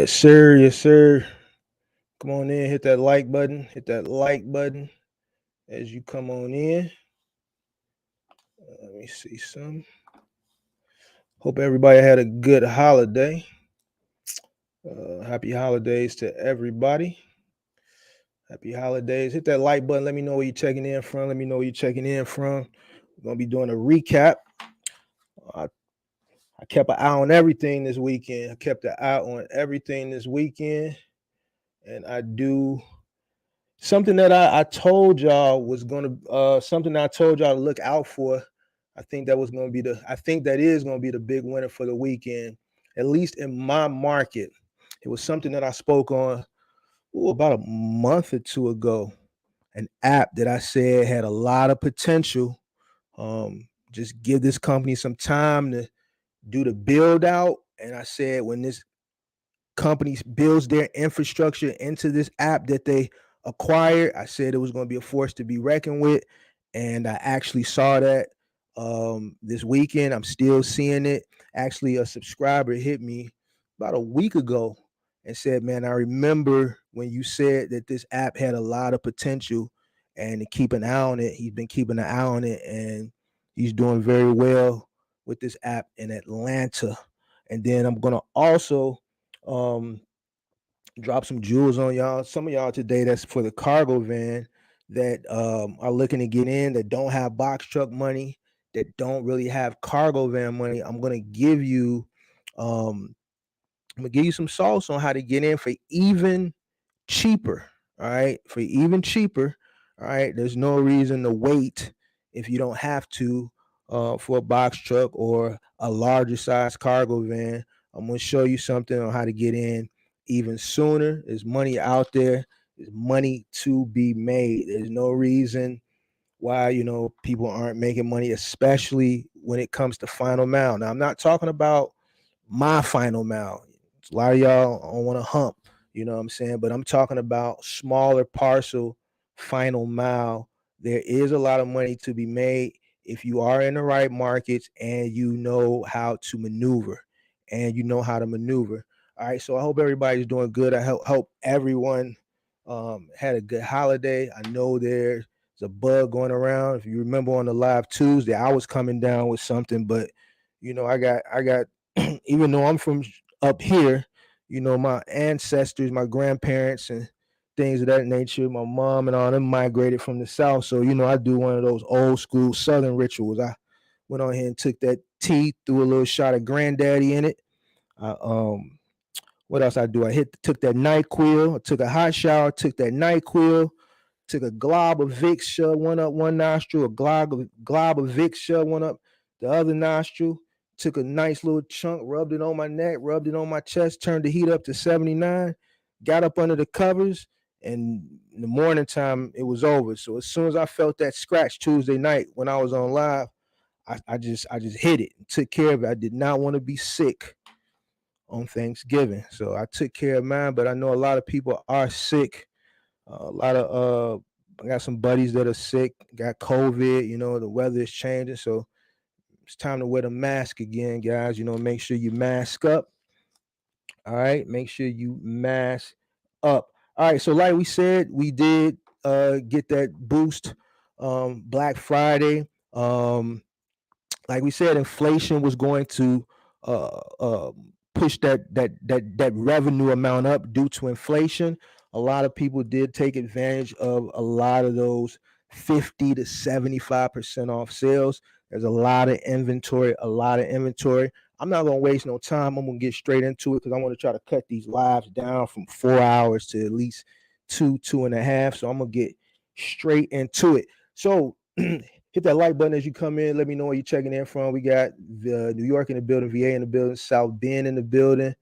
Yes, sir. Yes, sir. Come on in, hit that like button. Hit that like button as you come on in. Let me see some. Hope everybody had a good holiday. Happy holidays to everybody. Happy holidays. Hit that like button. Let me know where you're checking in from. Let me know where you're checking in from. We're going to be doing a recap. I kept an eye on everything this weekend. And I do something that I told y'all was going to something that I told y'all to look out for. I think that is going to be the big winner for the weekend, at least in my market. It was something that I spoke on about a month or two ago. An app that I said had a lot of potential. Just give this company some time to do the build out. And I said when this company builds their infrastructure into this app that they acquired, I said it was going to be a force to be reckoned with. And I actually saw that this weekend. I'm still seeing it. Actually, a subscriber hit me about a week ago and said, man, I remember when you said that this app had a lot of potential and to keep an eye on it. He's been keeping an eye on it and he's doing very well with this app in Atlanta. And then I'm going to also drop some jewels on y'all. Some of y'all today that's for the cargo van that are looking to get in, that don't have box truck money, that don't really have cargo van money. I'm gonna give you some sauce on how to get in for even cheaper. All right, for even cheaper. All right, there's no reason to wait if you don't have to for a box truck or a larger size cargo van. I'm gonna show you something on how to get in even sooner. There's money out there. There's money to be made. There's no reason why people aren't making money, especially when it comes to final mile. Now, I'm not talking about my final mile. A lot of y'all don't want to hump, you know what I'm saying? But I'm talking about smaller parcel final mile. There is a lot of money to be made if you are in the right markets and you know how to maneuver. All right, so I hope everybody's doing good. I hope everyone had a good holiday. I know there's a bug going around. If you remember on the live Tuesday, I was coming down with something, but I got even though I'm from up here, my ancestors, my grandparents and things of that nature, my mom and all them migrated from the South. So, I do one of those old school Southern rituals. I went on here and took that tea, threw a little shot of granddaddy in it. I what else I do? Took that NyQuil. I took a hot shower, took that NyQuil, took a glob of Vicks, shoved one up one nostril, a glob of Vicks, shoved one up the other nostril, took a nice little chunk, rubbed it on my neck, rubbed it on my chest, turned the heat up to 79, got up under the covers, and in the morning time, it was over. So as soon as I felt that scratch Tuesday night when I was on live, I just hit it and took care of it. I did not want to be sick on Thanksgiving. So I took care of mine, but I know a lot of people are sick. I got some buddies that are sick, got COVID, the weather is changing. So it's time to wear the mask again, guys. Make sure you mask up. All right. Make sure you mask up. All right. So like we said, we did get that boost Black Friday. Like we said, inflation was going to push that revenue amount up due to inflation. A lot of people did take advantage of a lot of those 50 to 75% off sales. There's a lot of inventory. I'm not going to waste no time. I'm going to get straight into it because I want to try to cut these lives down from 4 hours to at least 2.5. So I'm going to get straight into it. So hit that like button as you come in. Let me know where you're checking in from. We got the New York in the building, VA in the building, South Bend in the building.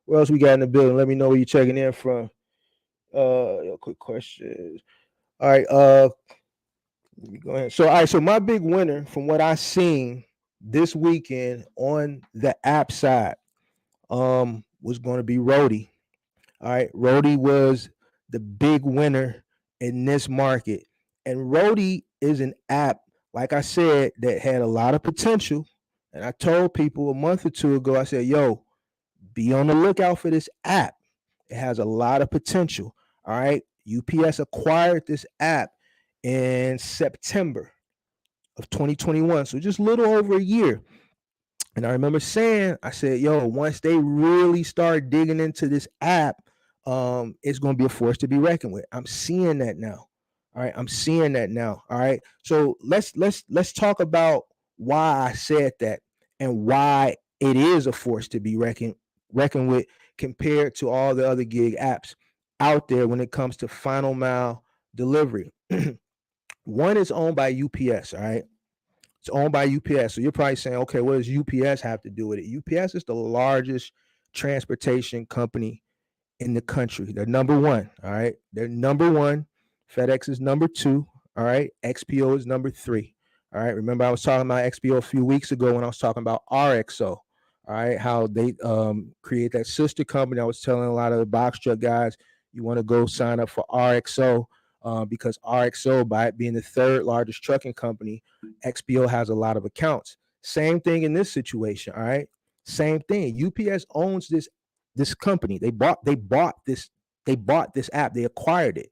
What else we got in the building? Let me know where you're checking in from. Quick questions. All right. Let me go ahead. So my big winner from what I seen this weekend on the app side was going to be Roadie. All right. Roadie was the big winner in this market. And Roadie is an app, like I said, that had a lot of potential. And I told people a month or two ago, I said, yo, be on the lookout for this app. It has a lot of potential. All right. UPS acquired this app in September of 2021. So just a little over a year. And I remember saying, I said, yo, once they really start digging into this app, it's going to be a force to be reckoned with. I'm seeing that now. All right. I'm seeing that now. All right. So let's talk about why I said that and why it is a force to be reckoned with compared to all the other gig apps out there when it comes to final mile delivery. One is owned by UPS. All right. It's owned by UPS. So you're probably saying, okay, what does UPS have to do with it? UPS is the largest transportation company in the country. They're number one. All right. They're number one. FedEx is number two. All right. XPO is number three. All right. Remember, I was talking about XPO a few weeks ago when I was talking about RXO. All right. How they create that sister company. I was telling a lot of the box truck guys, you want to go sign up for RXO. Because RXO, by it being the third largest trucking company, XPO has a lot of accounts. Same thing in this situation. All right. Same thing. UPS owns this company. They bought this app. They acquired it.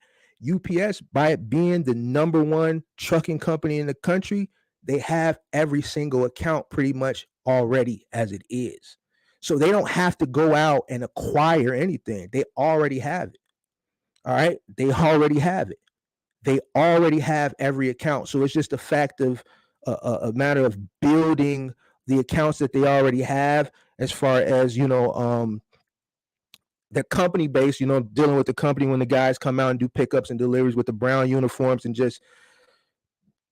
UPS, by it being the number one trucking company in the country, they have every single account pretty much already as it is. So they don't have to go out and acquire anything. They already have it. All right. They already have it. They already have every account. So it's just a fact of a matter of building the accounts that they already have as far as, the company base, dealing with the company when the guys come out and do pickups and deliveries with the brown uniforms and just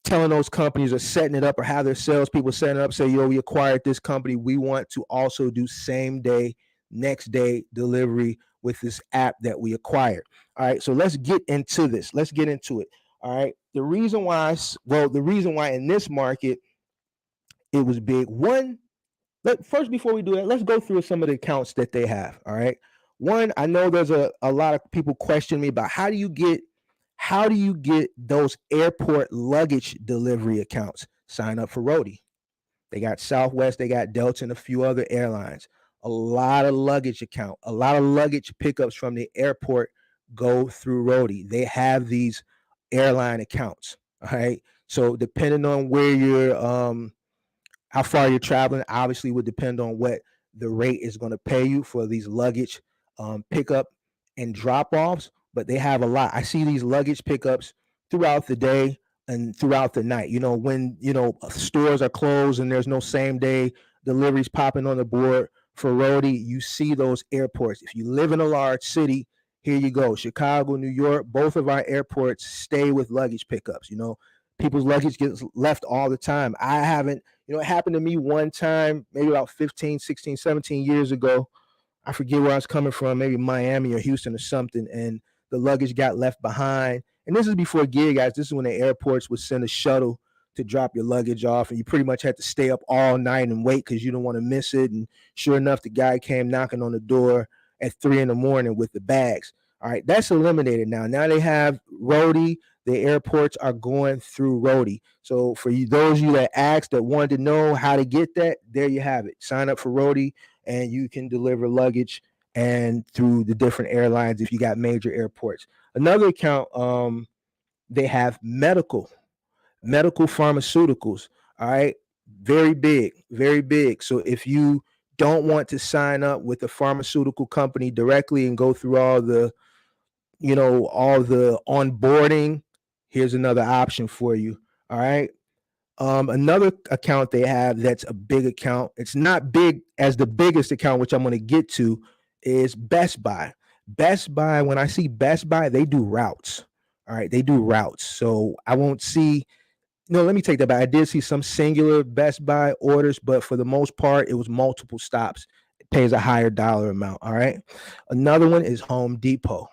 telling those companies or setting it up or have their salespeople setting it up, say, yo, we acquired this company. We want to also do same day, next day delivery with this app that we acquired. All right. So let's get into this. Let's get into it. All right. The reason why in this market it was big. First, before we do that, let's go through some of the accounts that they have. All right. One, I know there's a lot of people question me about how do you get those airport luggage delivery accounts? Sign up for Roadie. They got Southwest, they got Delta, and a few other airlines. A lot of luggage pickups from the airport go through Roadie. They have these airline accounts. All right. So depending on where you're, how far you're traveling, obviously would depend on what the rate is going to pay you for these luggage pickup and drop offs. But they have a lot. I see these luggage pickups throughout the day and throughout the night. When stores are closed and there's no same day deliveries popping on the board for Roadie, you see those airports. If you live in a large city, here you go. Chicago, New York, both of our airports stay with luggage pickups. People's luggage gets left all the time. I haven't, it happened to me one time, maybe about 15, 16, 17 years ago. I forget where I was coming from, maybe Miami or Houston or something, and the luggage got left behind. And this is before gig, guys. This is when the airports would send a shuttle to drop your luggage off, and you pretty much had to stay up all night and wait because you don't want to miss it. And sure enough, the guy came knocking on the door at 3 a.m. with the bags. All right, that's eliminated now. Now they have Roadie. The airports are going through Roadie. So for you, those of you that asked, that wanted to know how to get that, there you have it. Sign up for Roadie, and you can deliver luggage and through the different airlines if you got major airports. Another account, they have medical pharmaceuticals. All right, very big, very big. So if you don't want to sign up with a pharmaceutical company directly and go through all the onboarding, here's another option for you. All right. Another account they have that's a big account. It's not big as the biggest account, which I'm going to get to, is Best Buy. Best Buy, when I see Best Buy, they do routes. All right. They do routes. So I won't see, no, let me take that back. I did see some singular Best Buy orders, but for the most part, it was multiple stops. It pays a higher dollar amount. All right. Another one is Home Depot.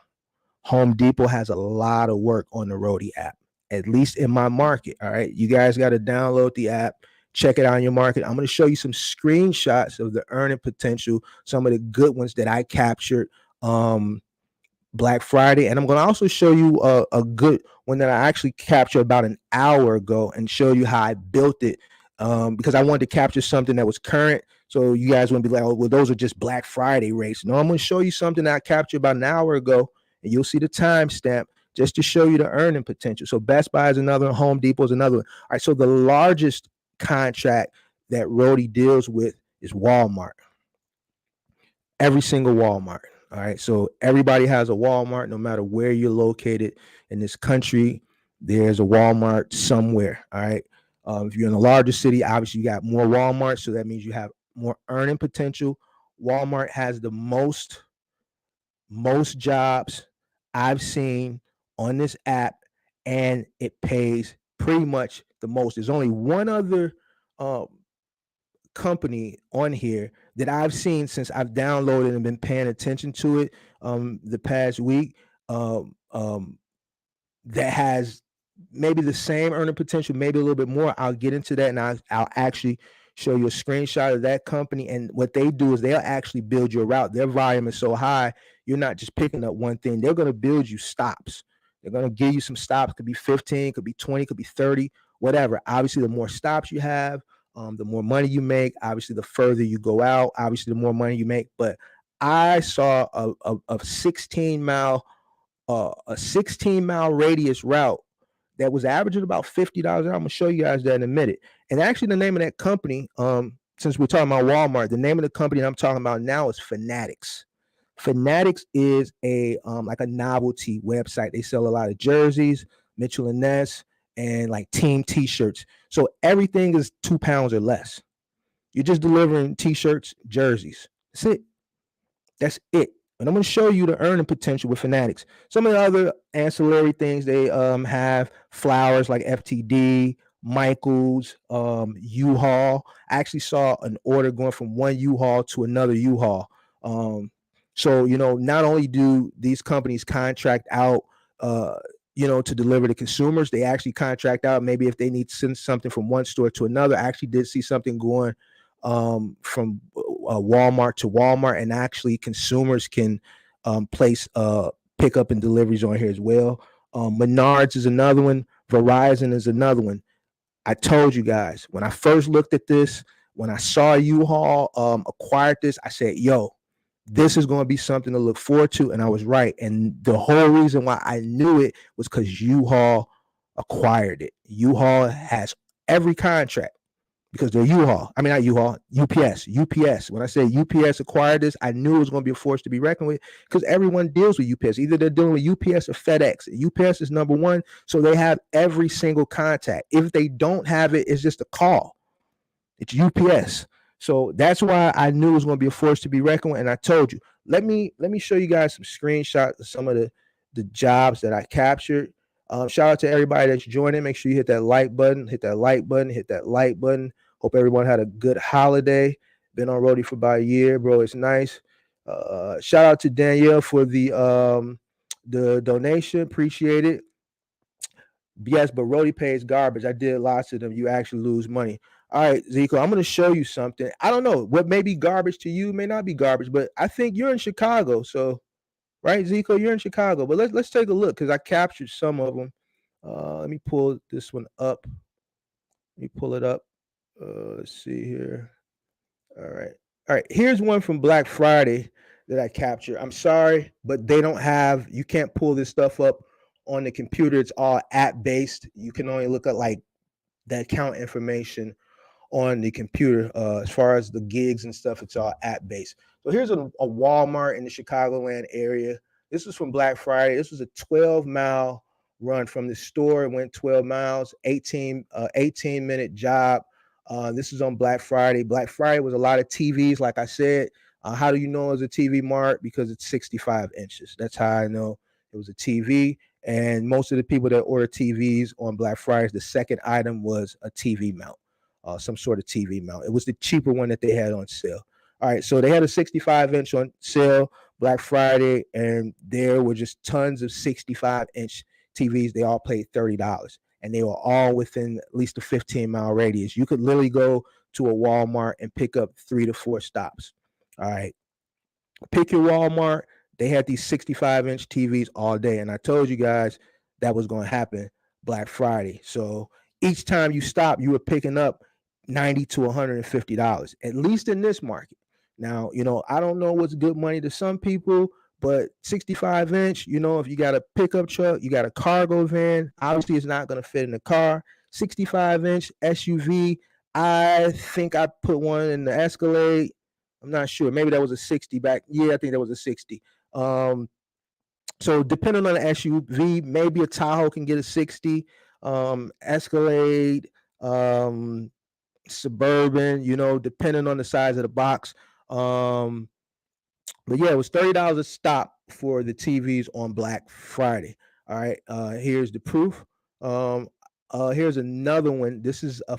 Home Depot has a lot of work on the Roadie app, at least in my market. All right. You guys got to download the app, check it out in your market. I'm going to show you some screenshots of the earning potential, some of the good ones that I captured Black Friday. And I'm going to also show you a good one that I actually captured about an hour ago and show you how I built it because I wanted to capture something that was current So you guys want to be like, oh, well, those are just Black Friday rates. No, I'm going to show you something that I captured about an hour ago, and you'll see the timestamp just to show you the earning potential. So Best Buy is another one, Home Depot is another one. All right, so the largest contract that Roadie deals with is Walmart. Every single Walmart. All right, so everybody has a Walmart, no matter where you're located in this country. There's a Walmart somewhere. All right. If you're in a larger city, obviously you got more Walmarts, so that means you have more earning potential. Walmart has the most jobs I've seen on this app, and it pays pretty much the most. There's only one other company on here that I've seen since I've downloaded and been paying attention to it the past week, that has maybe the same earning potential, maybe a little bit more. I'll get into that, and I'll actually show you a screenshot of that company. And what they do is they'll actually build your route. Their volume is so high, you're not just picking up one thing. They're going to build you stops. They're going to give you some stops. Could be 15, could be 20, could be 30, whatever. Obviously, the more stops you have, the more money you make. Obviously, the further you go out, obviously, the more money you make. But I saw a 16-mile radius route that was averaging about $50. I'm gonna show you guys that in a minute. And actually, the name of that company, since we're talking about Walmart, the name of the company that I'm talking about now is Fanatics. Fanatics is a like a novelty website. They sell a lot of jerseys, Mitchell and Ness, and like team T-shirts. So everything is 2 pounds or less. You're just delivering T-shirts, jerseys. That's it. That's it. And I'm going to show you the earning potential with Fanatics. Some of the other ancillary things they have flowers like FTD, Michaels, U-Haul. I actually saw an order going from one U-Haul to another U-Haul. So, not only do these companies contract out, to deliver to consumers, they actually contract out maybe if they need to send something from one store to another. I actually did see something going from Walmart to Walmart, and actually consumers can place pickup and deliveries on here as well. Menards is another one. Verizon is another one. I told you guys when I first looked at this, when I saw U-Haul acquired this, I said, yo, this is going to be something to look forward to. And I was right. And the whole reason why I knew it was because U-Haul acquired it. U-Haul has every contract, because they're U-Haul. I mean, not U-Haul, UPS. UPS. When I say UPS acquired this, I knew it was going to be a force to be reckoned with, because everyone deals with UPS. Either they're dealing with UPS or FedEx. UPS is number one, so they have every single contact. If they don't have it, it's just a call. It's UPS. So that's why I knew it was going to be a force to be reckoned with. And I told you, let me show you guys some screenshots of some of the jobs that I captured. Shout out to everybody that's joining. Make sure you hit that like button, hit that like button, hit that like button. Hope everyone had a good holiday. Been on Roadie for about a year, bro. It's nice. Shout out to Danielle for the donation. Appreciate it. Yes, but Roadie pays garbage. I did lots of them. You actually lose money. All right, Zico, I'm going to show you something. I don't know what may be garbage to you, may not be garbage, but I think you're in Chicago. So, right, Zico, you're in Chicago. But let's take a look, because I captured some of them. Let me pull this one up. Let me pull it up. Let's see here. All right. Here's one from Black Friday that I captured. I'm sorry, but they don't have, you can't pull this stuff up on the computer. It's all app based. You can only look at like the account information on the computer. As far as the gigs and stuff, it's all app based. So here's a Walmart in the Chicagoland area. This was from Black Friday. This was a 12-mile run from the store. It went 12 miles, 18-minute job. This is on Black Friday. Black Friday was a lot of TVs, like I said. How do you know it was a TV mart? Because it's 65 inches. That's how I know it was a TV. And most of the people that order TVs on Black Friday, the second item was a TV mount, some sort of TV mount. It was the cheaper one that they had on sale. All right, so they had a 65-inch on sale Black Friday, and there were just tons of 65-inch TVs. They all paid $30, and they were all within at least a 15-mile radius. You could literally go to a Walmart and pick up 3 to 4 stops. All right, pick your Walmart. They had these 65-inch TVs all day, and I told you guys that was going to happen Black Friday. So each time you stop, you were picking up $90 to $150, at least in this market. Now, I don't know what's good money to some people, but 65-inch, if you got a pickup truck, you got a cargo van, obviously it's not going to fit in the car. 65-inch SUV, I think I put one in the Escalade. I'm not sure. Maybe that was a 60 back. Yeah, I think that was a 60. So depending on the SUV, maybe a Tahoe can get a 60. Escalade, Suburban, depending on the size of the box. But yeah, it was $30 a stop for the TVs on Black Friday. All right, here's the proof. Here's another one. This is a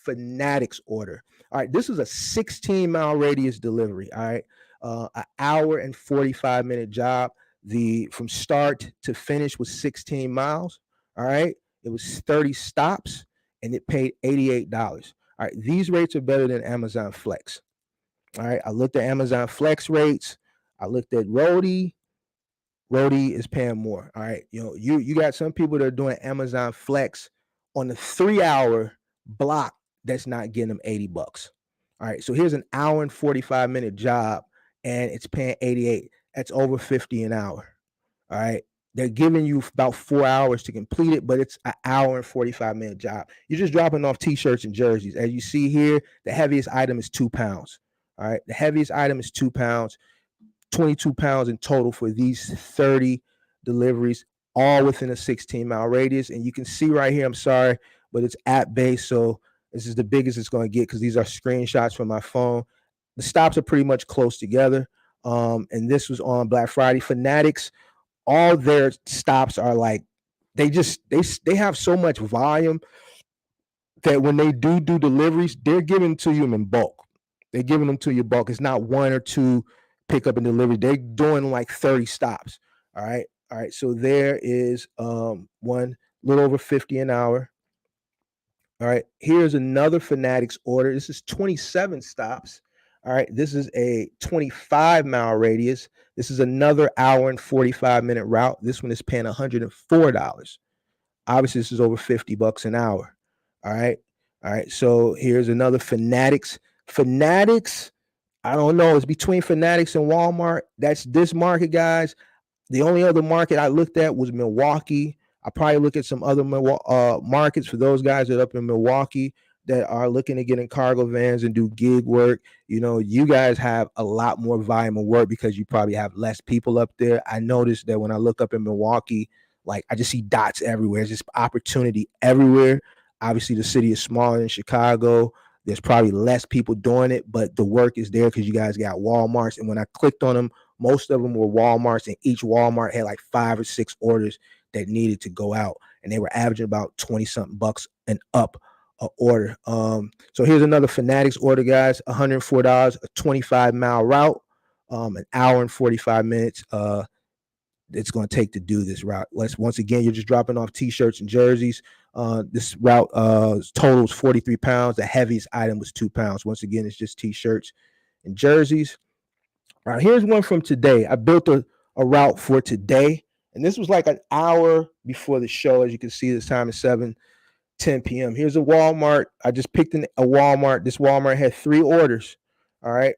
Fanatics order. All right, this is a 16-mile radius delivery. All right, an hour and 45-minute job. The from start to finish was 16 miles. All right, it was 30 stops, and it paid $88. All right, these rates are better than Amazon Flex. All right, I looked at Amazon Flex rates. I looked at Roadie. Roadie is paying more. All right, you got some people that are doing Amazon Flex on the 3-hour block that's not getting them $80. All right, so here's an hour and 45-minute job, and it's paying 88. That's over 50 an hour. All right, they're giving you about 4 hours to complete it, but it's an hour and 45-minute job. You're just dropping off t-shirts and jerseys. As you see here, the heaviest item is 2 pounds. All right, the heaviest item is 2 pounds, 22 pounds in total for these 30 deliveries, all within a 16-mile radius. And you can see right here, I'm sorry, but it's app-based, so this is the biggest it's going to get because these are screenshots from my phone. The stops are pretty much close together, and this was on Black Friday. Fanatics, all their stops are like, they have so much volume that when they do deliveries, they're giving to you in bulk. They're giving them to you bulk. It's not one or two pickup and delivery. They're doing like 30 stops. All right. So there is one little over 50 an hour. All right. Here's another Fanatics order. This is 27 stops. All right. This is a 25-mile radius. This is another hour and 45-minute route. This one is paying $104. Obviously, this is over $50 an hour. All right. So here's another Fanatics. Fanatics, I don't know. It's between Fanatics and Walmart. That's this market, guys. The only other market I looked at was Milwaukee. I probably look at some other markets for those guys that are up in Milwaukee that are looking to get in cargo vans and do gig work. You guys have a lot more volume of work because you probably have less people up there. I noticed that when I look up in Milwaukee, like I just see dots everywhere. There's just opportunity everywhere. Obviously, the city is smaller than Chicago. There's probably less people doing it, but the work is there because you guys got Walmarts. And when I clicked on them, most of them were Walmarts, and each Walmart had like 5 or 6 orders that needed to go out, and they were averaging about 20-something bucks and up a order. So here's another Fanatics order, guys. $104, a 25-mile route, an hour and 45 minutes. It's going to take to do this route. Once again, you're just dropping off t-shirts and jerseys. This route totals 43 pounds. The heaviest item was 2 pounds. Once again, it's just t-shirts and jerseys. All right, here's one from today. I built a route for today, and this was like an hour before the show. As you can see, this time is 7:10 p.m. Here's a Walmart. I just picked a Walmart. This Walmart had 3 orders. All right.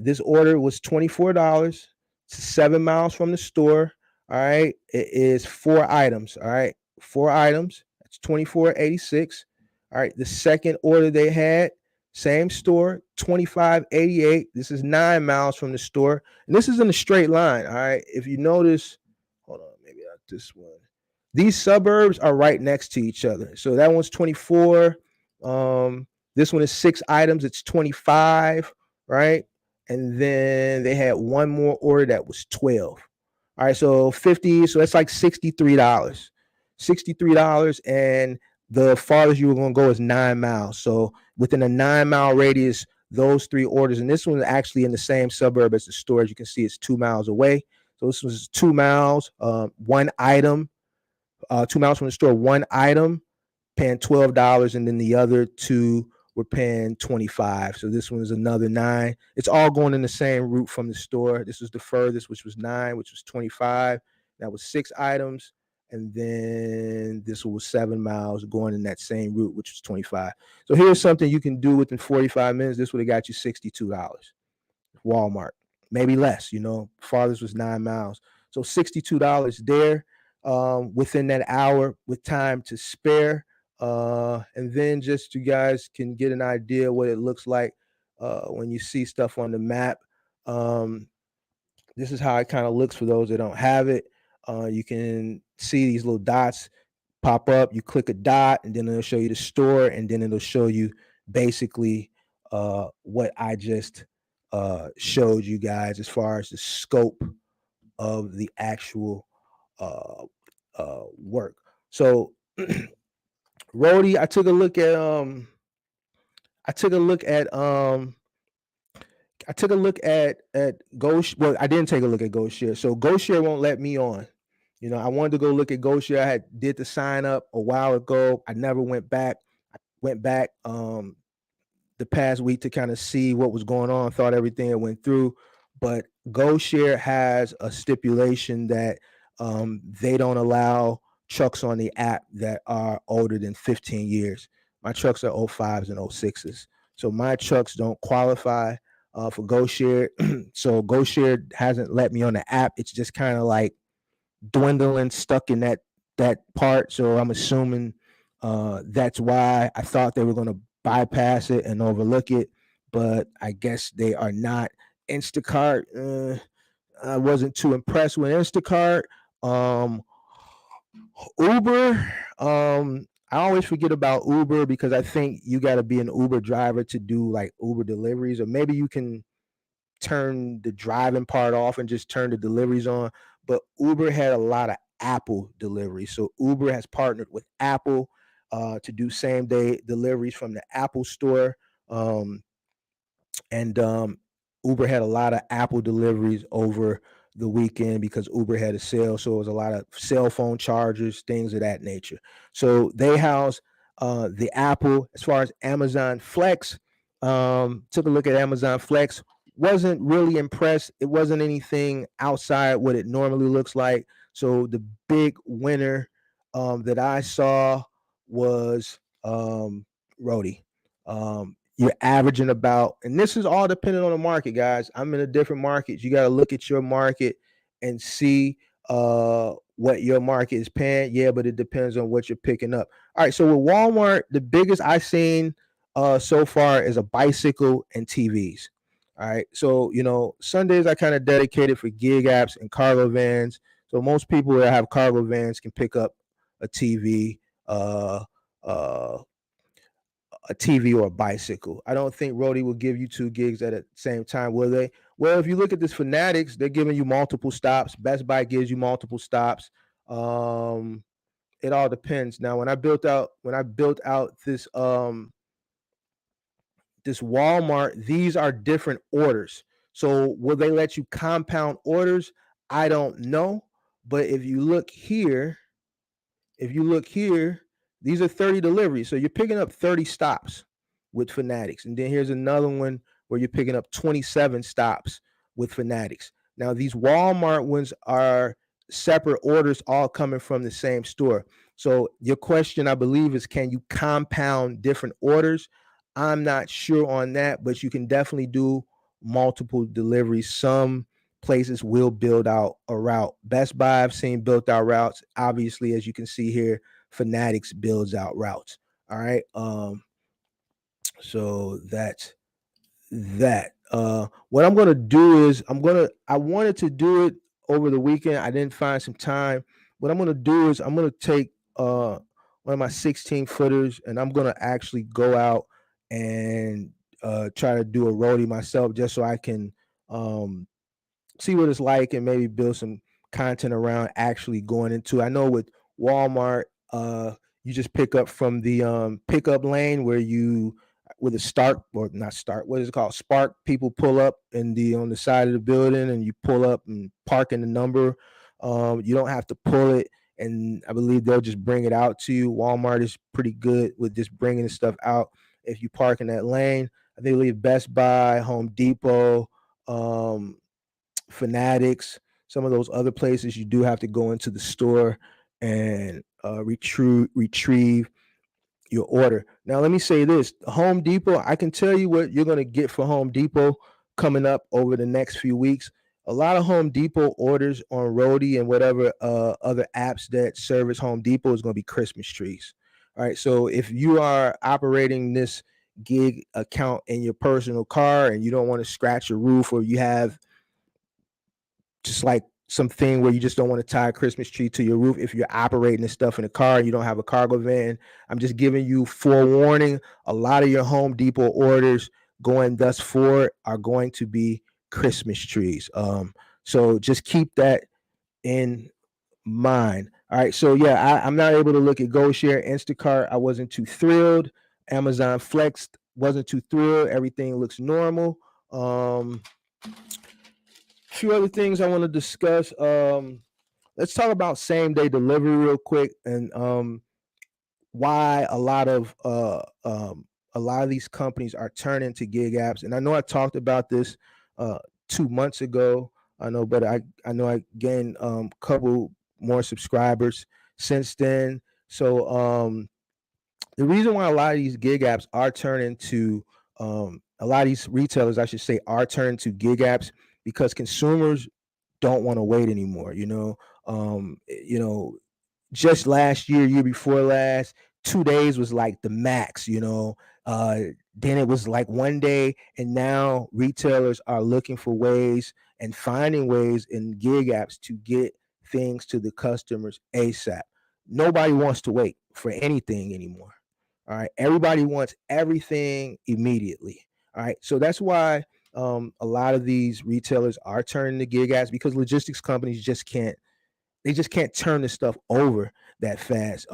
This order was $24. It's 7 miles from the store. All right. It is 4 items. All right. 4 items. That's $24.86. All right. The second order they had, same store, $25.88. This is 9 miles from the store. And this is in a straight line. All right. If you notice, hold on, maybe not this one. These suburbs are right next to each other. So that one's 24. This one is 6 items. It's 25. Right. And then they had one more order that was 12. All right, so 50, so that's like $63. $63, and the farthest you were going to go is 9 miles. So within a 9-mile radius, those 3 orders, and this one is actually in the same suburb as the store. As you can see, it's 2 miles away. So this was 2 miles, 1 item, 2 miles from the store, 1 item, paying $12, and then the other 2 we're paying $25. So this one is another 9. It's all going in the same route from the store. This was the furthest, which was 9, which was $25. That was 6 items. and then this was 7 miles going in that same route, which was 25. So here's something you can do within 45 minutes. This would have got you $62. Walmart, maybe less, farthest was 9 miles. So $62 there within that hour with time to spare. And then just you guys can get an idea what it looks like when you see stuff on the map. This is how it kind of looks for those that don't have it. You can see these little dots pop up. You click a dot, and then it'll show you the store, and then it'll show you basically what I just showed you guys as far as the scope of the actual work. So, Roadie, I took a look at Ghost. Well, I didn't take a look at GoShare. So GoShare won't let me on. I wanted to go look at GoShare. I did the sign up a while ago. I never went back. I went back the past week to kind of see what was going on. Thought everything had went through, but GoShare has a stipulation that they don't allow trucks on the app that are older than 15 years. My trucks are 05s and 06s. So my trucks don't qualify for GoShare. So GoShare hasn't let me on the app. It's just kind of like dwindling, stuck in that part. So I'm assuming that's why I thought they were going to bypass it and overlook it, but I guess they are not. Instacart, I wasn't too impressed with Instacart. Uber, I always forget about Uber because I think you got to be an Uber driver to do like Uber deliveries, or maybe you can turn the driving part off and just turn the deliveries on. But Uber had a lot of Apple deliveries. So Uber has partnered with Apple to do same day deliveries from the Apple store. And Uber had a lot of Apple deliveries over the weekend because Uber had a sale. So it was a lot of cell phone chargers, things of that nature. So they house the Apple. As far as Amazon Flex, took a look at Amazon Flex. Wasn't really impressed. It wasn't anything outside what it normally looks like. So the big winner that I saw was Roadie. You're averaging about, and this is all dependent on the market, guys. I'm in a different market. You got to look at your market and see what your market is paying. Yeah, but it depends on what you're picking up. All right, so with Walmart, the biggest I've seen so far is a bicycle and TVs. All right, so Sundays I kind of dedicated for gig apps and cargo vans. So most people that have cargo vans can pick up a TV, a TV or a bicycle. I don't think Roadie will give you 2 gigs at the same time, will they? Well, if you look at this Fanatics, they're giving you multiple stops. Best Buy gives you multiple stops. It all depends. Now, when I built out this this Walmart, these are different orders. So will they let you compound orders? I don't know. But if you look here, these are 30 deliveries. So you're picking up 30 stops with Fanatics. And then here's another one where you're picking up 27 stops with Fanatics. Now, these Walmart ones are separate orders all coming from the same store. So your question, I believe, is can you compound different orders? I'm not sure on that, but you can definitely do multiple deliveries. Some places will build out a route. Best Buy, I've seen built out routes. Obviously, as you can see here, Fanatics builds out routes. All right. So that's that. What I'm gonna do is I wanted to do it over the weekend. I didn't find some time. What I'm gonna do is I'm gonna take one of my 16 footers and I'm gonna actually go out and try to do a roadie myself just so I can see what it's like and maybe build some content around actually going into. I know with Walmart, you just pick up from the pickup lane where you with a start or not start, what is it called? Spark. People pull up in the on the side of the building and you pull up and park in the number. You don't have to pull it, and I believe they'll just bring it out to you. Walmart is pretty good with just bringing the stuff out if you park in that lane. I think leave Best Buy, Home Depot, Fanatics, some of those other places you do have to go into the store and retrieve your order. Now, let me say this: Home Depot. I can tell you what you're going to get for Home Depot coming up over the next few weeks. A lot of Home Depot orders on Roadie and whatever other apps that service Home Depot is going to be Christmas trees. All right. So if you are operating this gig account in your personal car and you don't want to scratch your roof, or you have just like something where you just don't want to tie a Christmas tree to your roof, if you're operating this stuff in a car and you don't have a cargo van, I'm just giving you forewarning. A lot of your Home Depot orders going thus forward are going to be Christmas trees. So just keep that in mind. All right. So yeah, I'm not able to look at GoShare, Instacart. I wasn't too thrilled. Amazon Flex wasn't too thrilled. Everything looks normal. Few other things I want to discuss. Let's talk about same day delivery real quick, and why a lot of these companies are turning to gig apps. And I know I talked about this 2 months ago. I know, but I know I gained a couple more subscribers since then. So the reason why a lot of these gig apps are turning to a lot of these retailers, I should say, are turning to gig apps because consumers don't want to wait anymore. Just last year before last, 2 days was like the max. Then it was like one day, and now retailers are looking for ways and finding ways in gig apps to get things to the customers ASAP. Nobody wants to wait for anything anymore. All right. Everybody wants everything immediately. All right. So that's why a lot of these retailers are turning to gig apps, because logistics companies just can't turn this stuff over that fast.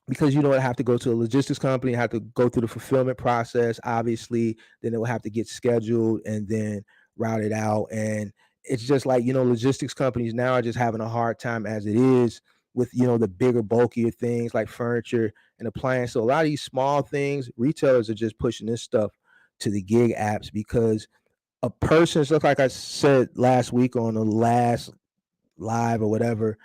Because it have to go to a logistics company, have to go through the fulfillment process, obviously, then it will have to get scheduled and then routed out. And it's just like, logistics companies now are just having a hard time as it is with, the bigger, bulkier things like furniture and appliance. So a lot of these small things, retailers are just pushing this stuff to the gig apps, because a person, just like I said last week on the last live or whatever,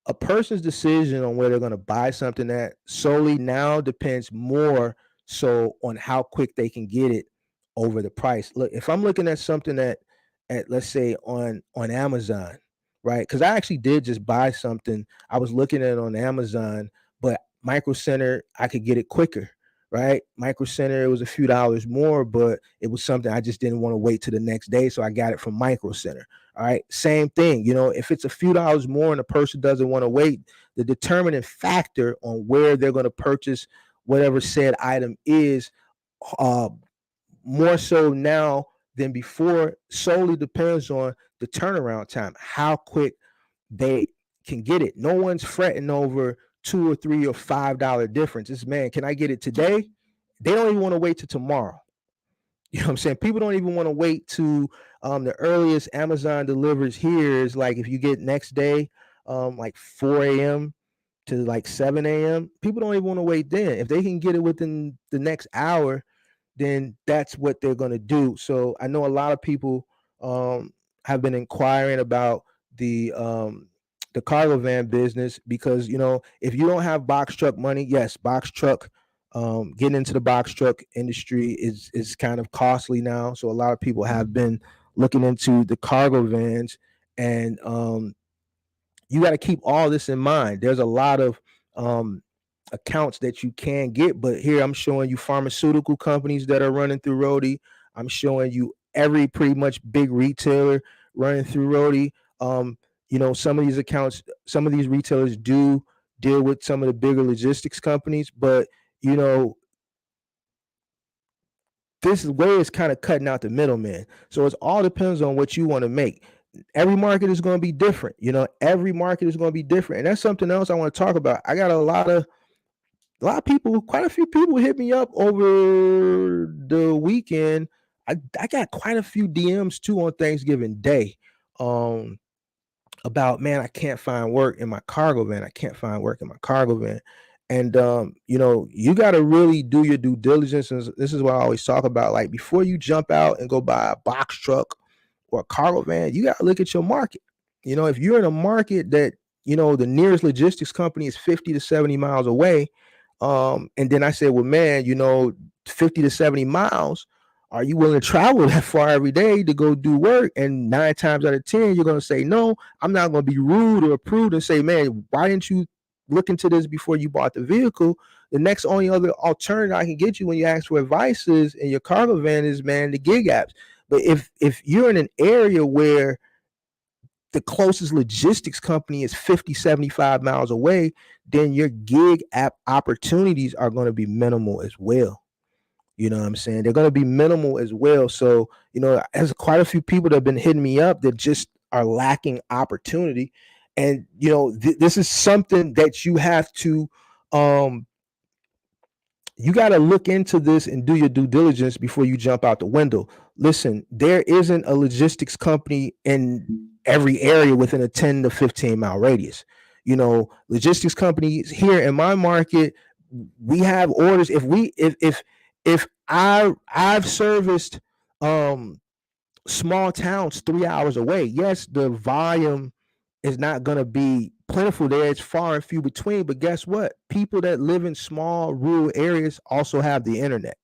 a person's decision on where they're going to buy something that solely now depends more so on how quick they can get it over the price. Look, if I'm looking at something at let's say on Amazon, right? Because I actually did just buy something. I was looking at it on Amazon, but Micro Center, I could get it quicker, right? Micro Center, it was a few dollars more, but it was something I just didn't want to wait to the next day, so I got it from Micro Center. All right, same thing. If it's a few dollars more and a person doesn't want to wait, the determining factor on where they're going to purchase whatever said item is, more so now than before, solely depends on the turnaround time, how quick they can get it. No one's fretting over $2 or $3 or $5 difference. It's, man, can I get it today? They don't even want to wait till tomorrow. You know what I'm saying? People don't even want to wait to the earliest Amazon delivers here is like, if you get next day, like 4 a.m. to like 7 a.m. People don't even want to wait then. If they can get it within the next hour, then that's what they're going to do. So I know a lot of people have been inquiring about the cargo van business, because if you don't have box truck money, yes, box truck, getting into the box truck industry is kind of costly now. So a lot of people have been looking into the cargo vans, and you got to keep all this in mind. There's a lot of accounts that you can get, but here I'm showing you pharmaceutical companies that are running through Roadie. I'm showing you every pretty much big retailer running through Roadie. Some of these accounts, some of these retailers do deal with some of the bigger logistics companies, but this way is kind of cutting out the middleman. So it all depends on what you want to make. Every market is going to be different. Every market is going to be different. And that's something else I want to talk about. I got a lot of people, quite a few people hit me up over the weekend. I got quite a few DMs too on Thanksgiving Day. About, man, I can't find work in my cargo van. I can't find work in my cargo van. And you got to really do your due diligence. And this is what I always talk about. Like, before you jump out and go buy a box truck or a cargo van, you got to look at your market. If you're in a market that the nearest logistics company is 50 to 70 miles away. And then I said, well, man, 50 to 70 miles, are you willing to travel that far every day to go do work? And 9 times out of 10, you're going to say, no. I'm not going to be rude or prude and say, man, why didn't you look into this before you bought the vehicle? The next only other alternative I can get you when you ask for advice is in your cargo van is, man, the gig apps. But if you're in an area where the closest logistics company is 50, 75 miles away, then your gig app opportunities are going to be minimal as well. You know what I'm saying? They're going to be minimal as well. So, there's quite a few people that have been hitting me up that just are lacking opportunity. And, this is something that you have to, you got to look into this and do your due diligence before you jump out the window. Listen, there isn't a logistics company in every area within a 10 to 15 mile radius. Logistics companies here in my market, we have orders. If I've serviced small towns 3 hours away, yes, the volume is not going to be plentiful there. It's far and few between. But guess what? People that live in small rural areas also have the internet,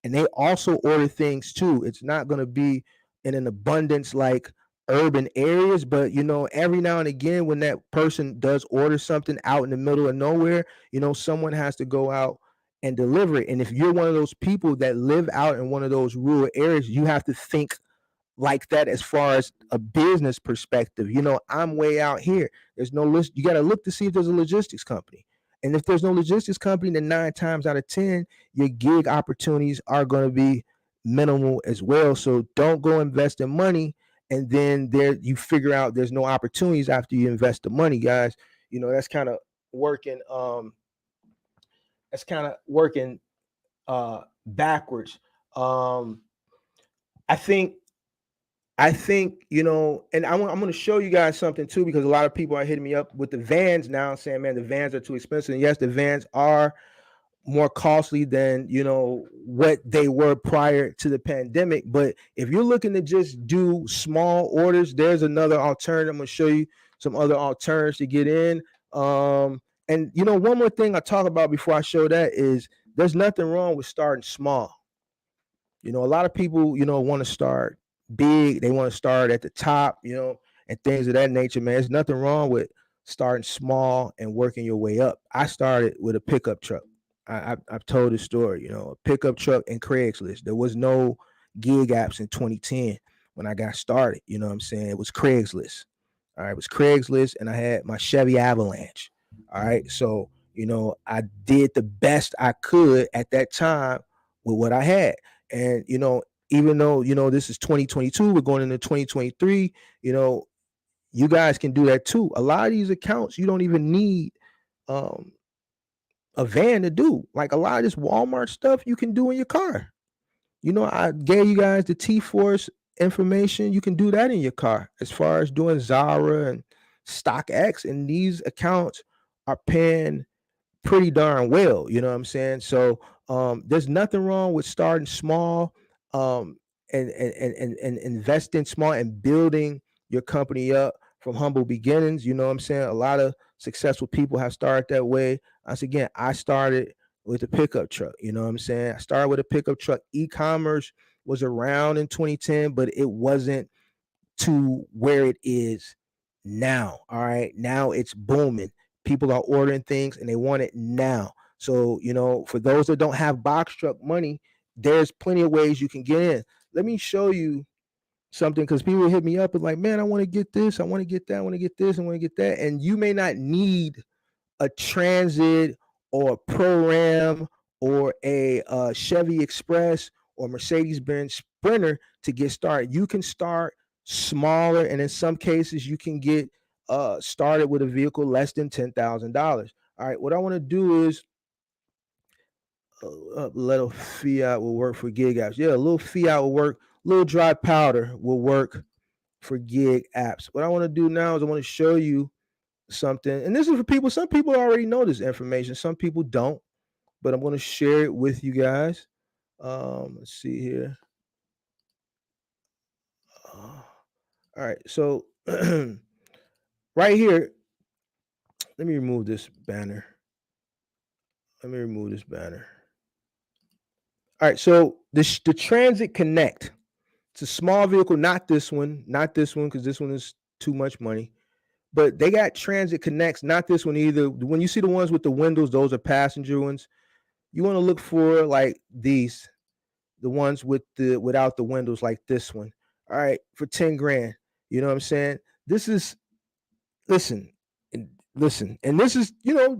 and they also order things too. It's not going to be in an abundance like urban areas, but every now and again, when that person does order something out in the middle of nowhere, someone has to go out and deliver it. And if you're one of those people that live out in one of those rural areas, you have to think like that as far as a business perspective. I'm way out here. There's no list. You got to look to see if there's a logistics company. And if there's no logistics company, then 9 times out of 10, your gig opportunities are going to be minimal as well. So don't go invest in money and then there you figure out there's no opportunities after you invest the money, guys. That's kind of working. That's kind of working backwards. I think, and I'm going to show you guys something too, because a lot of people are hitting me up with the vans now saying, man, the vans are too expensive. And yes, the vans are more costly than, what they were prior to the pandemic. But if you're looking to just do small orders, there's another alternative. I'm going to show you some other alternatives to get in. And, one more thing I talk about before I show that is there's nothing wrong with starting small. A lot of people, want to start big. They want to start at the top, and things of that nature, man. There's nothing wrong with starting small and working your way up. I started with a pickup truck. I've told this story, a pickup truck and Craigslist. There was no gig apps in 2010 when I got started. You know what I'm saying? It was Craigslist. All right, it was Craigslist, and I had my Chevy Avalanche. All right, so I did the best I could at that time with what I had. And even though this is 2022, we're going into 2023, you guys can do that too. A lot of these accounts you don't even need a van to do. Like a lot of this Walmart stuff you can do in your car. I gave you guys the T-Force information. You can do that in your car as far as doing Zara and StockX, and these accounts are paying pretty darn well. You know what I'm saying? So there's nothing wrong with starting small, and investing small and building your company up from humble beginnings. You know what I'm saying? A lot of successful people have started that way. Once again, I started with a pickup truck. You know what I'm saying? I started with a pickup truck. E-commerce was around in 2010, but it wasn't to where it is now. All right. Now it's booming. People are ordering things and they want it now. So, for those that don't have box truck money, there's plenty of ways you can get in. Let me show you something, because people hit me up and like, man, I want to get this, I want to get that, I want to get this, I want to get that. And you may not need a Transit or a Pro-Ram or a Chevy Express or Mercedes-Benz Sprinter to get started. You can start smaller, and in some cases you can get started with a vehicle less than $10,000. All right, what I want to do is a little fiat will work for gig apps. Yeah, a little fiat will work. A little dry powder will work for gig apps. What I want to do now is I want to show you something, and this is for people. Some people already know this information, some people don't, but I'm going to share it with you guys. Let's see here. All right, so right here, Let me remove this banner. Let me remove this banner. All right, so the Transit Connect. It's a small vehicle, not this one, because this one is too much money. But they got Transit Connects, not this one either. When you see the ones with the windows, those are passenger ones. You want to look for like these, the ones with the without the windows, like this one. All right, for 10 grand. You know what I'm saying? This is listen, listen, and this is,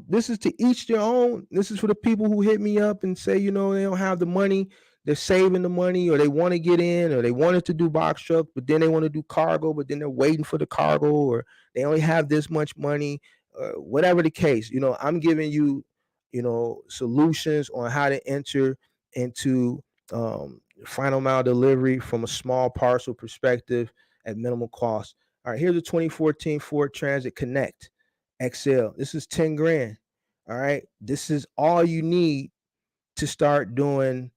this is to each their own. This is for the people who hit me up and say, they don't have the money, they're saving the money, or they want to get in, or they wanted to do box truck, but then they want to do cargo, but then they're waiting for the cargo, or they only have this much money, whatever the case. I'm giving you, solutions on how to enter into final mile delivery from a small parcel perspective at minimal cost. All right, here's a 2014 Ford Transit Connect XL. This is 10 grand. All right, this is all you need to start doing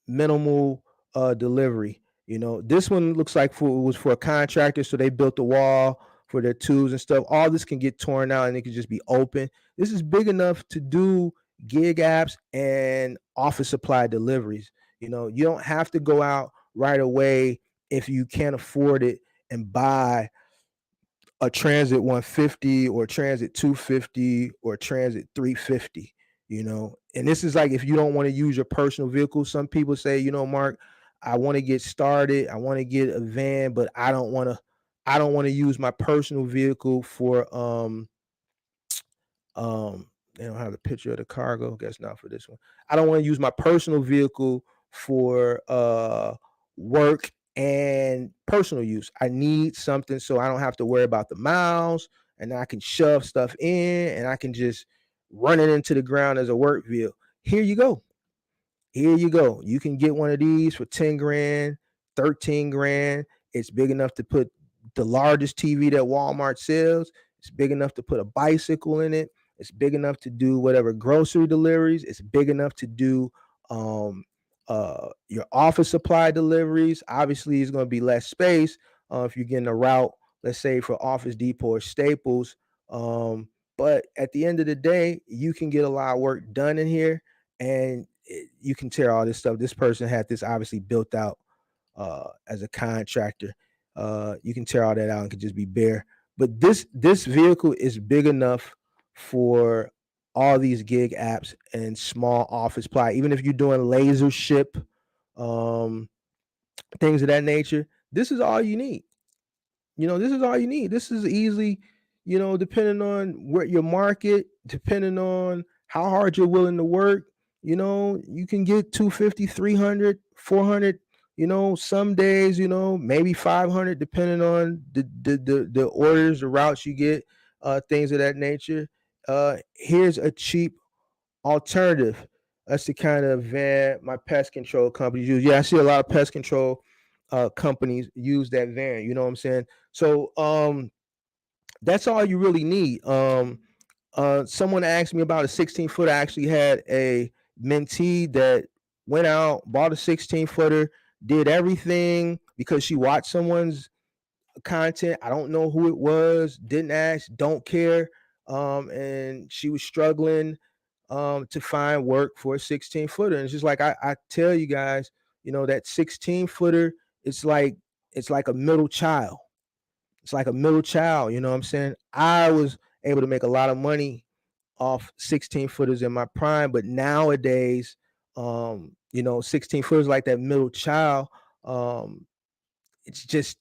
minimal delivery. This one looks like was for a contractor, so they built a wall for their tools and stuff. All this can get torn out and it can just be open. This is big enough to do gig apps and office supply deliveries. You don't have to go out right away if you can't afford it and buy a Transit 150 or Transit 250 or Transit 350. And this is like if you don't want to use your personal vehicle. Some people say, Mark, I want to get started, I want to get a van, but I don't want to use my personal vehicle for they don't have the picture of the cargo. Guess not for this one. I don't want to use my personal vehicle for work and personal use. I need something so I don't have to worry about the miles, and I can shove stuff in and I can just run it into the ground as a work vehicle. Here you go. You can get one of these for 10 grand, 13 grand. It's big enough to put the largest TV that Walmart sells. It's big enough to put a bicycle in it. It's big enough to do whatever grocery deliveries. It's big enough to do your office supply deliveries. Obviously, it's going to be less space if you're getting a route, let's say for Office Depot or Staples. But at the end of the day, you can get a lot of work done in here, and you can tear all this stuff. This person had this obviously built out as a contractor. You can tear all that out and could just be bare. But this vehicle is big enough for all these gig apps and small office supply. Even if you're doing laser ship, things of that nature, this is all you need. This is all you need. This is easily, depending on where your market, depending on how hard you're willing to work, you can get 250, 300, 400, some days, maybe 500, depending on the orders, the routes you get, things of that nature. Here's a cheap alternative. That's the kind of van my pest control companies use. Yeah, I see a lot of pest control companies use that van. You know what I'm saying? So that's all you really need. Someone asked me about a 16-footer. I actually had a mentee that went out, bought a 16-footer, did everything because she watched someone's content. I don't know who it was, didn't ask, don't care. And she was struggling to find work for a 16-footer. And it's just like I tell you guys, that 16-footer, it's like a middle child. It's like a middle child, you know what I'm saying? I was able to make a lot of money off 16-footers in my prime, but nowadays, 16-footers like that middle child. It's just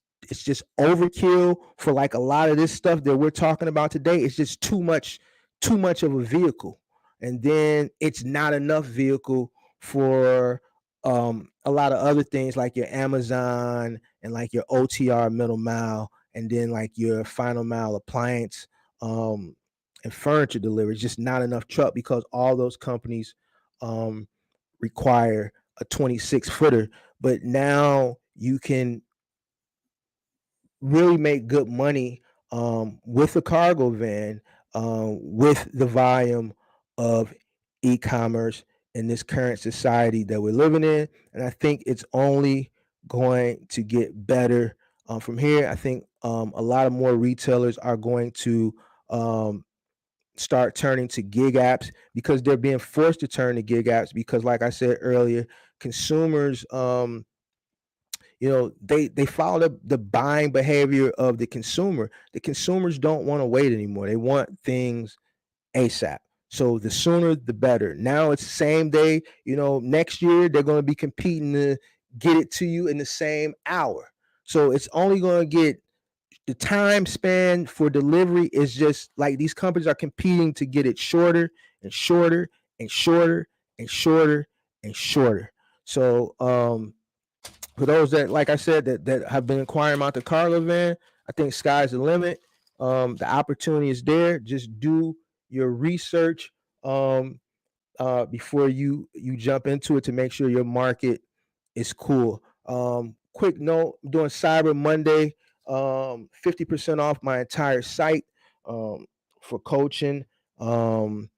overkill for like a lot of this stuff that we're talking about today. It's just too much of a vehicle, and then it's not enough vehicle for a lot of other things like your Amazon and like your OTR middle mile, and then like your final mile appliance and furniture delivery. It's just not enough truck because all those companies require a 26-footer. But now you can really make good money with a cargo van, with the volume of e-commerce in this current society that we're living in. And I think it's only going to get better from here. I think a lot of more retailers are going to start turning to gig apps, because they're being forced to turn to gig apps because, like I said earlier, consumers, they follow the buying behavior of the consumer. The consumers don't want to wait anymore. They want things ASAP. So the sooner the better. Now it's same day. Next year they're going to be competing to get it to you in the same hour. So it's only going to get, the time span for delivery is just like, these companies are competing to get it shorter and shorter and shorter and shorter and shorter. So for those that, like I said, that have been inquiring about the cargo van, I think sky's the limit. The opportunity is there. Just do your research before you jump into it to make sure your market is cool. Quick note: I'm doing Cyber Monday, 50% off my entire site for coaching, final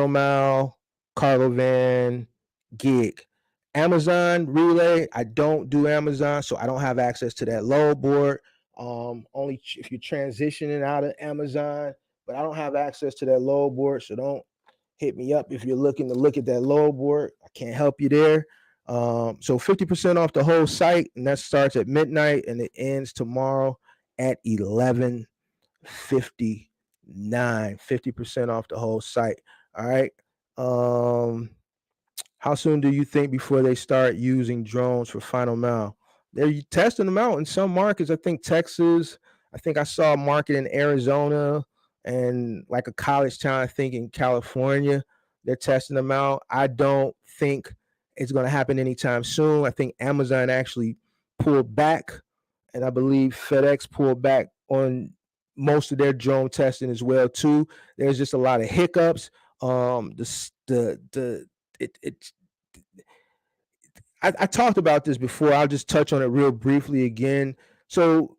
mile, cargo van, gig. Amazon Relay, I don't do Amazon, so I don't have access to that load board. Only if you're transitioning out of Amazon, but I don't have access to that load board, so don't hit me up if you're looking to look at that load board. I can't help you there. So 50% off the whole site, and that starts at midnight and it ends tomorrow at 11:59. 50% off the whole site. All right. How soon do you think before they start using drones for final mile? They're testing them out in some markets. I think Texas. I think I saw a market in Arizona and like a college town, I think in California. They're testing them out. I don't think it's going to happen anytime soon. I think Amazon actually pulled back, and I believe FedEx pulled back on most of their drone testing as well too. There's just a lot of hiccups. I talked about this before. I'll just touch on it real briefly again. So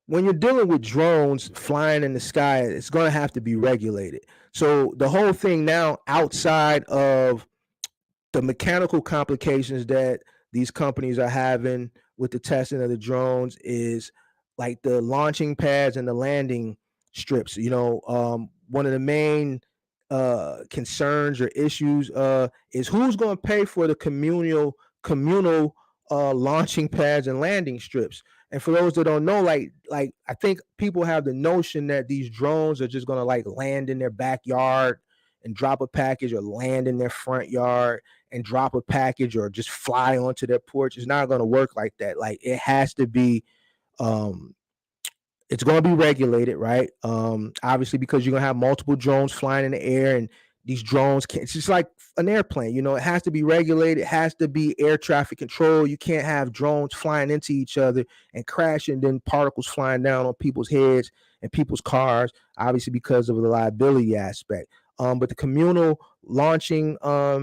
when you're dealing with drones flying in the sky, it's going to have to be regulated. So the whole thing now, outside of the mechanical complications that these companies are having with the testing of the drones, is like the launching pads and the landing strips. One of the main concerns or issues is who's going to pay for the communal launching pads and landing strips. And for those that don't know, like I think people have the notion that these drones are just going to like land in their backyard and drop a package, or land in their front yard and drop a package, or just fly onto their porch. It's not going to work like that. Like, it has to be it's going to be regulated, right? Obviously, because you're going to have multiple drones flying in the air, and these drones it's just like an airplane. It has to be regulated. It has to be air traffic control. You can't have drones flying into each other and crashing, then particles flying down on people's heads and people's cars, obviously because of the liability aspect. But the communal launching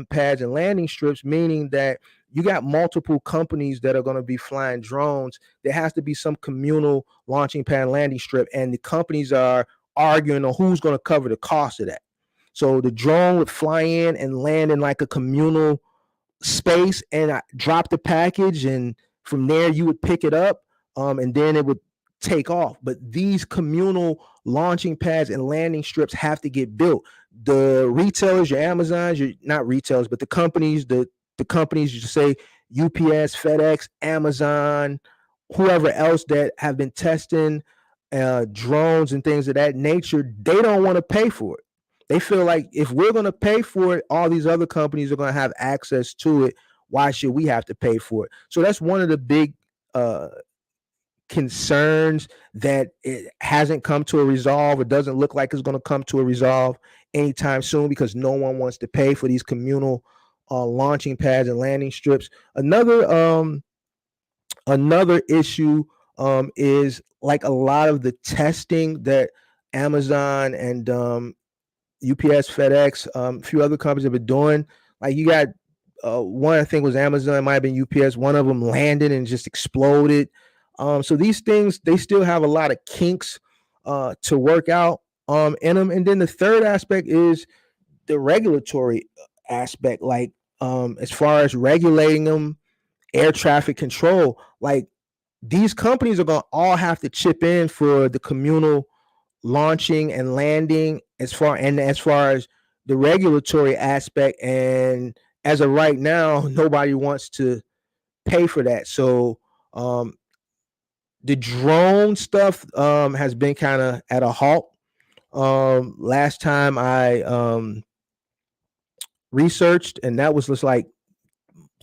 pads and landing strips, meaning that you got multiple companies that are going to be flying drones. There has to be some communal launching pad and landing strip, and the companies are arguing on who's going to cover the cost of that. So the drone would fly in and land in like a communal space and drop the package, and from there you would pick it up, and then it would take off. But these communal launching pads and landing strips have to get built. The retailers, your Amazons, your not retailers, but the companies, the companies, you say UPS, FedEx, Amazon, whoever else that have been testing drones and things of that nature, they don't want to pay for it. They feel like if we're going to pay for it, all these other companies are going to have access to it. Why should we have to pay for it? So that's one of the big concerns that it hasn't come to a resolve. It doesn't look like it's going to come to a resolve anytime soon, because no one wants to pay for these communal launching pads and landing strips. Another issue is like a lot of the testing that Amazon and UPS, FedEx, a few other companies have been doing. Like, you got one, I think was Amazon, it might have been UPS. One of them landed and just exploded. So these things, they still have a lot of kinks to work out in them. And then the third aspect is the regulatory aspect. Like, as far as regulating them, air traffic control, like these companies are going to all have to chip in for the communal launching and landing as far as the regulatory aspect. And as of right now, nobody wants to pay for that. So the drone stuff has been kind of at a halt. Last time I researched, and that was just like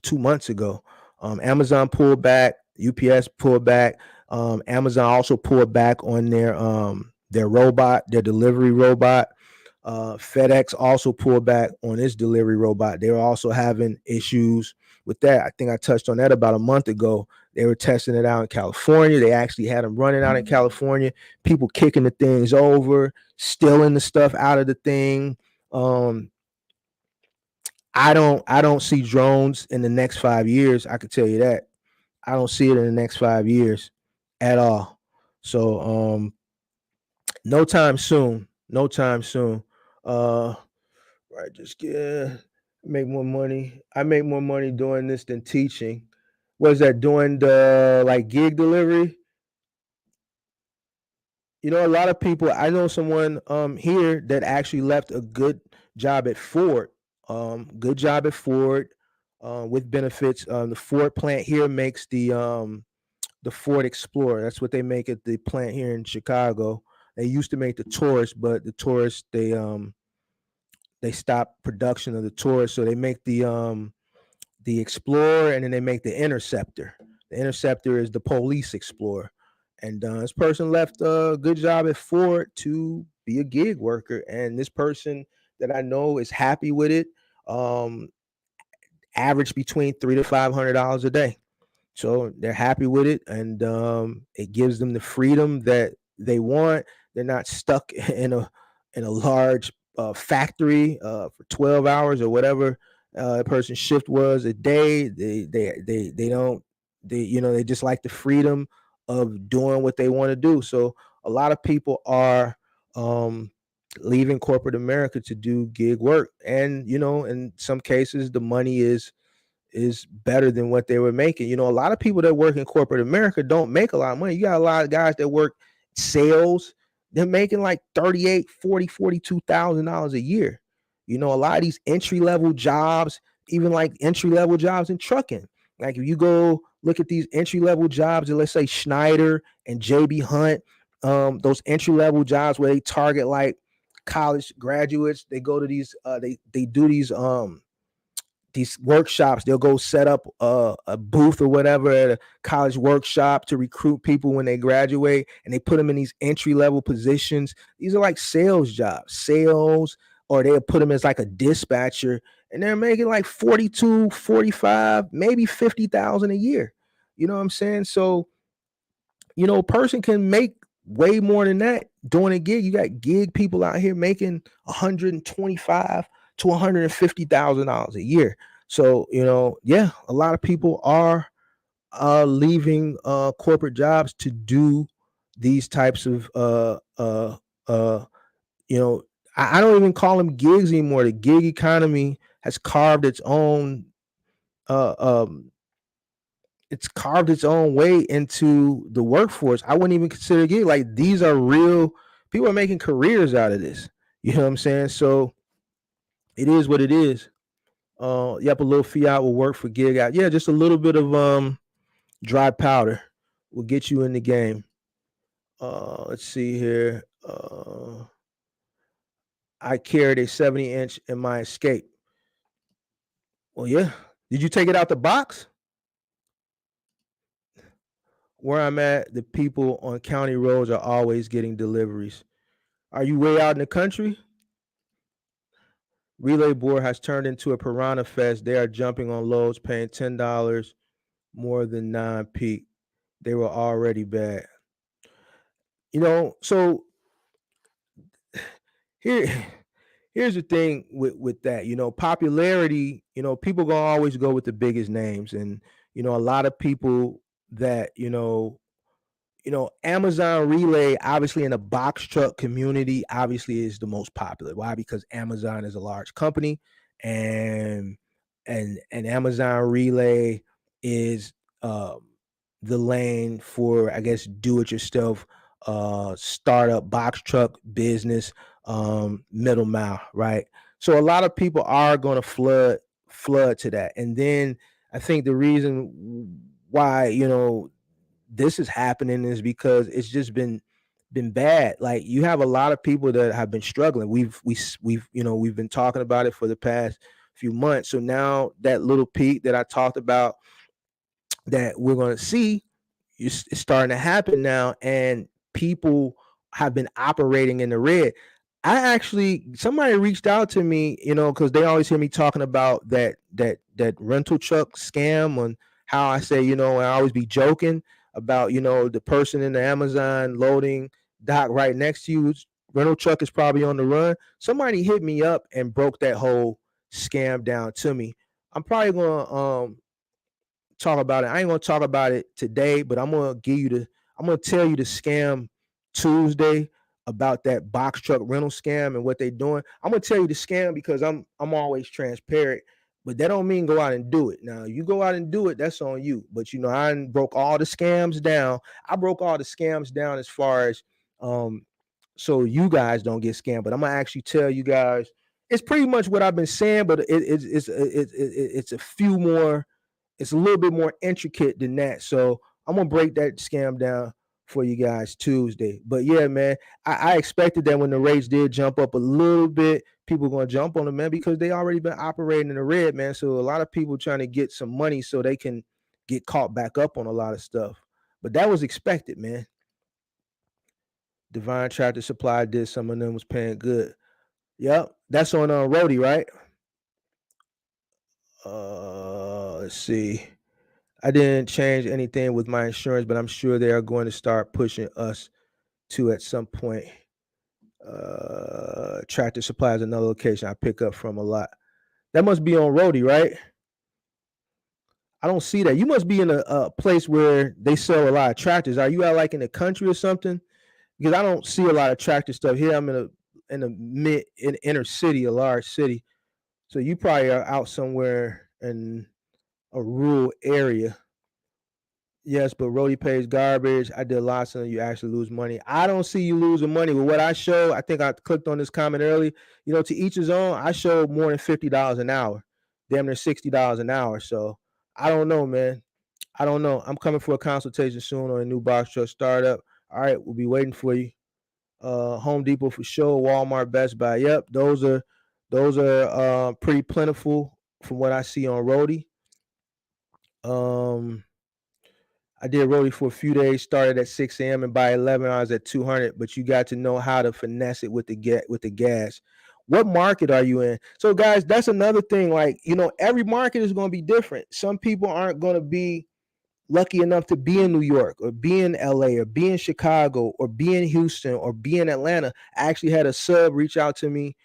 2 months ago. Amazon pulled back, UPS pulled back. Amazon also pulled back on their robot, their delivery robot. FedEx also pulled back on its delivery robot. They were also having issues with that. I think I touched on that about a month ago. They were testing it out in California. They actually had them running out in California. People kicking the things over, stealing the stuff out of the thing. I don't see drones in the next 5 years. I could tell you that. I don't see it in the next 5 years at all. So no time soon. No time soon. Right, just make more money. I make more money doing this than teaching. Was that doing the like gig delivery? You know, a lot of people. I know someone here that actually left a good job at Ford. Good job at Ford with benefits. The Ford plant here makes the Ford Explorer. That's what they make at the plant here in Chicago. They used to make the Taurus, but the Taurus they stopped production of the Taurus, so they make the Explorer, and then they make the Interceptor. The Interceptor is the police Explorer. And this person left a good job at Ford to be a gig worker, and this person that I know is happy with it. Average between $300 to $500 a day. So they're happy with it, and it gives them the freedom that they want. They're not stuck in a large factory for 12 hours or whatever a person's shift was a day. They don't they just like the freedom of doing what they want to do. So a lot of people are leaving corporate America to do gig work, and in some cases the money is better than what they were making. A lot of people that work in corporate America don't make a lot of money. You got a lot of guys that work sales, they're making like 38, 40, $42,000 a year. A lot of these entry level jobs, even like entry level jobs in trucking. Like if you go look at these entry level jobs, and let's say Schneider and JB Hunt, those entry level jobs where they target like college graduates, they go to they do these workshops. They'll go set up a booth or whatever at a college workshop to recruit people when they graduate, and they put them in these entry level positions. These are like sales jobs, or they'll put them as like a dispatcher, and they're making like 42, 45, maybe 50,000 a year. You know what I'm saying? So a person can make way more than that doing a gig. You got gig people out here making 125 to $150,000 a year. So yeah, a lot of people are leaving corporate jobs to do these types of you know I don't even call them gigs anymore. The gig economy has carved its own uh, um, it's carved its own way into the workforce. I wouldn't even consider it gig. Like these are real people are making careers out of this. You know what I'm saying? So it is what it is. Yep, a little fiat will work for gig out. Yeah, just a little bit of dry powder will get you in the game. Let's see here. I carried a 70-inch in my Escape. Well, yeah. Did you take it out the box? Where I'm at, the people on county roads are always getting deliveries. Are you way out in the country? Relay Board has turned into a piranha fest. They are jumping on loads, paying $10 more than non-peak. They were already bad. So here here's the thing with that. Popularity, people gonna always go with the biggest names, and a lot of people that Amazon Relay, obviously in the box truck community, obviously is the most popular. Why? Because Amazon is a large company, and Amazon Relay is the lane for, I guess, do it yourself startup box truck business, middle mile, right? So a lot of people are going to flood to that. And then I think the reason why, this is happening is because it's just been bad. Like, you have a lot of people that have been struggling. We've been talking about it for the past few months. So now that little peak that I talked about that we're going to see, it's starting to happen now, and people have been operating in the red. Somebody reached out to me, because they always hear me talking about that rental truck scam, on how I say, I always be joking about, the person in the Amazon loading dock right next to you, rental truck is probably on the run. Somebody hit me up and broke that whole scam down to me. I'm probably gonna talk about it. I ain't gonna talk about it today, but I'm gonna tell you the scam Tuesday about that box truck rental scam and what they're doing. I'm gonna tell you the scam because I'm always transparent, but that don't mean go out and do it. Now, you go out and do it, that's on you. But I broke all the scams down. I broke all the scams down as far as so you guys don't get scammed. But I'm gonna actually tell you guys, it's pretty much what I've been saying, but it's a few more, it's a little bit more intricate than that. So I'm gonna break that scam down for you guys Tuesday. But yeah, man, I expected that when the rates did jump up a little bit, people are gonna jump on them, man, because they already been operating in the red, man. So a lot of people trying to get some money so they can get caught back up on a lot of stuff. But that was expected, man. Divine Tractor Supply did, some of them was paying good. Yep, that's on Roadie, right? Let's see. I didn't change anything with my insurance, but I'm sure they are going to start pushing us to at some point. Tractor Supply is another location I pick up from a lot. That must be on Roadie, right? I don't see that. You must be in a place where they sell a lot of tractors. Are you out like in the country or something? Because I don't see a lot of tractor stuff here. I'm in inner city, a large city. So you probably are out somewhere in a rural area. Yes, but Roadie pays garbage. I did lots of you actually lose money. I don't see you losing money. But what I show, I think I clicked on this comment early. To each his own. I showed more than $50 an hour, damn near $60 an hour. So I don't know, man. I don't know. I'm coming for a consultation soon on a new box truck startup. All right, we'll be waiting for you. Home Depot for sure. Walmart, Best Buy. Yep, those are pretty plentiful from what I see on Roadie. I did Roadie for a few days, started at 6 a.m. and by 11 I was at 200, but you got to know how to finesse it with the gas. What market are you in? So guys, that's another thing. Like, every market is going to be different. Some people aren't going to be lucky enough to be in New York or be in LA or be in Chicago or be in Houston or be in Atlanta. I actually had a sub reach out to me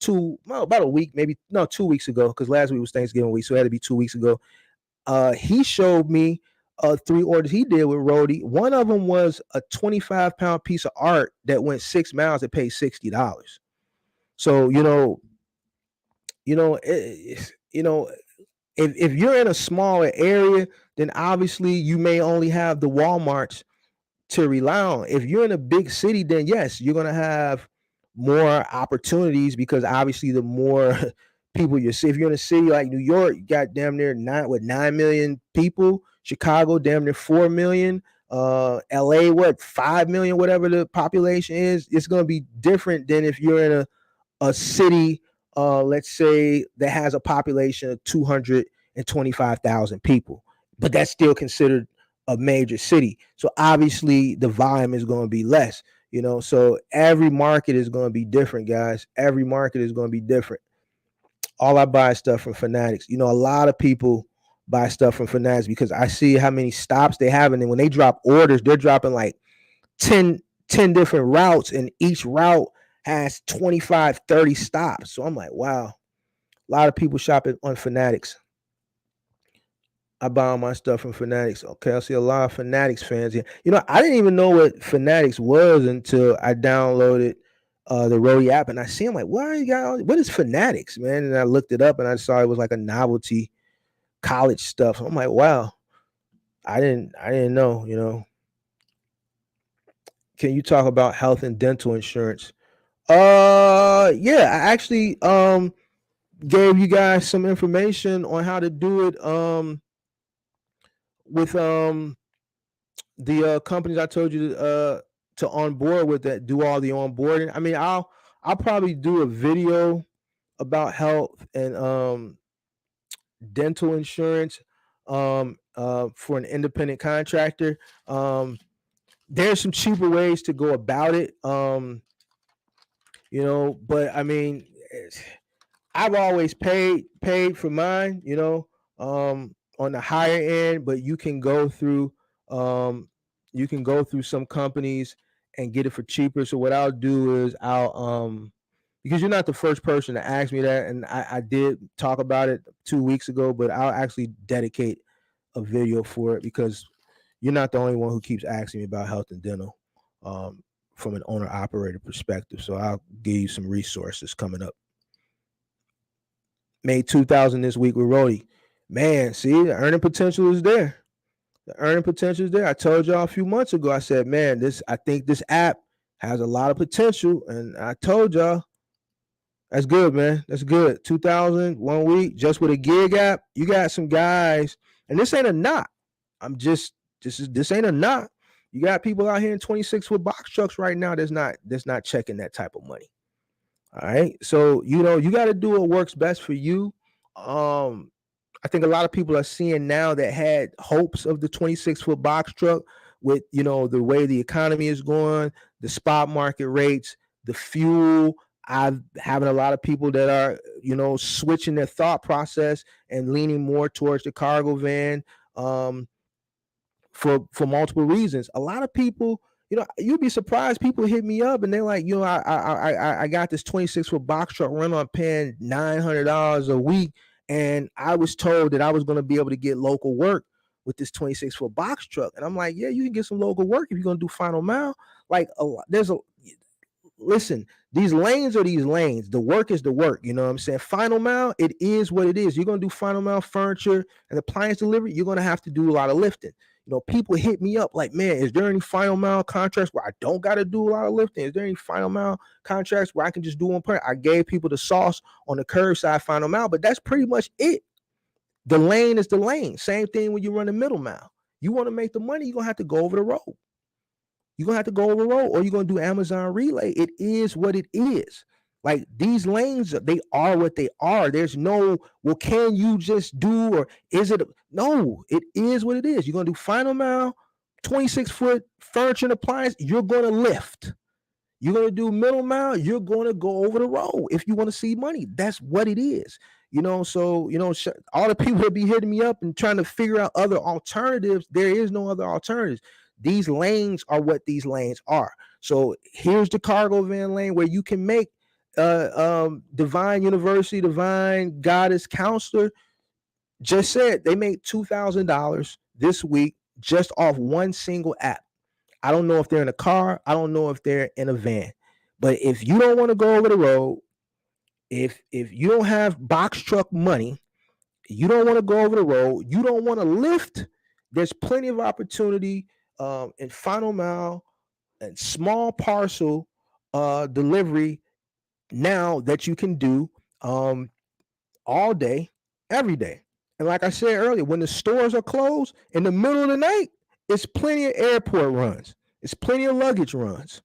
about a week, maybe, no, 2 weeks ago, because last week was Thanksgiving week, so it had to be 2 weeks ago. He showed me 3 orders he did with Roadie. One of them was a 25-pound piece of art that went 6 miles that paid $60. So, if you're in a smaller area, then obviously you may only have the Walmarts to rely on. If you're in a big city, then yes, you're going to have more opportunities, because obviously the more people you see. If you're in a city like New York, you got damn near 9 million people. Chicago, damn near 4 million. LA, 5 million, whatever the population is. It's going to be different than if you're in a city, let's say, that has a population of 225,000 people, but that's still considered a major city. So obviously the volume is going to be less, so every market is going to be different, guys. Every market is going to be different. All I buy stuff from Fanatics. A lot of people buy stuff from Fanatics because I see how many stops they have, and then when they drop orders, they're dropping like 10 different routes, and each route has 25, 30 stops. So I'm like, wow, a lot of people shopping on Fanatics. I buy all my stuff from Fanatics. Okay, I see a lot of Fanatics fans here. I didn't even know what Fanatics was until I downloaded the Roadie app, and I see, I'm like, what is Fanatics, man? And I looked it up, and I saw it was like a novelty college stuff. I'm like, wow, I didn't know, Can you talk about health and dental insurance? Yeah, I actually gave you guys some information on how to do it with the companies I told you to onboard with, that do all the onboarding. I mean, I'll probably do a video about health and dental insurance for an independent contractor. There's some cheaper ways to go about it. But I mean, I've always paid for mine, on the higher end, but you can go through some companies and get it for cheaper. So what I'll do is because you're not the first person to ask me that, and I did talk about it 2 weeks ago, but I'll actually dedicate a video for it because you're not the only one who keeps asking me about health and dental from an owner operator perspective. So I'll give you some resources coming up. Made 2,000 this week with Roadie. Man, see, the earning potential is there. The earning potential is there. I told y'all a few months ago, I said, man, I think this app has a lot of potential. And I told y'all, that's good, man. That's good. 2,000 1 week just with a gig app. You got some guys, and this ain't a knock. This ain't a knock. You got people out here in 26-foot box trucks right now that's not checking that type of money. All right. So, you got to do what works best for you. I think a lot of people are seeing now that had hopes of the 26-foot box truck with, the way the economy is going, the spot market rates, the fuel. I'm having a lot of people that are, switching their thought process and leaning more towards the cargo van for multiple reasons. A lot of people, you'd be surprised. People hit me up and they're like, I got this 26-foot box truck run on paying $900 a week, and I was told that I was going to be able to get local work with this 26-foot box truck. And I'm like, yeah, you can get some local work if you're going to do final mile. Like, listen, these lanes are these lanes. The work is the work. You know what I'm saying? Final mile, it is what it is. You're going to do final mile furniture and appliance delivery. You're going to have to do a lot of lifting. People hit me up like, man, is there any final mile contracts where I don't got to do a lot of lifting? Is there any final mile contracts where I can just do one part? I gave people the sauce on the curbside final mile, but that's pretty much it. The lane is the lane. Same thing when you run the middle mile. You want to make the money, you're going to have to go over the road. You're going to have to go over the road, or you're going to do Amazon relay. It is what it is. Like, these lanes, they are what they are. There's no, well, can you just do, or is it? No, it is what it is. You're going to do final mile, 26-foot furniture and appliance. You're going to lift. You're going to do middle mile. You're going to go over the road if you want to see money. That's what it is. So, all the people that be hitting me up and trying to figure out other alternatives, there is no other alternatives. These lanes are what these lanes are. So here's the cargo van lane where you can make Divine University, Divine Goddess Counselor just said they made $2,000 this week just off one single app. I don't know if they're in a car. I don't know if they're in a van. But if you don't want to go over the road, if you don't have box truck money, you don't want to go over the road, you don't want to lift, there's plenty of opportunity in final mile and small parcel delivery now that you can do all day, every day. And like I said earlier, when the stores are closed in the middle of the night, it's plenty of airport runs. It's plenty of luggage runs.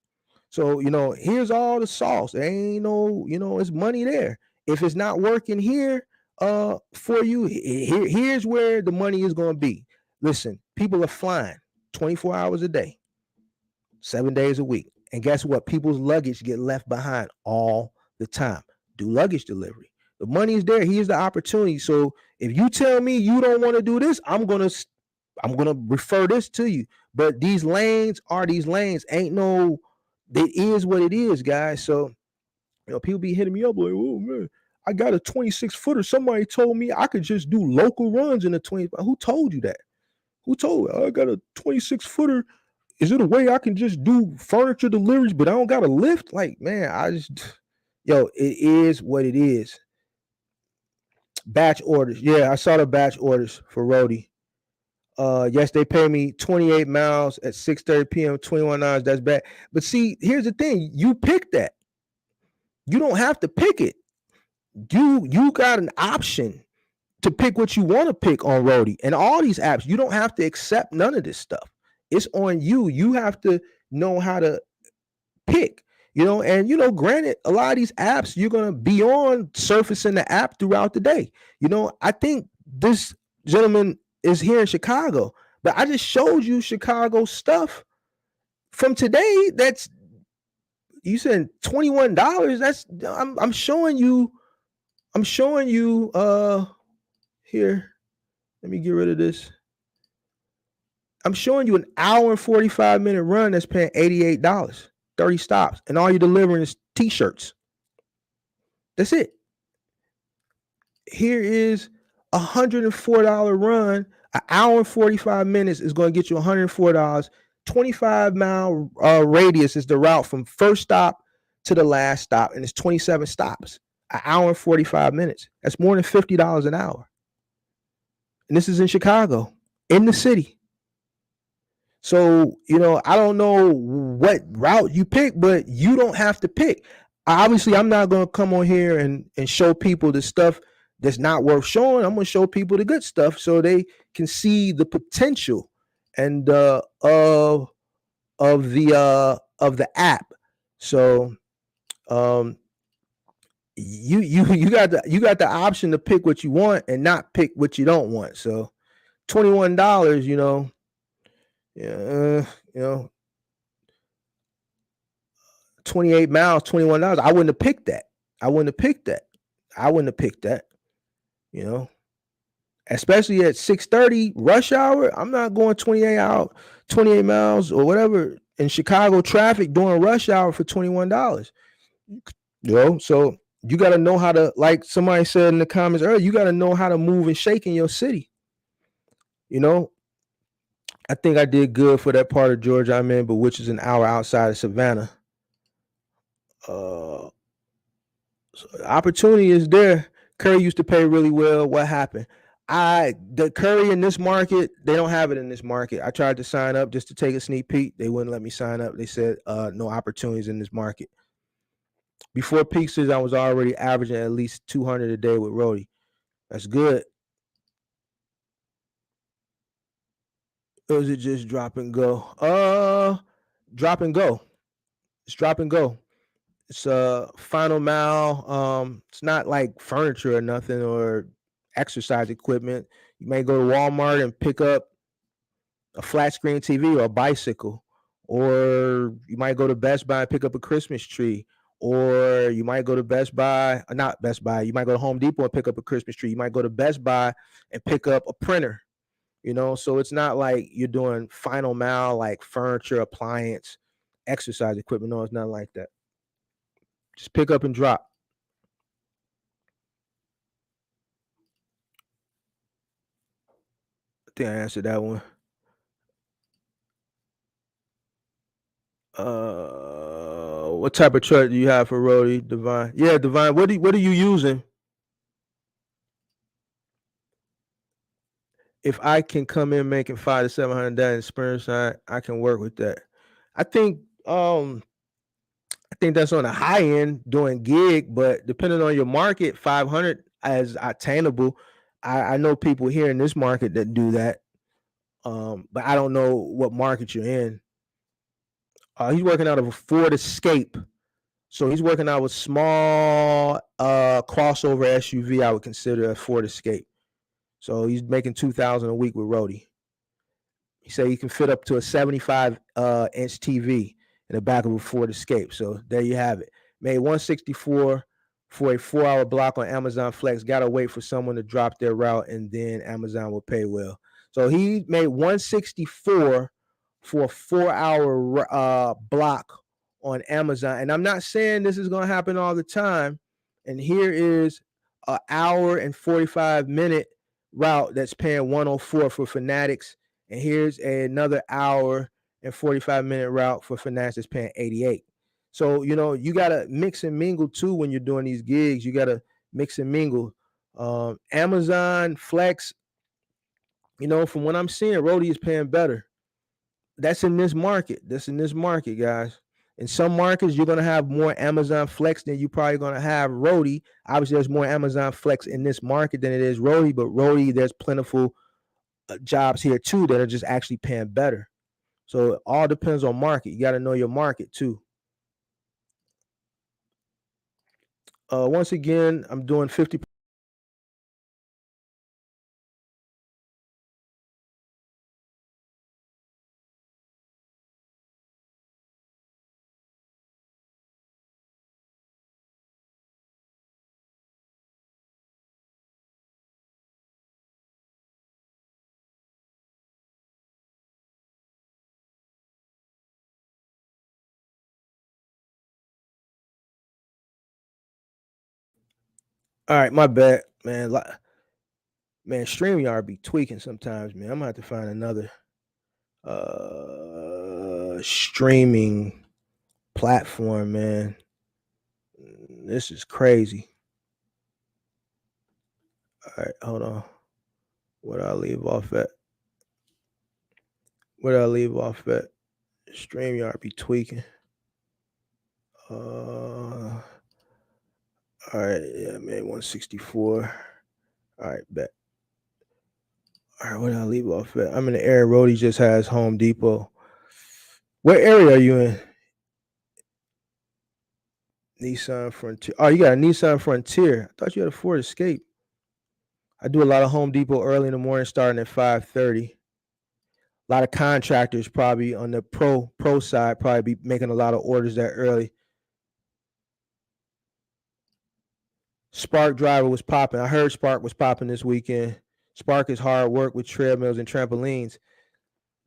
So, here's all the sauce. There ain't no, it's money there. If it's not working here for you, here's where the money is going to be. Listen, people are flying 24 hours a day, 7 days a week. And guess what? People's luggage get left behind all the time. Do luggage delivery. The money is there. Here's the opportunity. So if you tell me you don't want to do this, I'm gonna refer this to you. But these lanes are these lanes. Ain't no, it is what it is, guys. So people be hitting me up like, oh man, I got a 26-footer. Somebody told me I could just do local runs in a 20. Who told you that? Who told you? I got a 26-footer. Is it a way I can just do furniture deliveries, but I don't got to lift? Like, man, it is what it is. Batch orders. Yeah, I saw the batch orders for Roadie. Yes, they pay me 28 miles at 6:30 p.m., 21 hours. That's bad. But see, here's the thing: you pick that. You don't have to pick it. You got an option to pick what you want to pick on Roadie and all these apps. You don't have to accept none of this stuff. It's on you. You have to know how to pick. And granted, a lot of these apps you're gonna be on surfacing the app throughout the day. I think this gentleman is here in Chicago, but I just showed you Chicago stuff from today. That's you said $21. That's I'm showing you. Here. Let me get rid of this. I'm showing you an hour and 45-minute run that's paying $88, 30 stops, and all you're delivering is t-shirts. That's it. Here is a $104 run. An hour and 45 minutes is going to get you $104. 25-mile radius is the route from first stop to the last stop, and it's 27 stops. An hour and 45 minutes. That's more than $50 an hour. And this is in Chicago, in the city. So, I don't know what route you pick, but you don't have to pick. Obviously, I'm not going to come on here and show people the stuff that's not worth showing. I'm going to show people the good stuff so they can see the potential and of the app. So, you got the option to pick what you want and not pick what you don't want. So, $21, 28 miles, $21. I wouldn't have picked that. Especially at 6:30 rush hour. I'm not going 28 miles or whatever in Chicago traffic during rush hour for $21. So you got to know how to, like somebody said in the comments earlier, you got to know how to move and shake in your city. I think I did good for that part of Georgia I'm in, but which is an hour outside of Savannah. So opportunity is there. Curry used to pay really well. What happened? The Curry in this market, they don't have it in this market. I tried to sign up just to take a sneak peek. They wouldn't let me sign up. They said no opportunities in this market. Before peak season, I was already averaging at least 200 a day with Roadie. That's good. Or is it just drop and go? Drop and go. It's drop and go. It's a final mile. It's not like furniture or nothing or exercise equipment. You may go to Walmart and pick up a flat screen TV or a bicycle, or you might go to Best Buy and pick up a Christmas tree, or you might go to Best Buy, not Best Buy. You might go to Home Depot and pick up a Christmas tree. You might go to Best Buy and pick up a printer. So it's not like you're doing final mile like furniture, appliance, exercise equipment. No, it's not like that. Just pick up and drop. I think I answered that one. What type of truck do you have for Roadie, Divine? Yeah, Divine. What are you using? If I can come in making $500 to $700 in Sprint side, I can work with that. I think that's on the high end doing gig, but depending on your market, 500 is attainable. I know people here in this market that do that, but I don't know what market you're in. He's working out of a Ford Escape, so he's working out with small crossover SUV. I would consider a Ford Escape. So he's making $2,000 a week with Roadie. He said he can fit up to a 75 inch TV in the back of a Ford Escape. So there you have it. Made $164 for a 4-hour block on Amazon Flex. Got to wait for someone to drop their route, and then Amazon will pay well. So he made $164 for a 4-hour block on Amazon. And I'm not saying this is going to happen all the time. And here is an hour and 45-minute route that's paying $104 for Fanatics. And here's another hour and 45-minute route for Fanatics that's paying $88. So, you got to mix and mingle too when you're doing these gigs. You got to mix and mingle. Amazon Flex, From what I'm seeing, Roadie is paying better. That's in this market. That's in this market, guys. In some markets, you're gonna have more Amazon Flex than you probably gonna have Roadie. Obviously, there's more Amazon Flex in this market than it is Roadie, but Roadie, there's plentiful jobs here too that are just actually paying better. So it all depends on market. You got to know your market too. Once again, I'm doing 50. All right, my bad, man. Man, StreamYard be tweaking sometimes, man. I'm gonna have to find another streaming platform, man. This is crazy. All right, hold on. Where do I leave off at? Where do I leave off at? StreamYard be tweaking. All right, yeah, man, 164. All right, bet. All right, where did I leave off at? I'm in the area. Roadie just has Home Depot. What area are you in? Nissan Frontier. Oh, you got a Nissan Frontier. I thought you had a Ford Escape. I do a lot of Home Depot early in the morning, starting at 5:30. A lot of contractors probably on the pro side probably be making a lot of orders that early. Spark Driver was popping. I heard Spark was popping this weekend. Spark is hard work with treadmills and trampolines.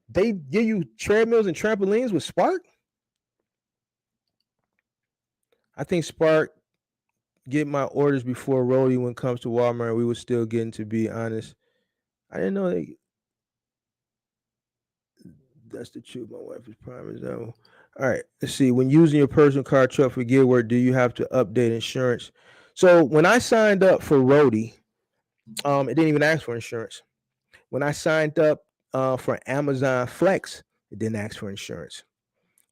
They give you treadmills and trampolines with Spark? I think Spark get my orders before Roadie when it comes to Walmart. We were still getting, to be honest. I didn't know that's the truth. My wife is prime example. All right, let's see. When using your personal car truck for gear work, do you have to update insurance? So when I signed up for Roadie, it didn't even ask for insurance. When I signed up for Amazon Flex, it didn't ask for insurance.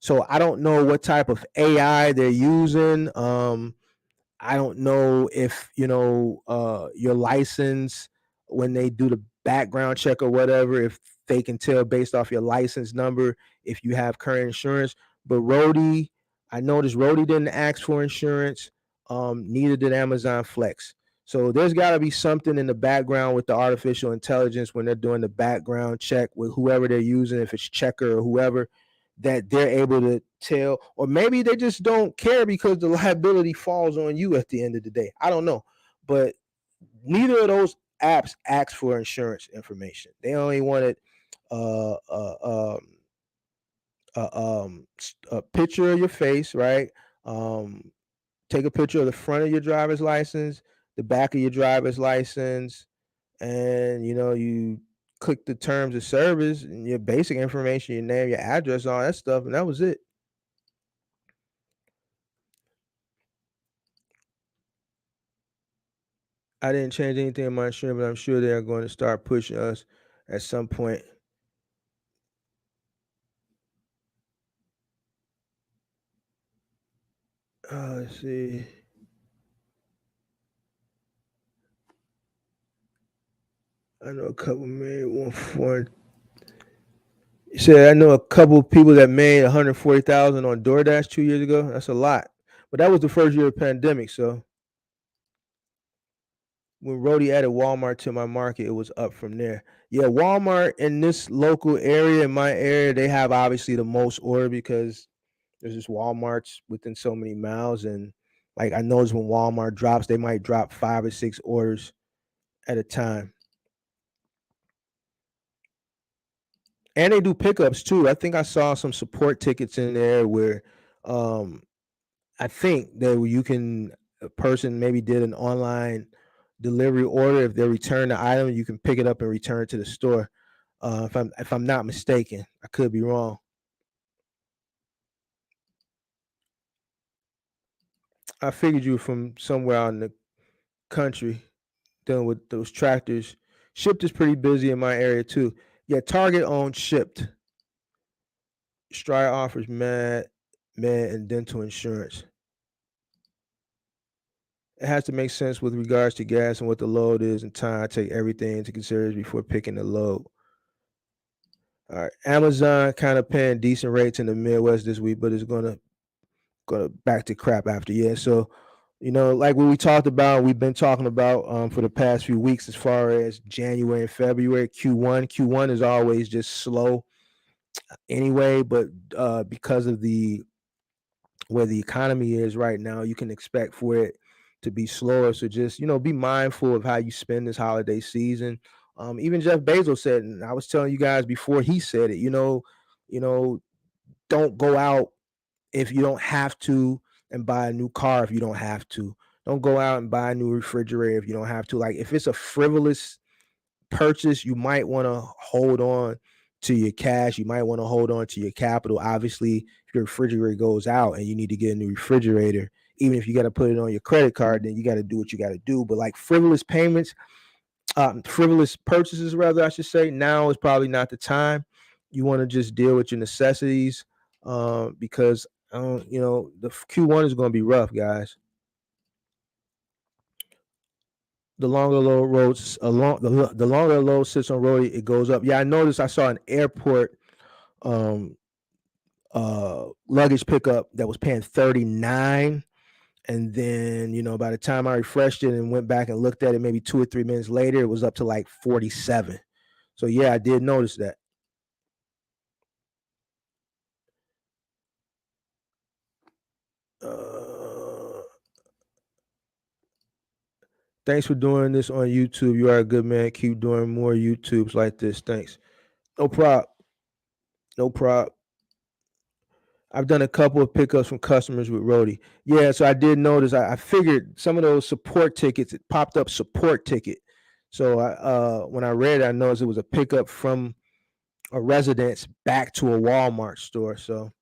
So I don't know what type of AI they're using. I don't know if your license, when they do the background check or whatever, if they can tell based off your license number if you have current insurance. But Roadie, I noticed Roadie didn't ask for insurance. Neither did Amazon Flex. So there's got to be something in the background with the artificial intelligence when they're doing the background check with whoever they're using, if it's Checker or whoever, that they're able to tell, or maybe they just don't care because the liability falls on you at the end of the day. I don't know, but neither of those apps ask for insurance information. They only wanted uh, uh, um, a picture of your face, right? Um, Take a picture of the front of your driver's license, the back of your driver's license, and you click the terms of service and your basic information, your name, your address, all that stuff, and that was it. I didn't change anything in my insurance, but I'm sure they are going to start pushing us at some point. Let's see. I know a couple made one for. You said I know a couple people that made 140,000 on DoorDash 2 years ago. That's a lot, but that was the first year of the pandemic. So when Roadie added Walmart to my market, it was up from there. Yeah, Walmart in this local area, in my area, they have obviously the most order because there's just Walmarts within so many miles. And like I noticed when Walmart drops, they might drop 5 or 6 orders at a time. And they do pickups too. I think I saw some support tickets in there where um I think that you can, a person maybe did an online delivery order. If they return the item, you can pick it up and return it to the store. If I'm not mistaken, I could be wrong. I figured you were from somewhere out in the country dealing with those tractors. Shipped is pretty busy in my area too. Yeah, Target owned Shipped. Stride offers med and dental insurance. It has to make sense with regards to gas and what the load is and time. I take everything into consideration before picking the load. All right, Amazon kind of paying decent rates in the Midwest this week, but it's gonna back to crap after. Yeah, so like what we talked about, we've been talking about for the past few weeks as far as January and February, Q1 is always just slow anyway, but because of where the economy is right now, you can expect for it to be slower. So just be mindful of how you spend this holiday season. Even Jeff Bezos said, and I was telling you guys before he said it, don't go out if you don't have to, and buy a new car if you don't have to. Don't go out and buy a new refrigerator if you don't have to. Like, if it's a frivolous purchase, you might want to hold on to your cash. You might want to hold on to your capital. Obviously, if your refrigerator goes out and you need to get a new refrigerator, even if you got to put it on your credit card, then you got to do what you got to do. But like frivolous purchases, rather, I should say, now is probably not the time. You want to just deal with your necessities, because the Q1 is going to be rough, guys. The longer low roads along the longer load sits on Roadie, it goes up. Yeah, I noticed. I saw an airport luggage pickup that was paying 39, and then by the time I refreshed it and went back and looked at it, maybe 2 or 3 minutes later, it was up to like 47. So yeah, I did notice that. Thanks for doing this on YouTube. You are a good man. Keep doing more YouTubes like this. Thanks. No problem. No problem. I've done a couple of pickups from customers with Roadie. Yeah, so I did notice. I figured some of those support tickets, it popped up support ticket. So when I read it, I noticed it was a pickup from a residence back to a Walmart store. So,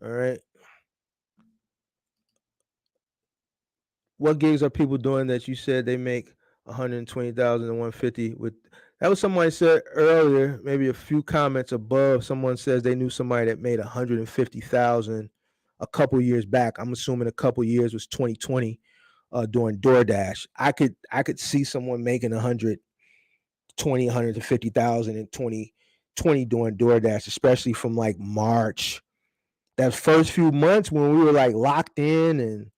all right. What gigs are people doing that you said they make 120,000 and 150 with? That was somebody said earlier, maybe a few comments above. Someone says they knew somebody that made 150,000 a couple years back. I'm assuming a couple years was 2020, doing DoorDash. I could see someone making 150,000 in 2020 doing DoorDash, especially from like March. That first few months when we were like locked in and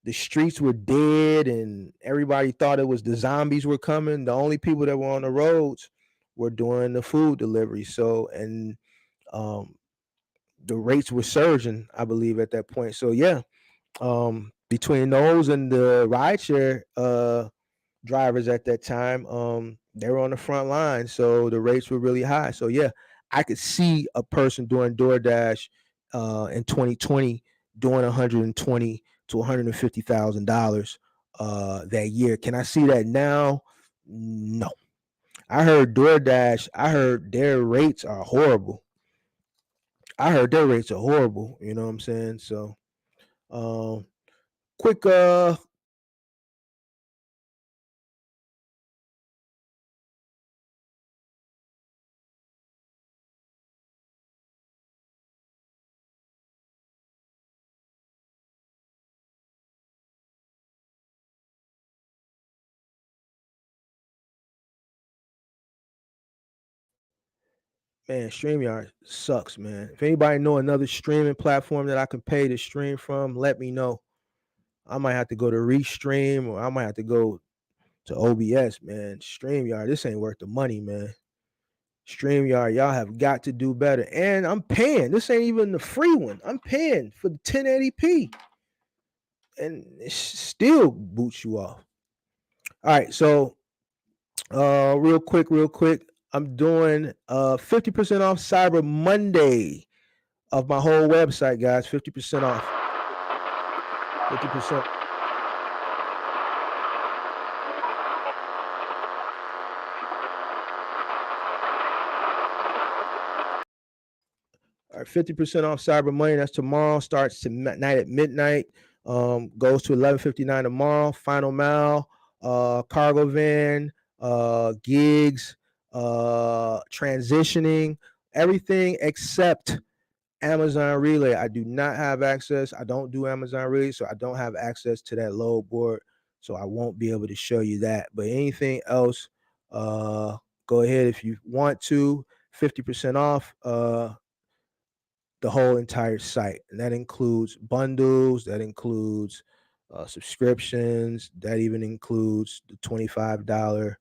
the streets were dead and everybody thought it was the zombies were coming. The only people that were on the roads were doing the food delivery. So, and the rates were surging, I believe, at that point. So yeah, between those and the rideshare drivers at that time, they were on the front line. So the rates were really high. So yeah, I could see a person doing DoorDash in 2020 doing 120 to $150,000 that year. Can I see that now? No. I heard DoorDash, I heard their rates are horrible. You know what I'm saying? So quick man, StreamYard sucks, man. If anybody know another streaming platform that I can pay to stream from, let me know. I might have to go to Restream, or I might have to go to OBS, man. StreamYard, this ain't worth the money, man. StreamYard, y'all have got to do better. And I'm paying. This ain't even the free one. I'm paying for the 1080p. And it still boots you off. All right, so real quick. I'm doing 50% off Cyber Monday of my whole website, guys. 50% off. 50%. All right, 50% off Cyber Monday. That's tomorrow. Starts tonight at midnight. Goes to 11:59 tomorrow. Final mile, cargo van, gigs, transitioning, everything except Amazon Relay. I do not have access. I don't do Amazon Relay, so I don't have access to that load board. So I won't be able to show you that. But anything else, go ahead if you want to. 50% off the whole entire site. And that includes bundles, that includes subscriptions, that even includes the $25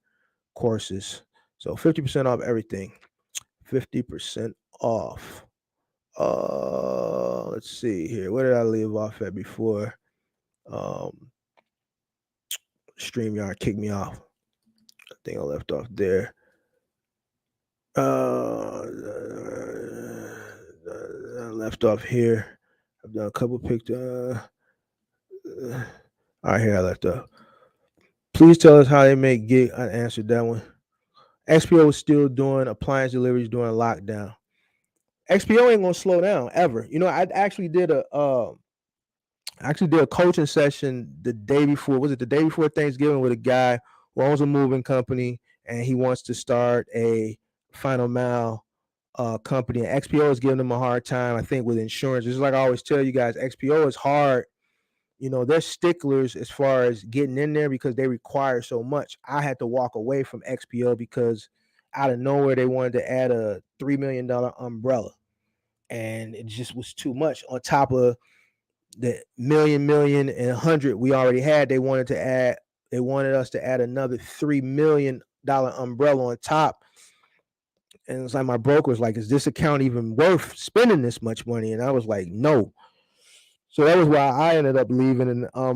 courses. So 50% off everything. 50% off. Let's see here. Where did I leave off at before? StreamYard kicked me off. I think I left off there. I left off here. I've done a couple pictures. All right, here I left off. Please tell us how they make gig. I answered that one. XPO is still doing appliance deliveries during lockdown. XPO ain't gonna slow down ever. You know, I actually did a coaching session the day before. Was it the day before Thanksgiving with a guy who owns a moving company and he wants to start a final mile company. And XPO is giving him a hard time, I think, with insurance. Just like I always tell you guys, XPO is hard. You know, they're sticklers as far as getting in there because they require so much. I had to walk away from XPO because out of nowhere they wanted to add a $3 million umbrella. And it just was too much on top of the million, and 100 we already had. They wanted us to add another $3 million umbrella on top. And it's like my broker was like, is this account even worth spending this much money? And I was like, no. So that was why I ended up leaving. And I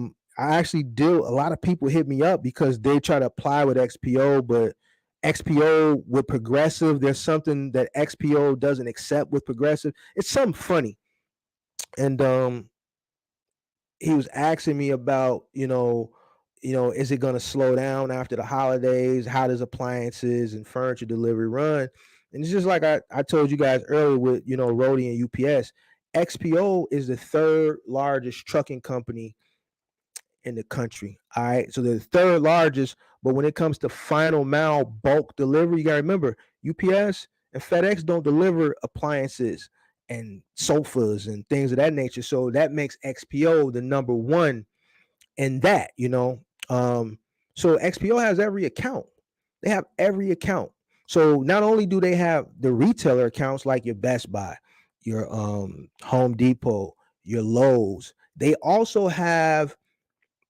actually a lot of people hit me up because they try to apply with XPO, but XPO with Progressive, there's something that XPO doesn't accept with Progressive. It's something funny. And he was asking me about, is it going to slow down after the holidays? How does appliances and furniture delivery run? And it's just like I told you guys earlier with, Roadie and UPS. XPO is the third largest trucking company in the country. All right. So they're the third largest. But when it comes to final mile bulk delivery, you got to remember UPS and FedEx don't deliver appliances and sofas and things of that nature. So that makes XPO the number one in that, So XPO has every account. They have every account. So not only do they have the retailer accounts like your Best Buy, your Home Depot, your Lowe's, they also have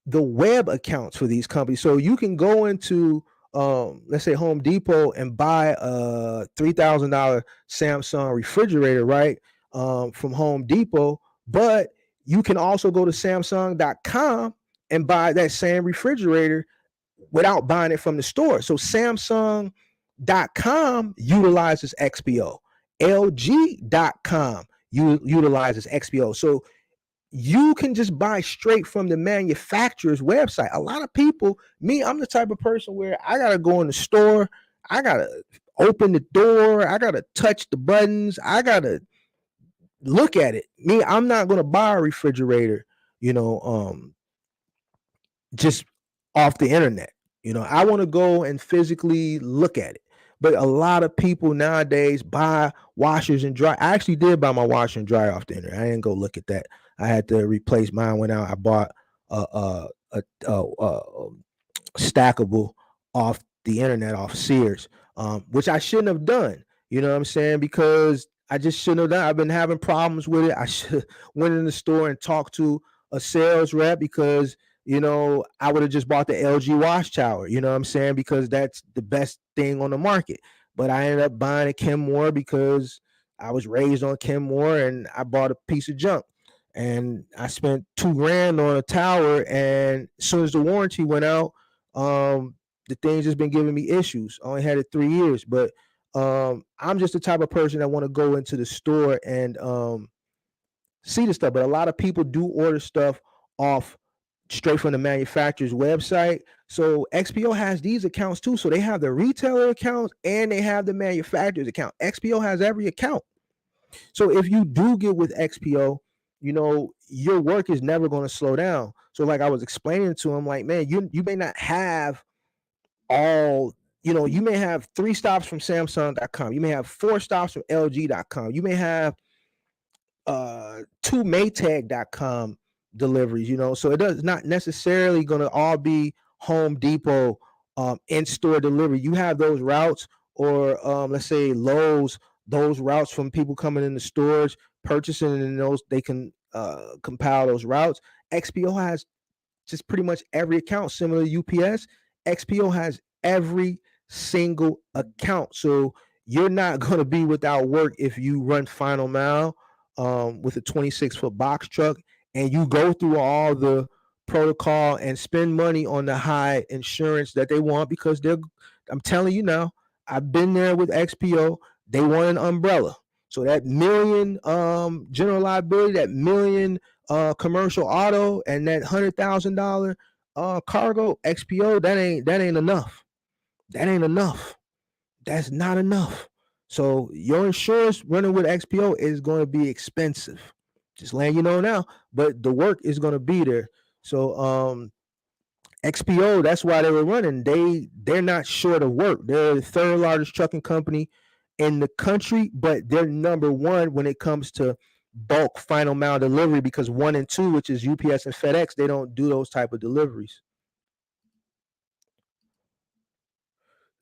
the web accounts for these companies. So you can go into let's say Home Depot and buy a $3,000 Samsung refrigerator, right? From Home Depot, but you can also go to Samsung.com and buy that same refrigerator without buying it from the store. So Samsung.com utilizes XPO. LG.com utilizes XPO. So you can just buy straight from the manufacturer's website. A lot of people, I'm the type of person where I got to go in the store. I got to open the door. I got to touch the buttons. I got to look at it. I'm not going to buy a refrigerator, just off the internet. I want to go and physically look at it. But a lot of people nowadays buy washers and dry. I actually did buy my washer and dryer off the internet. I didn't go look at that. I had to replace mine. Went out. I bought a stackable off the internet, off Sears, which I shouldn't have done. You know what I'm saying? Because I just shouldn't have done. I've been having problems with it. I should went in the store and talked to a sales rep because I would have just bought the LG wash tower. You know what I'm saying? Because that's the best thing on the market. But I ended up buying a Kenmore because I was raised on Kenmore, and I bought a piece of junk. And I spent $2,000 on a tower, and as soon as the warranty went out, the thing's just been giving me issues. I only had it 3 years, but I'm just the type of person that want to go into the store and see the stuff. But a lot of people do order stuff off straight from the manufacturer's website. So XPO has these accounts too. So they have the retailer accounts and they have the manufacturer's account. XPO has every account. So if you do get with XPO, your work is never going to slow down. So like I was explaining to him, like, man, you may not have all you may have 3 stops from Samsung.com. You may have 4 stops from LG.com. You may have 2 Maytag.com deliveries, so it does not necessarily going to all be Home Depot in-store delivery. You have those routes, or let's say Lowe's, those routes from people coming in the stores, purchasing, and those they can compile those routes. XPO has just pretty much every account, similar to UPS. XPO has every single account. So you're not going to be without work if you run final mile with a 26-foot box truck and you go through all the protocol and spend money on the high insurance that they want, because I'm telling you now, I've been there with XPO. They want an umbrella. So that million general liability, that million commercial auto, and that $100,000 cargo, XPO, that ain't enough. That ain't enough. That's not enough. So your insurance running with XPO is going to be expensive. Just letting you know now, but the work is going to be there. So XPO, that's why they were running. They're not short of work. They're the 3rd largest trucking company in the country, but they're number 1 when it comes to bulk final mile delivery, because 1 and 2, which is UPS and FedEx, they don't do those type of deliveries.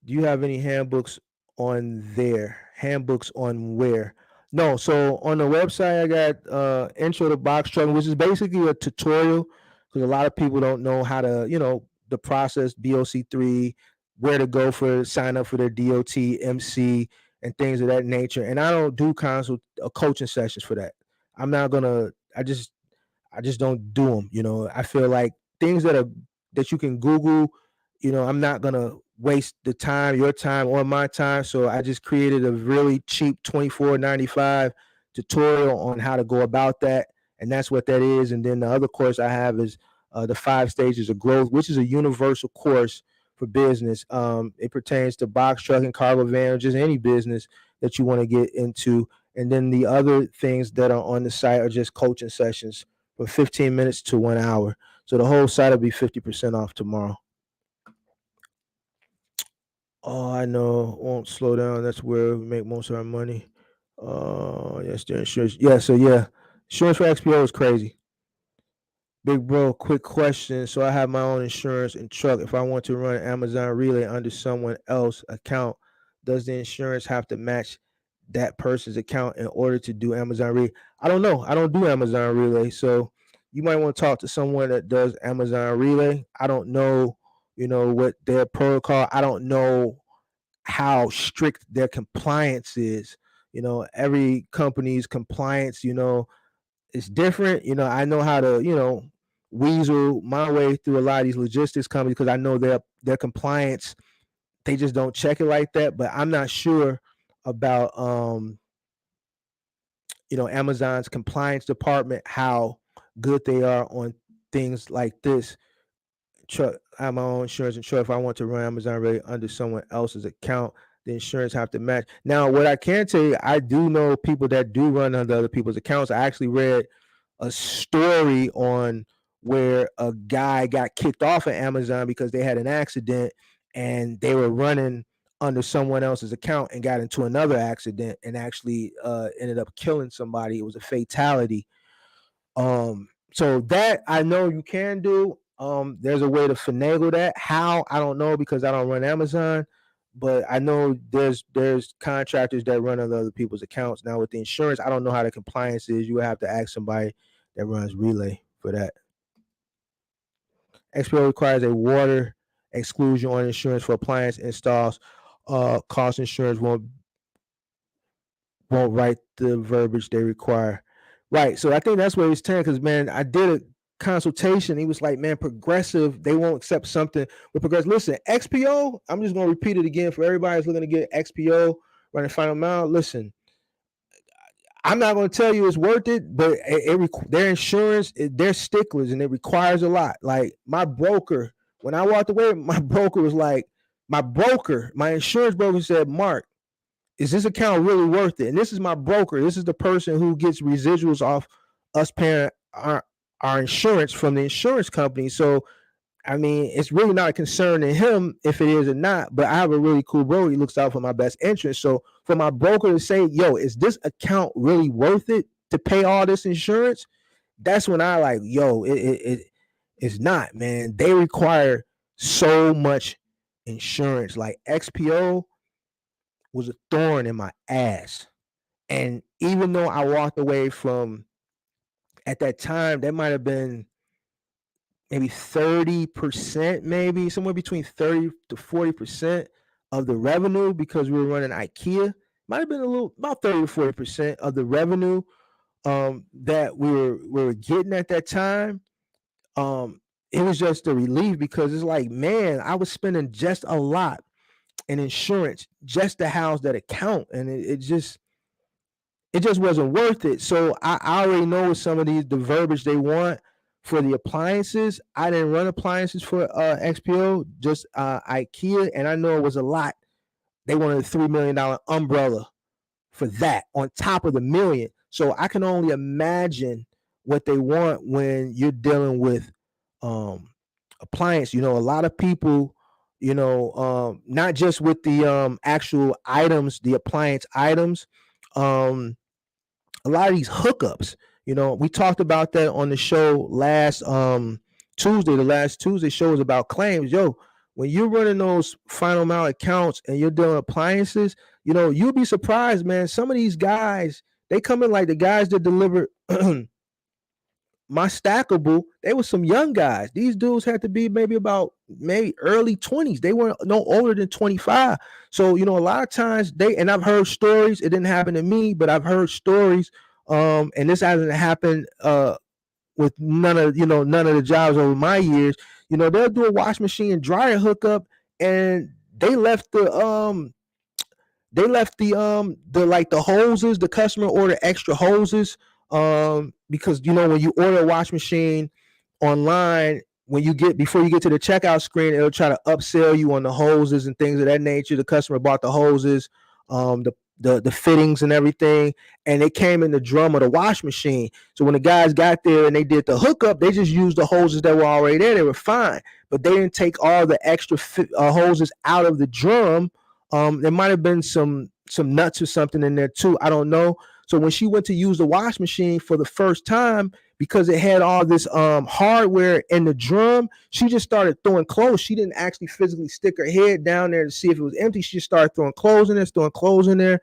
Do you have any handbooks on there? Handbooks on where? No. So on the website, I got Intro to Box Trucking, which is basically a tutorial, because a lot of people don't know how to, the process, BOC3, where to go for sign up for their DOT, MC, and things of that nature. And I don't do coaching sessions for that. I'm not gonna. I just don't do them. I feel like things that you can Google. I'm not gonna waste the time, your time, or my time. So I just created a really cheap $24.95 tutorial on how to go about that, and that's what that is. And then the other course I have is the 5 stages of growth, which is a universal course for business. It pertains to box trucking, cargo van, just any business that you want to get into. And then the other things that are on the site are just coaching sessions from 15 minutes to 1 hour. So the whole site will be 50% off tomorrow. Oh, I know. Won't slow down. That's where we make most of our money. Yes, the insurance. Yeah, so yeah. Insurance for XPO is crazy. Big bro, quick question. So I have my own insurance and truck. If I want to run Amazon Relay under someone else's account, does the insurance have to match that person's account in order to do Amazon Relay? I don't know. I don't do Amazon Relay. So you might want to talk to someone that does Amazon Relay. I don't know, what their protocol. I don't know how strict their compliance is. Every company's compliance, is different. I know how to, weasel my way through a lot of these logistics companies, because I know their compliance, they just don't check it like that. But I'm not sure about Amazon's compliance department, how good they are on things like this. Truck, I have my own insurance and truck. If I want to run Amazon Relay under someone else's account, the insurance have to match. Now, what I can tell you, I do know people that do run under other people's accounts. I actually read a story on where a guy got kicked off of Amazon because they had an accident and they were running under someone else's account and got into another accident and actually ended up killing somebody. It was a fatality. So that I know you can do. There's a way to finagle that. How, I don't know, because I don't run Amazon, but I know there's contractors that run on other people's accounts. Now with the insurance, I don't know how the compliance is. You would have to ask somebody that runs Relay for that. XPO requires a water exclusion on insurance for appliance installs. Cost insurance won't write the verbiage they require. Right. So I think that's where it's telling, because man, I did a consultation. He was like, man, Progressive, they won't accept something with Progressive. Listen, XPO, I'm just going to repeat it again for everybody who's looking to get XPO running final mile. Listen, I'm not going to tell you it's worth it, but their insurance, they're sticklers, and it requires a lot. Like my broker, when I walked away, my broker was like, my insurance broker said, Mark, is this account really worth it? And this is my broker. This is the person who gets residuals off us paying our insurance from the insurance company. So I mean, it's really not a concern to him if it is or not, but I have a really cool bro. He looks out for my best interest. So for my broker to say, yo, is this account really worth it to pay all this insurance? That's when I like, yo, it's not, man. They require so much insurance. Like XPO was a thorn in my ass. And even though I walked away from, at that time, that might have been maybe 30%, maybe somewhere between 30 to 40% of the revenue, because we were running IKEA. Might have been a little, about 30 to 40% of the revenue that we were getting at that time. It was just a relief, because it's like, man, I was spending just a lot in insurance just to house that account, and it just wasn't worth it. So I already know what some of the verbiage they want for the appliances. I didn't run appliances for XPO, just IKEA, and I know it was a lot. They wanted a $3 million umbrella for that on top of the million. So I can only imagine what they want when you're dealing with appliance. A lot of people, not just with the actual items, the appliance items, a lot of these hookups. We talked about that on the show last Tuesday. The last Tuesday show was about claims. Yo, when you're running those final mile accounts and you're doing appliances, you'll be surprised, man. Some of these guys, they come in like the guys that deliver my stackable. They were some young guys. These dudes had to be maybe early 20s. They weren't no older than 25. So, a lot of times and I've heard stories, it didn't happen to me, but I've heard stories, and this hasn't happened with none of the jobs over my years. They'll do a wash machine and dryer hookup, and they left the hoses. The customer ordered extra hoses, because when you order a wash machine online, before you get to the checkout screen, it'll try to upsell you on the hoses and things of that nature. The customer bought the hoses, the fittings and everything, and it came in the drum of the wash machine. So when the guys got there and they did the hookup, they just used the hoses that were already there. They were fine, but they didn't take all the extra hoses out of the drum. There might have been some nuts or something in there too. I don't know. So when she went to use the wash machine for the first time, because it had all this hardware in the drum, she just started throwing clothes. She didn't actually physically stick her head down there to see if it was empty. She just started throwing clothes in there,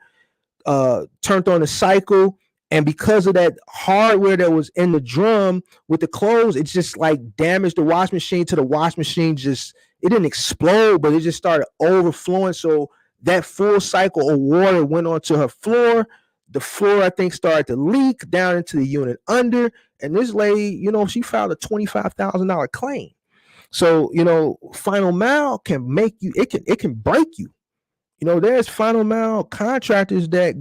turned on the cycle. And because of that hardware that was in the drum with the clothes, it just like damaged the wash machine to the wash machine. It didn't explode, but it just started overflowing. So that full cycle of water went onto her floor. The floor, I think, started to leak down into the unit under. And this lady, she filed a $25,000 claim. So, final mile can make you, it can break you. There's final mile contractors that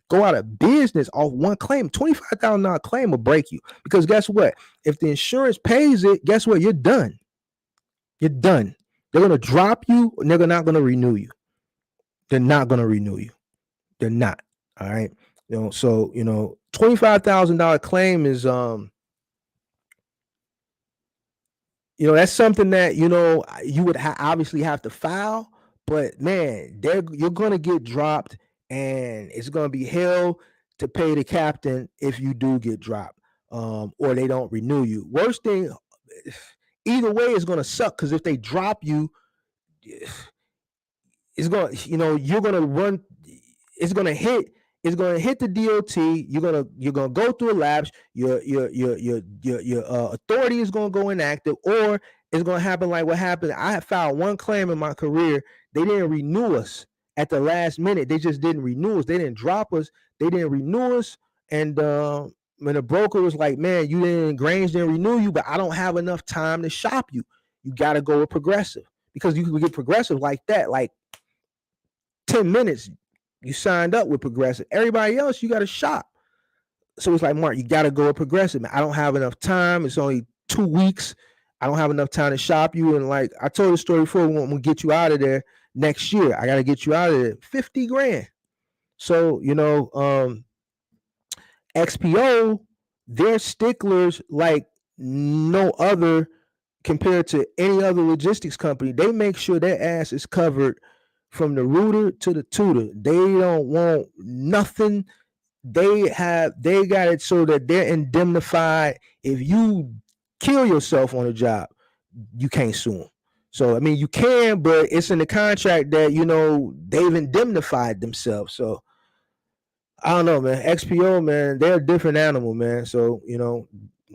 go out of business off one claim. $25,000 claim will break you, because guess what? If the insurance pays it, guess what? You're done. You're done. They're going to drop you, and they're not going to renew you. They're not going to renew you. They're not. All right. So, $25,000 claim is, that's something that, you would obviously have to file, but man, you're going to get dropped, and it's going to be hell to pay the captain if you do get dropped, or they don't renew you. Worst thing, either way, is going to suck, because if they drop you, it's going to, you're going to run, it's going to hit the DOT. You're gonna go through a lapse. Your authority is gonna go inactive, or it's gonna happen like what happened. I had filed one claim in my career. They didn't renew us at the last minute. They just didn't renew us. They didn't drop us. They didn't renew us. And when the broker was like, "Man, Grange didn't renew you, but I don't have enough time to shop you. You got to go with Progressive, because you can get Progressive like that, like 10 minutes." You signed up with Progressive. Everybody else, you got to shop. So it's like, Mark, you got to go with Progressive. I don't have enough time. It's only 2 weeks. I don't have enough time to shop you. And like I told the story before, we're going to get you out of there next year. I got to get you out of there. 50 grand. So, XPO, they're sticklers like no other, compared to any other logistics company. They make sure their ass is covered from the rooter to the tutor. They don't want nothing. They got it so that they're indemnified. If you kill yourself on a job, you can't sue them. So I mean, you can, but it's in the contract that they've indemnified themselves. So I don't know, man. XPO, man, they're a different animal, man. So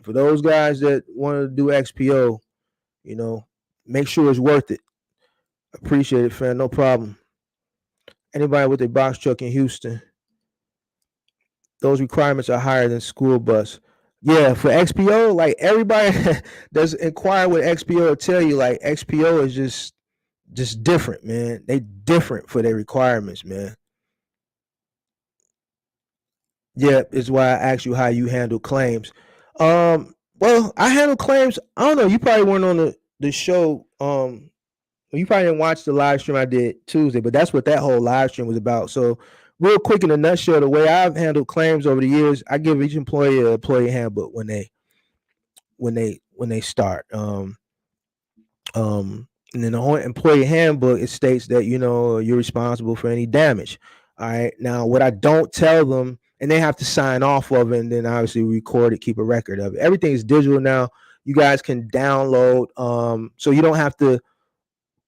for those guys that want to do XPO, make sure it's worth it. Appreciate it, fam. No problem. Anybody with a box truck in Houston, those requirements are higher than school bus. Yeah, for XPO, like everybody that's inquire with XPO will tell you, like XPO is just different, man. They different for their requirements, man. Yeah, is why I asked you how you handle claims. Well, I handle claims. I don't know. You probably weren't on the show. You probably didn't watch the live stream I did Tuesday, but that's what that whole live stream was about. So, real quick in a nutshell, the way I've handled claims over the years, I give each employee an employee handbook when they start. And then the whole employee handbook, it states that you're responsible for any damage. All right. Now, what I don't tell them, and they have to sign off of it, and then obviously record it, keep a record of it. Everything is digital now. You guys can download. So you don't have to.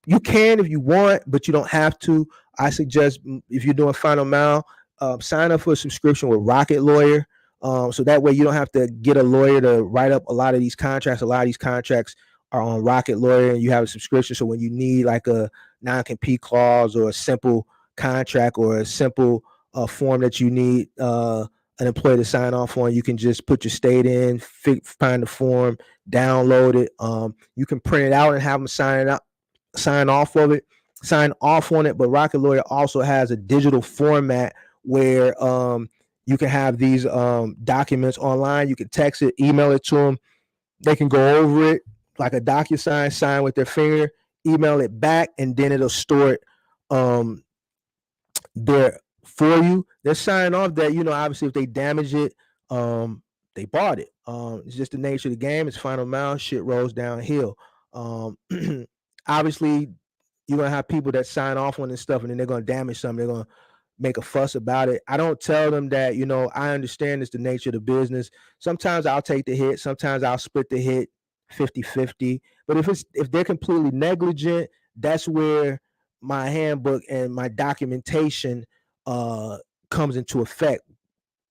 You can if you want, but you don't have to. I suggest if you're doing final mile, sign up for a subscription with Rocket Lawyer. So that way you don't have to get a lawyer to write up a lot of these contracts. A lot of these contracts are on Rocket Lawyer, and you have a subscription. So when you need like a non-compete clause or a simple contract or a simple form that you need an employee to sign off on, you can just put your state in, find the form, download it. You can print it out and have them sign off on it. But Rocket Lawyer also has a digital format where you can have these documents online. You can text it, email it to them. They can go over it like a DocuSign, sign with their finger, email it back, and then it'll store it there for you. They're signing off that obviously if they damage it, they bought it. It's just the nature of the game. It's final mile. Shit rolls downhill. Obviously, you're gonna have people that sign off on this stuff, and then they're gonna damage something. They're gonna make a fuss about it. I don't tell them that I understand it's the nature of the business. Sometimes I'll take the hit. Sometimes I'll split the hit 50-50. But if they're completely negligent, that's where my handbook and my documentation comes into effect.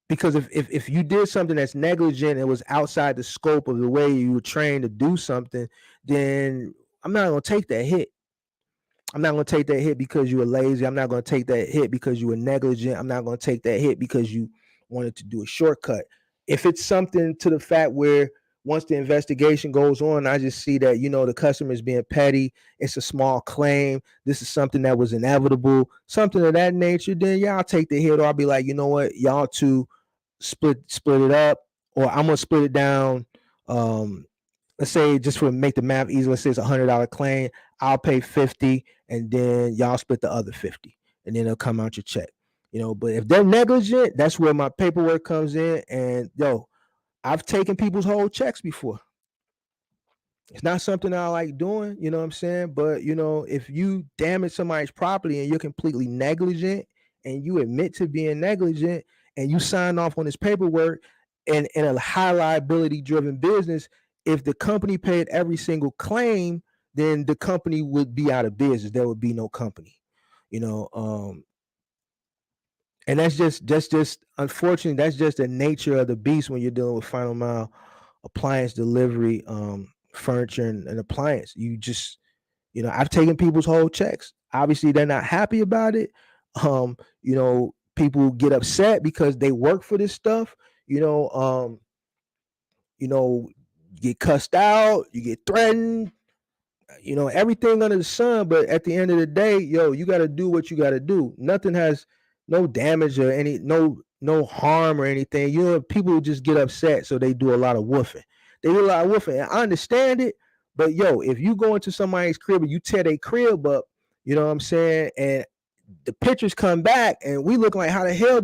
Because if you did something that's negligent and was outside the scope of the way you were trained to do something, then I'm not going to take that hit. I'm not going to take that hit because you were lazy. I'm not going to take that hit because you were negligent. I'm not going to take that hit because you wanted to do a shortcut. If it's something to the fact where once the investigation goes on, I just see that, the customer is being petty. It's a small claim. This is something that was inevitable, something of that nature. Then I'll take the hit, or I'll be like, you know what, y'all two split it up, or I'm going to split it down. Let's say, just for make the math easy, let's say it's $100 claim. I'll pay 50, and then y'all split the other 50, and then it'll come out your check. But if they're negligent, that's where my paperwork comes in. And I've taken people's whole checks before. It's not something I like doing, you know what I'm saying? But if you damage somebody's property and you're completely negligent, and you admit to being negligent, and you sign off on this paperwork, and in a high liability driven business, if the company paid every single claim, then the company would be out of business. There would be no company, and that's just unfortunately, that's just the nature of the beast when you're dealing with final mile appliance delivery, furniture and appliance. You just, I've taken people's whole checks. Obviously, they're not happy about it. People get upset because they work for this stuff. You get cussed out, you get threatened, everything under the sun. But at the end of the day, you got to do what you got to do. Nothing has no damage or no harm or anything. People just get upset, so they do a lot of woofing. And I understand it, but if you go into somebody's crib and you tear their crib up, you know what I'm saying, and the pictures come back and we look like, how the hell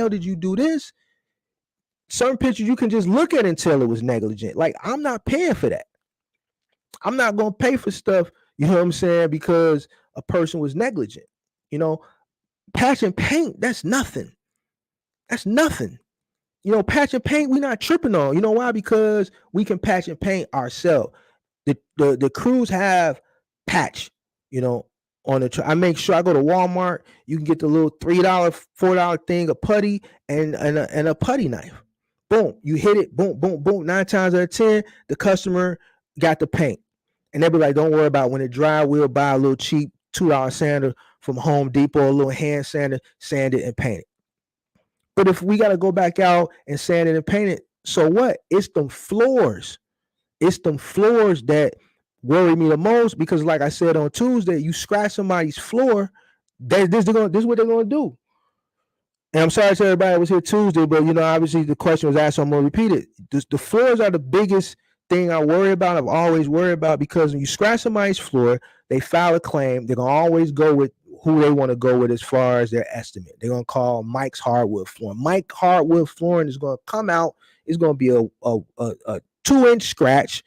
did you do this? Certain pictures you can just look at and tell it was negligent. Like, I'm not paying for that. I'm not going to pay for stuff, you know what I'm saying, because a person was negligent. You know, patch and paint, that's nothing. That's nothing. You know, patch and paint, we're not tripping on. You know why? Because we can patch and paint ourselves. The crews have patch, you know, on the I make sure I go to Walmart, you can get the little $3, $4 thing of putty and a putty knife. Boom, you hit it, boom, boom, boom. 9 times out of 10, the customer got the paint. And they'll be like, don't worry about it. When it dry, we'll buy a little cheap $2 sander from Home Depot, a little hand sander, sand it and paint it. But if we got to go back out and sand it and paint it, so what? It's them floors. It's them floors that worry me the most, because like I said on Tuesday, you scratch somebody's floor, this is what they're going to do. And I'm sorry to everybody that was here Tuesday, but, you know, obviously the question was asked, so I'm going to repeat it. The floors are the biggest thing I worry about. I've always worried about, because when you scratch somebody's floor, they file a claim. They're going to always go with who they want to go with as far as their estimate. They're going to call Mike's Hardwood Flooring. Mike Hardwood Flooring is going to come out. It's going to be a 2-inch scratch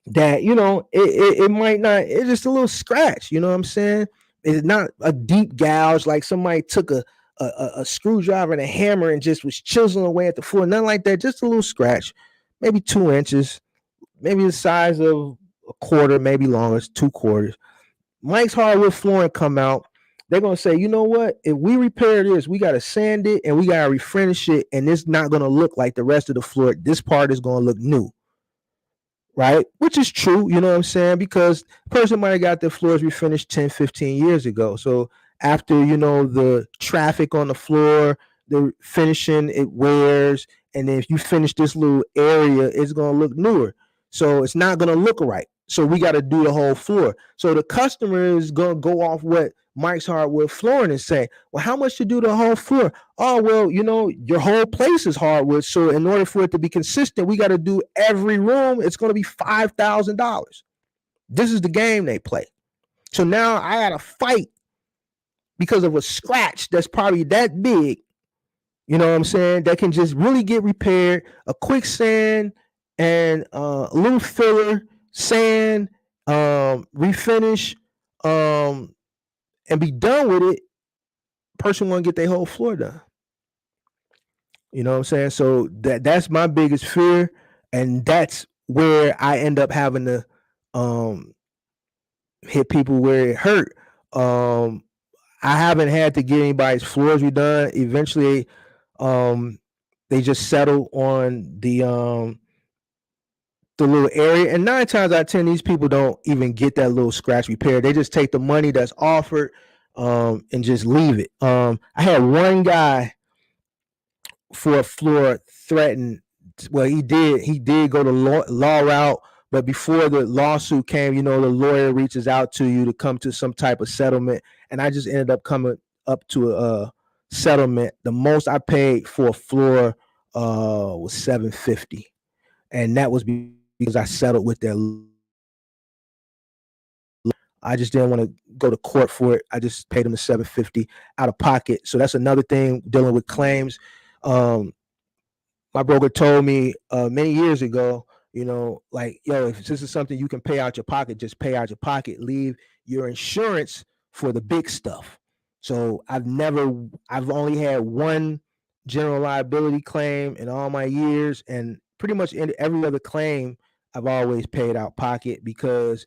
that, you know, it might not, it's just a little scratch, you know what I'm saying? It's not a deep gouge like somebody took a screwdriver and a hammer and just was chiseling away at the floor. Nothing like that. Just a little scratch, maybe 2 inches, maybe the size of a quarter, maybe longer, 2 quarters. Mike's Hardwood Flooring come out. They're going to say, you know what? If we repair this, we got to sand it and we got to refinish it. And it's not going to look like the rest of the floor. This part is going to look new. Right? Which is true, you know what I'm saying? Because the person might have got their floors refinished 10, 15 years ago. So after, you know, the traffic on the floor, the finishing, it wears. And then if you finish this little area, it's going to look newer. So it's not going to look right. So we got to do the whole floor. So the customer is going to go off what Mike's Hardwood Flooring and say, well, how much to do the whole floor? Oh, well, you know, your whole place is hardwood. So in order for it to be consistent, we got to do every room. It's going to be $5,000. This is the game they play. So now I got to fight because of a scratch that's probably that big, you know what I'm saying, that can just really get repaired. A quick sand and a little filler, sand, refinish, and be done with it. Person want to get their whole floor done. You know what I'm saying? So that's my biggest fear, and that's where I end up having to hit people where it hurt. I haven't had to get anybody's floors redone. Eventually, they just settle on the little area, and 9 times out of 10, these people don't even get that little scratch repaired. They just take the money that's offered and just leave it. I had one guy for a floor threatened. Well, he did go the law route, but before the lawsuit came, you know, the lawyer reaches out to you to come to some type of settlement, and I just ended up coming up to a settlement. The most I paid for a floor was $750, and that was because I settled with their. I just didn't want to go to court for it. I just paid them the $750 out of pocket. So that's another thing dealing with claims. My broker told me many years ago, you know, like, yo, if this is something you can pay out your pocket, just pay out your pocket. Leave your insurance for the big stuff. So I've only had one general liability claim in all my years, and pretty much in every other claim I've always paid out pocket, because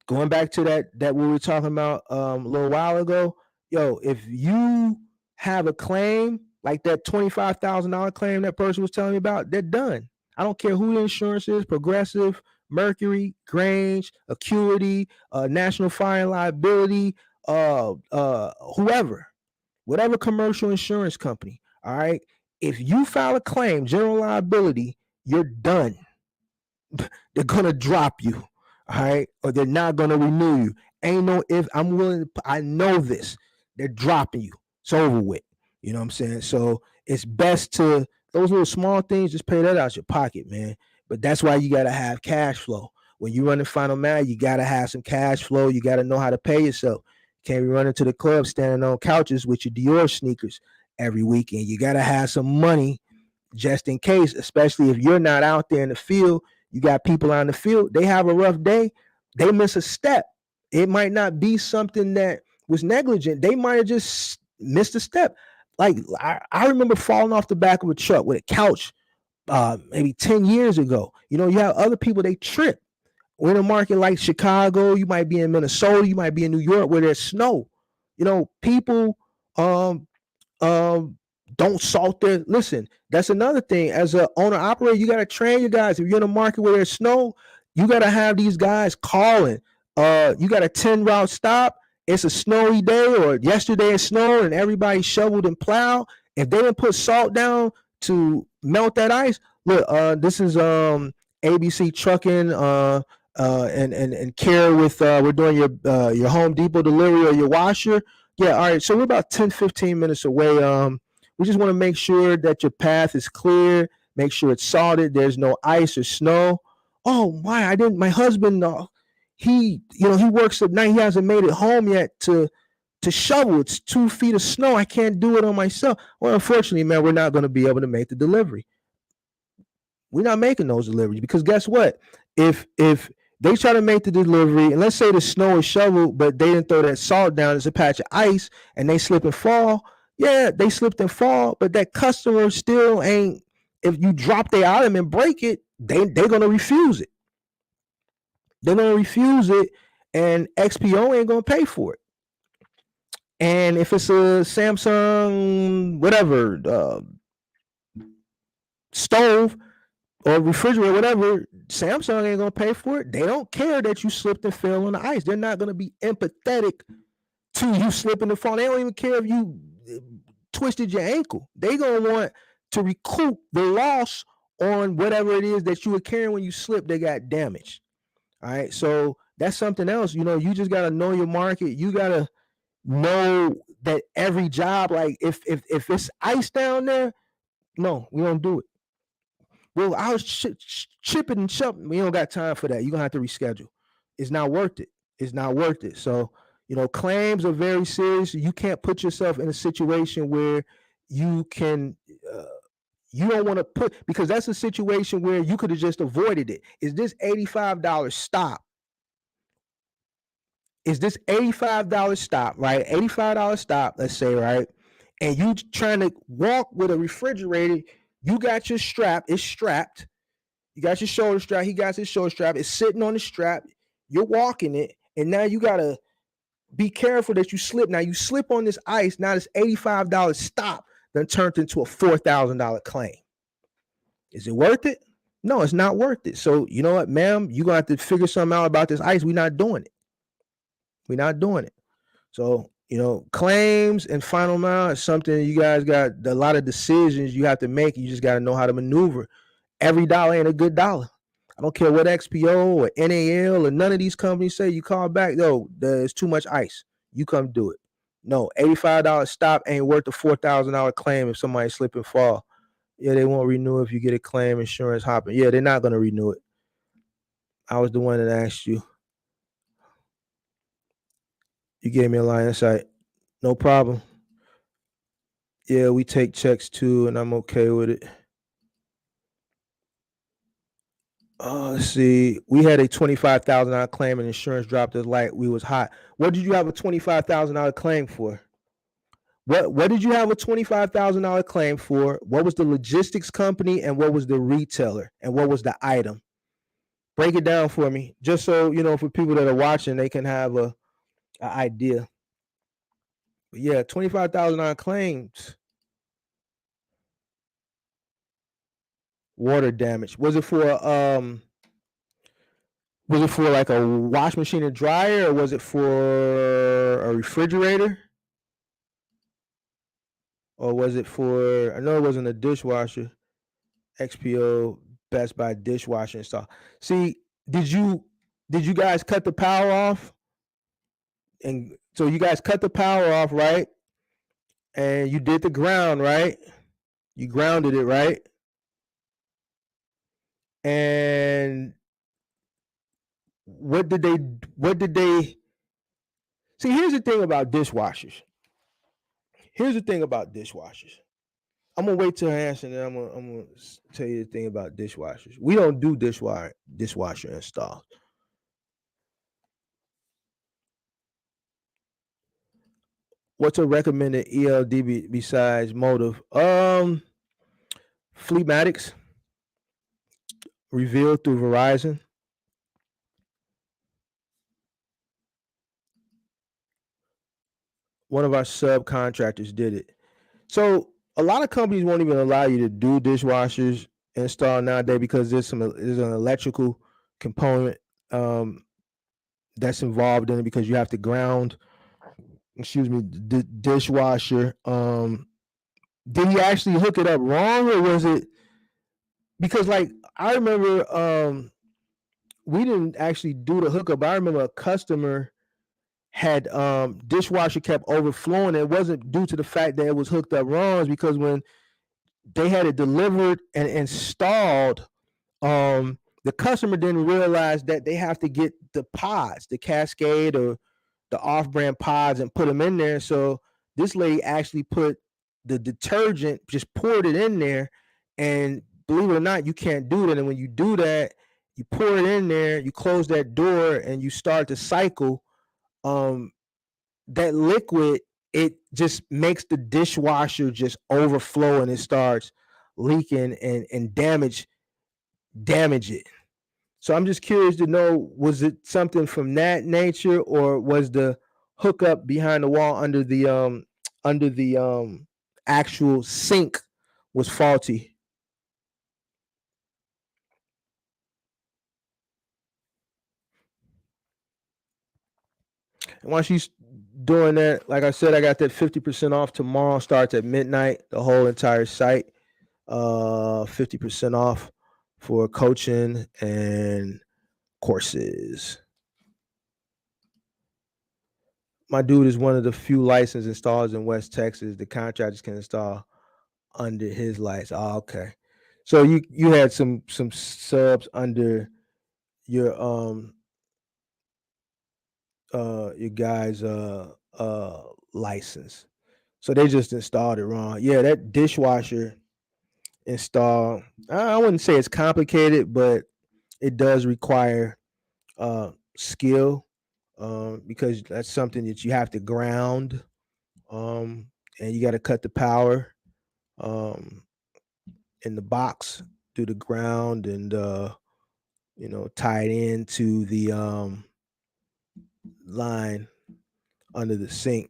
going back to that we were talking about a little while ago, yo, if you have a claim like that $25,000 claim that person was telling me about, they're done. I don't care who the insurance is, Progressive, Mercury, Grange, Acuity, National Fire and Liability, whoever, whatever commercial insurance company. All right. If you file a claim, general liability, you're done. They're gonna drop you. All right, or they're not gonna renew you. Ain't no if. I'm willing. I know this. They're dropping you. It's over with. You know what I'm saying? So it's best to those little small things. Just pay that out your pocket, man. But that's why you gotta have cash flow. When you run the final mile, you gotta have some cash flow. You gotta know how to pay yourself. You can't be running to the club standing on couches with your Dior sneakers every weekend. You gotta have some money just in case, especially if you're not out there in the field. You got people on the field, they have a rough day, they miss a step. It might not be something that was negligent. They might have just missed a step. Like I remember falling off the back of a truck with a couch maybe 10 years ago. You have other people, they trip. We're in a market like Chicago, you might be in Minnesota, you might be in New York where there's snow. People don't salt their. Listen, that's another thing. As an owner operator, you got to train your guys. If you're in a market where there's snow, you got to have these guys calling. You got a 10 route stop. It's a snowy day, or yesterday it snowed and everybody shoveled and plowed. If they didn't put salt down to melt that ice, look, this is ABC Trucking and Care with we're doing your Home Depot delivery or your washer. Yeah, all right. So we're about 10-15 minutes away. We just want to make sure that your path is clear, make sure it's salted, there's no ice or snow. Oh my, my husband, he works at night, he hasn't made it home yet to shovel. It's 2 feet of snow. I can't do it on myself. Well, unfortunately, man, we're not going to be able to make the delivery. We're not making those deliveries because guess what? If they try to make the delivery, and let's say the snow is shoveled, but they didn't throw that salt down, it's a patch of ice, and they slip and fall. Yeah, they slipped and fall, but that customer still ain't. If you drop their item and break it, they're gonna refuse it. They're gonna refuse it, and XPO ain't gonna pay for it. And if it's a Samsung, whatever, stove or refrigerator, whatever, Samsung ain't gonna pay for it. They don't care that you slipped and fell on the ice. They're not gonna be empathetic to you slipping and falling. They don't even care if you twisted your ankle. They gonna want to recoup the loss on whatever it is that you were carrying when you slipped. They got damaged. All right, so that's something else. You just gotta know your market. You gotta know that every job, like if it's ice down there, no, we don't do it. Well, I was chipping and chopping. We don't got time for that. You're gonna have to reschedule. It's not worth it. It's not worth it. So, claims are very serious. You can't put yourself in a situation where you can you don't want to put, because that's a situation where you could have just avoided it. Is this $85 stop? Is this $85 stop, right? $85 stop, let's say, right? And you trying to walk with a refrigerator, you got your strap, it's strapped. You got your shoulder strap, he got his shoulder strap, it's sitting on the strap, you're walking it, and now you got to be careful that you slip. Now you slip on this ice, now this $85 stop then turned into a $4,000 claim. Is it worth it? No, it's not worth it. So you know what, ma'am, you're going to have to figure something out about this ice. We're not doing it. We're not doing it. So, claims and final amount is something you guys got a lot of decisions you have to make. You just got to know how to maneuver. Every dollar ain't a good dollar. I don't care what XPO or NAL or none of these companies say. You call back, there's too much ice. You come do it. No, $85 stop ain't worth a $4,000 claim if somebody slip and fall. Yeah, they won't renew if you get a claim, insurance hopping. Yeah, they're not going to renew it. I was the one that asked you. You gave me a line of sight. No problem. Yeah, we take checks too, and I'm okay with it. Let's see. We had a $25,000 claim and insurance dropped us like we was hot. What did you have a $25,000 claim for? What did you have a $25,000 claim for? What was the logistics company and what was the retailer and what was the item? Break it down for me, just so for people that are watching, they can have an idea. But yeah, $25,000 claims. Water damage. Was it for like a wash machine or dryer, or was it for a refrigerator? Or was it for, I know it wasn't a dishwasher. XPO Best Buy dishwasher install. See, did you guys cut the power off? And so you guys cut the power off, right? And you did the ground, right? You grounded it, right? And what did they see? Here's the thing about dishwashers. I'm gonna wait till I answer, and then I'm gonna tell you the thing about dishwashers. We don't do dishwasher install. What's a recommended ELD besides Motive? Fleetmatics, revealed through Verizon. One of our subcontractors did it. So a lot of companies won't even allow you to do dishwashers install nowadays because there's an electrical component um, that's involved in it because you have to ground, excuse me, the dishwasher. Did he actually hook it up wrong, or was it because, like, I remember we didn't actually do the hookup. I remember a customer had dishwasher kept overflowing. It wasn't due to the fact that it was hooked up wrong. It's because when they had it delivered and installed, the customer didn't realize that they have to get the pods, the Cascade or the off-brand pods, and put them in there. So this lady actually put the detergent, just poured it in there, and believe it or not, you can't do that. And when you do that, you pour it in there, you close that door, and you start the cycle. That liquid, it just makes the dishwasher just overflow, and it starts leaking and damage it. So I'm just curious to know, was it something from that nature, or was the hookup behind the wall under the actual sink was faulty? And while she's doing that, like I said, I got that 50% off tomorrow. Starts at midnight. The whole entire site, 50% off for coaching and courses. My dude is one of the few licensed installers in West Texas. The contractors can install under his lights. Oh, okay. So you had some subs under your your guys license. So they just installed it wrong. Yeah, that dishwasher install, I wouldn't say it's complicated, but it does require skill, because that's something that you have to ground, um and you got to cut the power um in the box through the ground, and tie it into the line under the sink.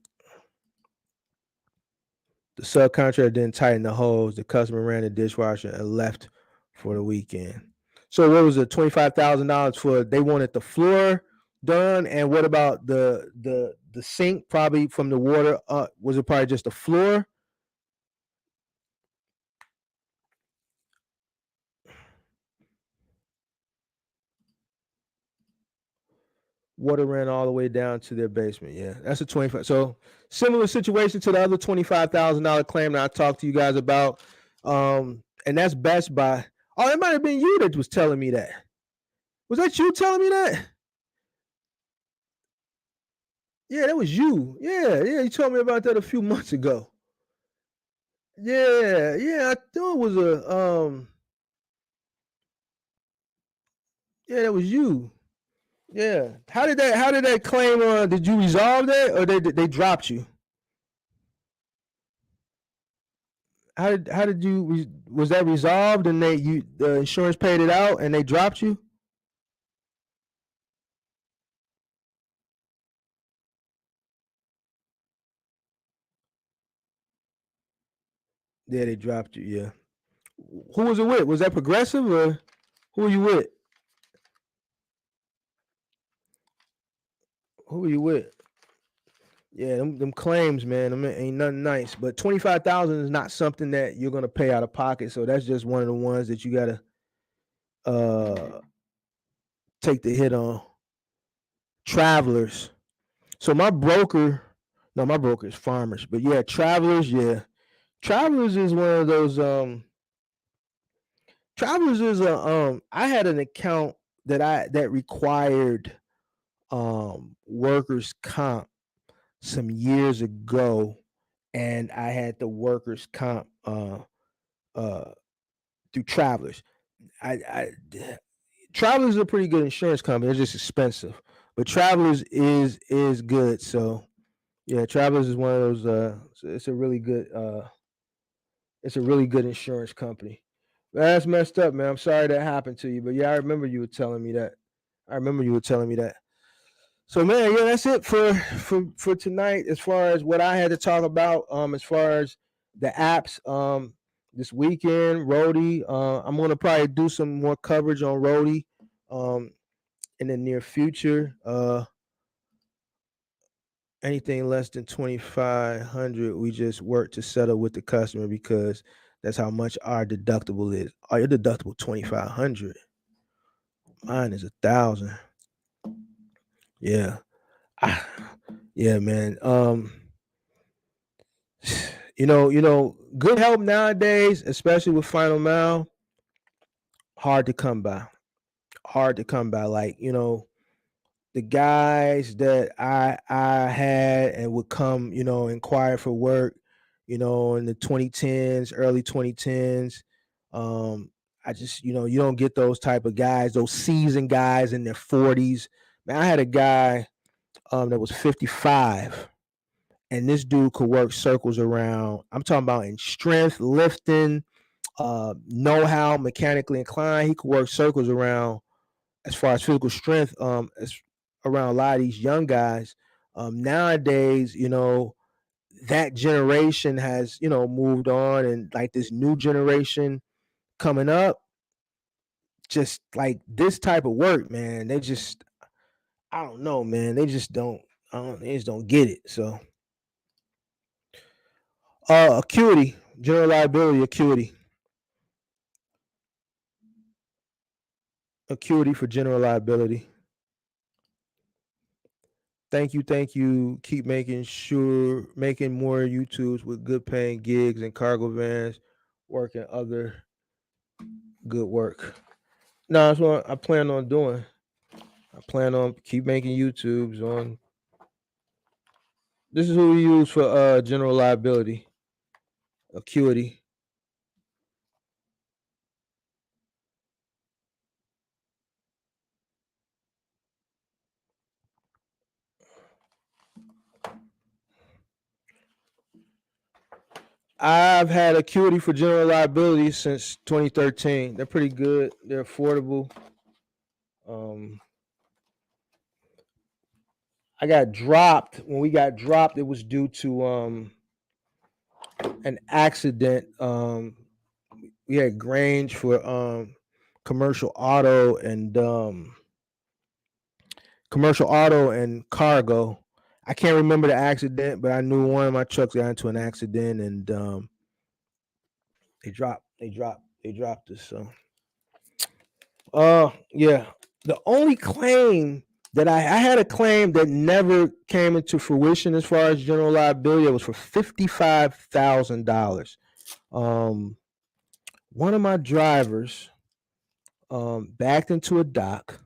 The subcontractor didn't tighten the hose. The customer ran the dishwasher and left for the weekend. So what was it? $25,000 for, they wanted the floor done, and what about the sink? Probably from the water. Was it probably just the floor? Water ran all the way down to their basement. Yeah, that's a 25. So similar situation to the other $25,000 claim that I talked to you guys about. And that's Best Buy. Oh, it might have been you that was telling me that. Was that you telling me that? Yeah, that was you. Yeah, you told me about that a few months ago. Yeah, I thought it was a yeah, that was you. Yeah. How did that claim did you resolve that, or they dropped you? How did you was that resolved, and the insurance paid it out and they dropped you? Yeah, they dropped you. Yeah. Who was it with? Was that Progressive, or who were you with? Who were you with? Yeah, them claims, man, them ain't nothing nice. But 25,000 is not something that you're gonna pay out of pocket. So that's just one of the ones that you gotta uh take the hit on. Travelers. So my broker, no, my broker is Farmers, but yeah, Travelers, yeah. Travelers is one of those Travelers is a I had an account that required workers comp some years ago, and I had the workers comp through Travelers. Travelers is a pretty good insurance company. It's just expensive, but Travelers is good. So yeah, Travelers is one of those. It's a really good. It's a really good insurance company. That's messed up, man. I'm sorry that happened to you, but yeah, I remember you were telling me that. I remember you were telling me that. So man, yeah, that's it for tonight. As far as what I had to talk about, as far as the apps, this weekend, Roadie. I'm gonna probably do some more coverage on Roadie, in the near future. Anything less than 2,500, we just work to settle with the customer because that's how much our deductible is. Oh, your deductible 2,500. Mine is 1,000. Yeah. Yeah, man. Good help nowadays, especially with Final Mile, hard to come by. Hard to come by. Like, the guys that I had and would come, inquire for work, in the 2010s, early 2010s. I just, you don't get those type of guys, those seasoned guys in their 40s. Man, I had a guy that was 55, and this dude could work circles around. I'm talking about in strength, lifting, know-how, mechanically inclined. He could work circles around as far as physical strength, as around a lot of these young guys. Nowadays, that generation has, moved on, and like this new generation coming up, just like this type of work, man, they just, I don't know, man, they just don't get it. So acuity, general liability, acuity for general liability. Thank you. Keep making more YouTubes with good paying gigs and cargo vans, working other good work. No, that's what I plan on doing. I plan on keep making YouTubes on. This is who we use for general liability, acuity. I've had acuity for general liability since 2013. They're pretty good. They're affordable. Um, I got dropped. When we got dropped, it was due to an accident. We had Grange for commercial auto and cargo. I can't remember the accident, but I knew one of my trucks got into an accident, and they dropped us. So yeah. The only claim that I had a claim that never came into fruition as far as general liability. It was for $55,000. One of my drivers backed into a dock.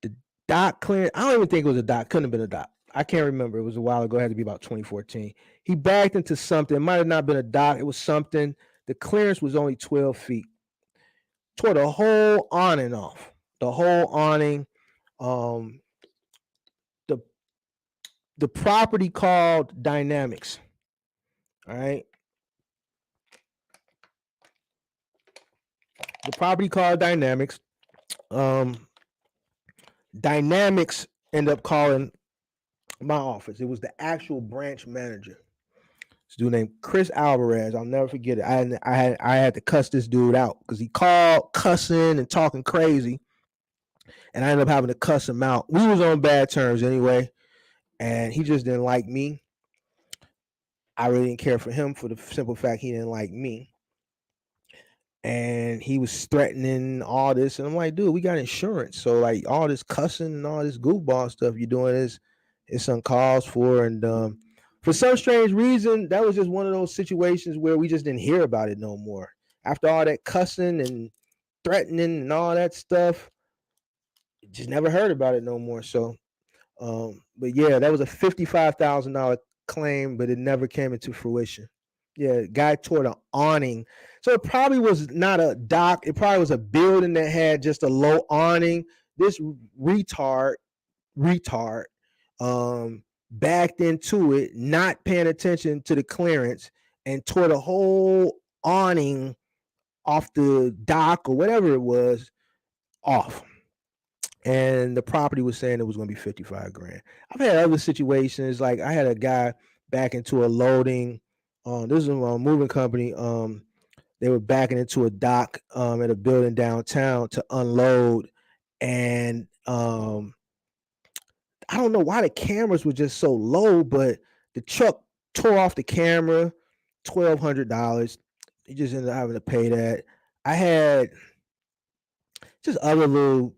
The dock clearance, I don't even think it was a dock. Couldn't have been a dock. I can't remember. It was a while ago. It had to be about 2014. He backed into something. It might have not been a dock. It was something. The clearance was only 12 feet. Tore the whole awning off. The whole awning. Um, the the property called Dynamics. All right. The property called Dynamics. Dynamics ended up calling my office. It was the actual branch manager. This dude named Chris Alvarez. I'll never forget it. I had to cuss this dude out because he called cussing and talking crazy, and I ended up having to cuss him out. We was on bad terms anyway, and he just didn't like me. I really didn't care for him for the simple fact he didn't like me. And he was threatening all this, and I'm like, dude, we got insurance, so like all this cussing and all this goofball stuff you're doing is uncalled for. And for some strange reason, that was just one of those situations where we just didn't hear about it no more. After all that cussing and threatening and all that stuff, just never heard about it no more. So, but yeah, that was a $55,000 claim, but it never came into fruition. Yeah, guy tore the awning. So it probably was not a dock. It probably was a building that had just a low awning. This retard backed into it, not paying attention to the clearance, and tore the whole awning off the dock or whatever it was off. And the property was saying it was going to be 55 grand. I've had other situations, like I had a guy back into a loading. This is a moving company. They were backing into a dock at a building downtown to unload, and I don't know why the cameras were just so low, but the truck tore off the camera, $1,200. He just ended up having to pay that. I had just other little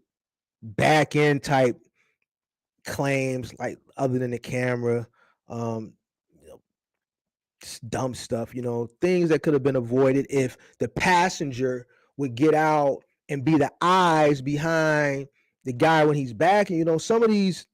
back end type claims, like other than the camera, um, you know, dumb stuff, things that could have been avoided if the passenger would get out and be the eyes behind the guy when he's backing. Some of these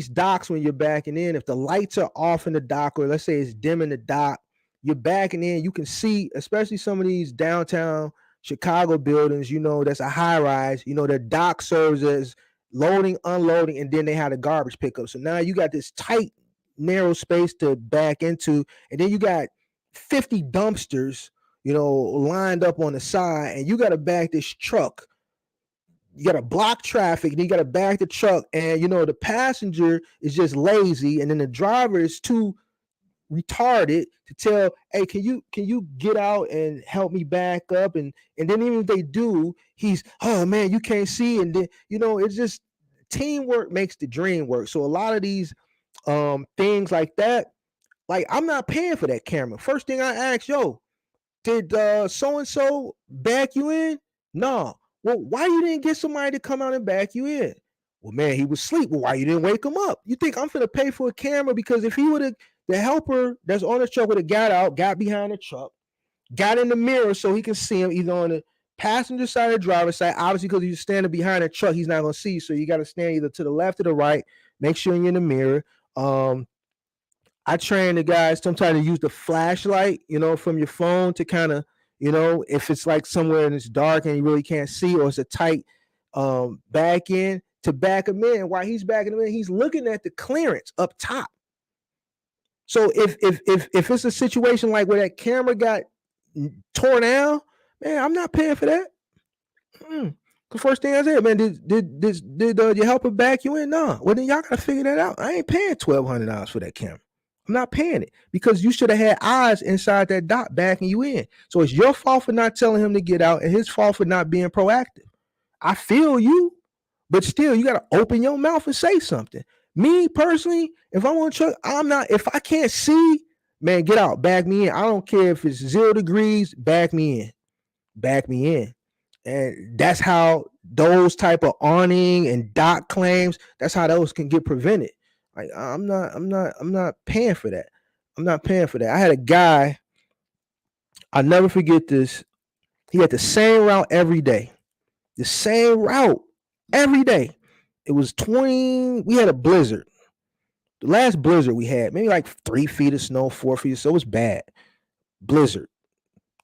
docks, when you're backing in, if the lights are off in the dock, or let's say it's dim in the dock, you're backing in, you can see, especially some of these downtown Chicago buildings, that's a high rise, their dock serves as loading, unloading, and then they have a garbage pickup. So now you got this tight, narrow space to back into, and then you got 50 dumpsters, lined up on the side, and you got to back this truck. You got to block traffic, and you got to back the truck, and the passenger is just lazy, and then the driver is too retarded to tell, hey, can you get out and help me back up? And then even if they do, he's, oh man, you can't see. And then it's just, teamwork makes the dream work. So a lot of these things like that, like, I'm not paying for that camera. First thing I ask, yo, did so and so back you in? No. Well, why you didn't get somebody to come out and back you in? Well, man, he was asleep. Well, why you didn't wake him up? You think I'm gonna pay for a camera? Because if he would have, the helper that's on the truck would have got out, got behind the truck, got in the mirror so he can see him either on the passenger side or the driver's side. Obviously, because he's standing behind the truck, he's not gonna see you. So you got to stand either to the left or the right. Make sure you're in the mirror. I train the guys sometimes to use the flashlight, from your phone to kind of, if it's like somewhere and it's dark and you really can't see, or it's a tight back end, to back him in. While he's backing him in, he's looking at the clearance up top. So if it's a situation like where that camera got torn down, man, I'm not paying for that. The first thing I said, man, did your helper back you in? No. Well, then y'all gotta figure that out. I ain't paying $1,200 for that camera. I'm not paying it, because you should have had eyes inside that dock backing you in. So it's your fault for not telling him to get out, and his fault for not being proactive. I feel you, but still, you gotta open your mouth and say something. Me personally, if I'm on a truck, if I can't see, man, get out, back me in. I don't care if it's 0 degrees, back me in. Back me in. And that's how those type of awning and dock claims, that's how those can get prevented. Like, I'm not paying for that. I'm not paying for that. I had a guy, I'll never forget this. He had the same route every day. The same route every day. It was we had a blizzard. The last blizzard we had, maybe like 3 feet of snow, 4 feet, so it was bad. Blizzard,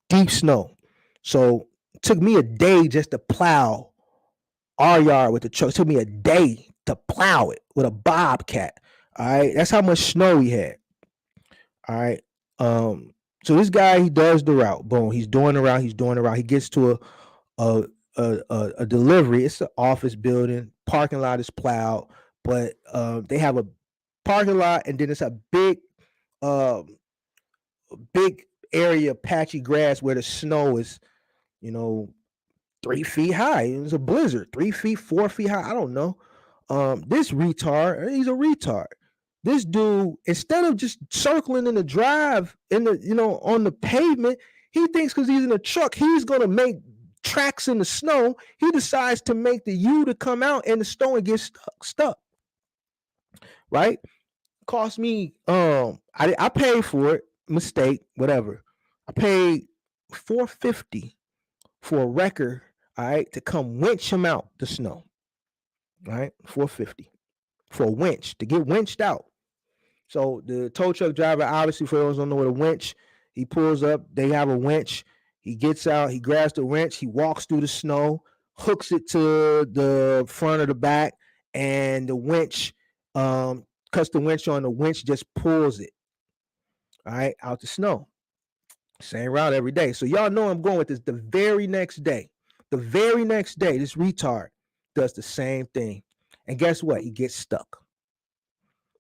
deep snow. So it took me a day just to plow our yard with the truck. It took me a day to plow it with a bobcat. All right, that's how much snow we had. All right. So this guy, he does the route. Boom, he's doing the route. He's doing the route. He gets to a delivery. It's an office building. Parking lot is plowed, but they have a parking lot, and then it's a big area, patchy grass where the snow is, 3 feet high. It was a blizzard, 3 feet, 4 feet high. I don't know. This retard, he's a retard. This dude, instead of just circling in the drive on the pavement, he thinks because he's in a truck, he's gonna make tracks in the snow. He decides to make the U to come out in the snow and get stuck. Right? Cost me, I paid for it. Mistake, whatever. I paid $450 for a wrecker, all right, to come winch him out the snow. All right, $450 for a winch to get winched out. So the tow truck driver, obviously, for those who don't know what a winch, he pulls up, they have a winch, he gets out, he grabs the winch, he walks through the snow, hooks it to the front or the back, and the winch cuts the winch on, the winch just pulls it, all right, out the snow. Same route every day. So y'all know I'm going with this. The very next day, this retard does the same thing. And guess what? He gets stuck.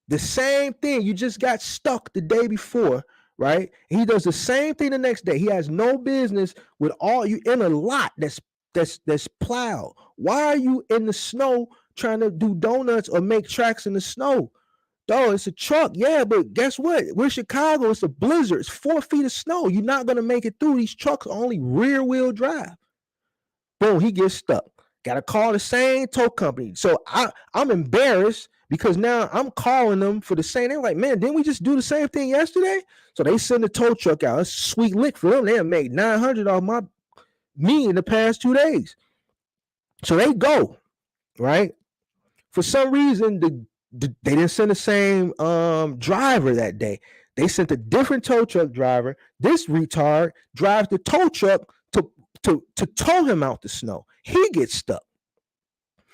The same thing. You just got stuck the day before, right? He does the same thing the next day. He has no business with all you in a lot that's plowed. Why are you in the snow trying to do donuts or make tracks in the snow? Dog, it's a truck, yeah, but guess what? We're Chicago. It's a blizzard. It's 4 feet of snow. You're not gonna make it through. These trucks are only rear wheel drive. Boom, he gets stuck. Got to call the same tow company. So I'm embarrassed because now I'm calling them for the same. They're like, man, didn't we just do the same thing yesterday? So they send the tow truck out. It's a sweet lick for them. They have made $900 off me in the past 2 days. So they go, right? For some reason, they didn't send the same driver that day. They sent a different tow truck driver. This retard drives the tow truck to tow him out the snow. He gets stuck.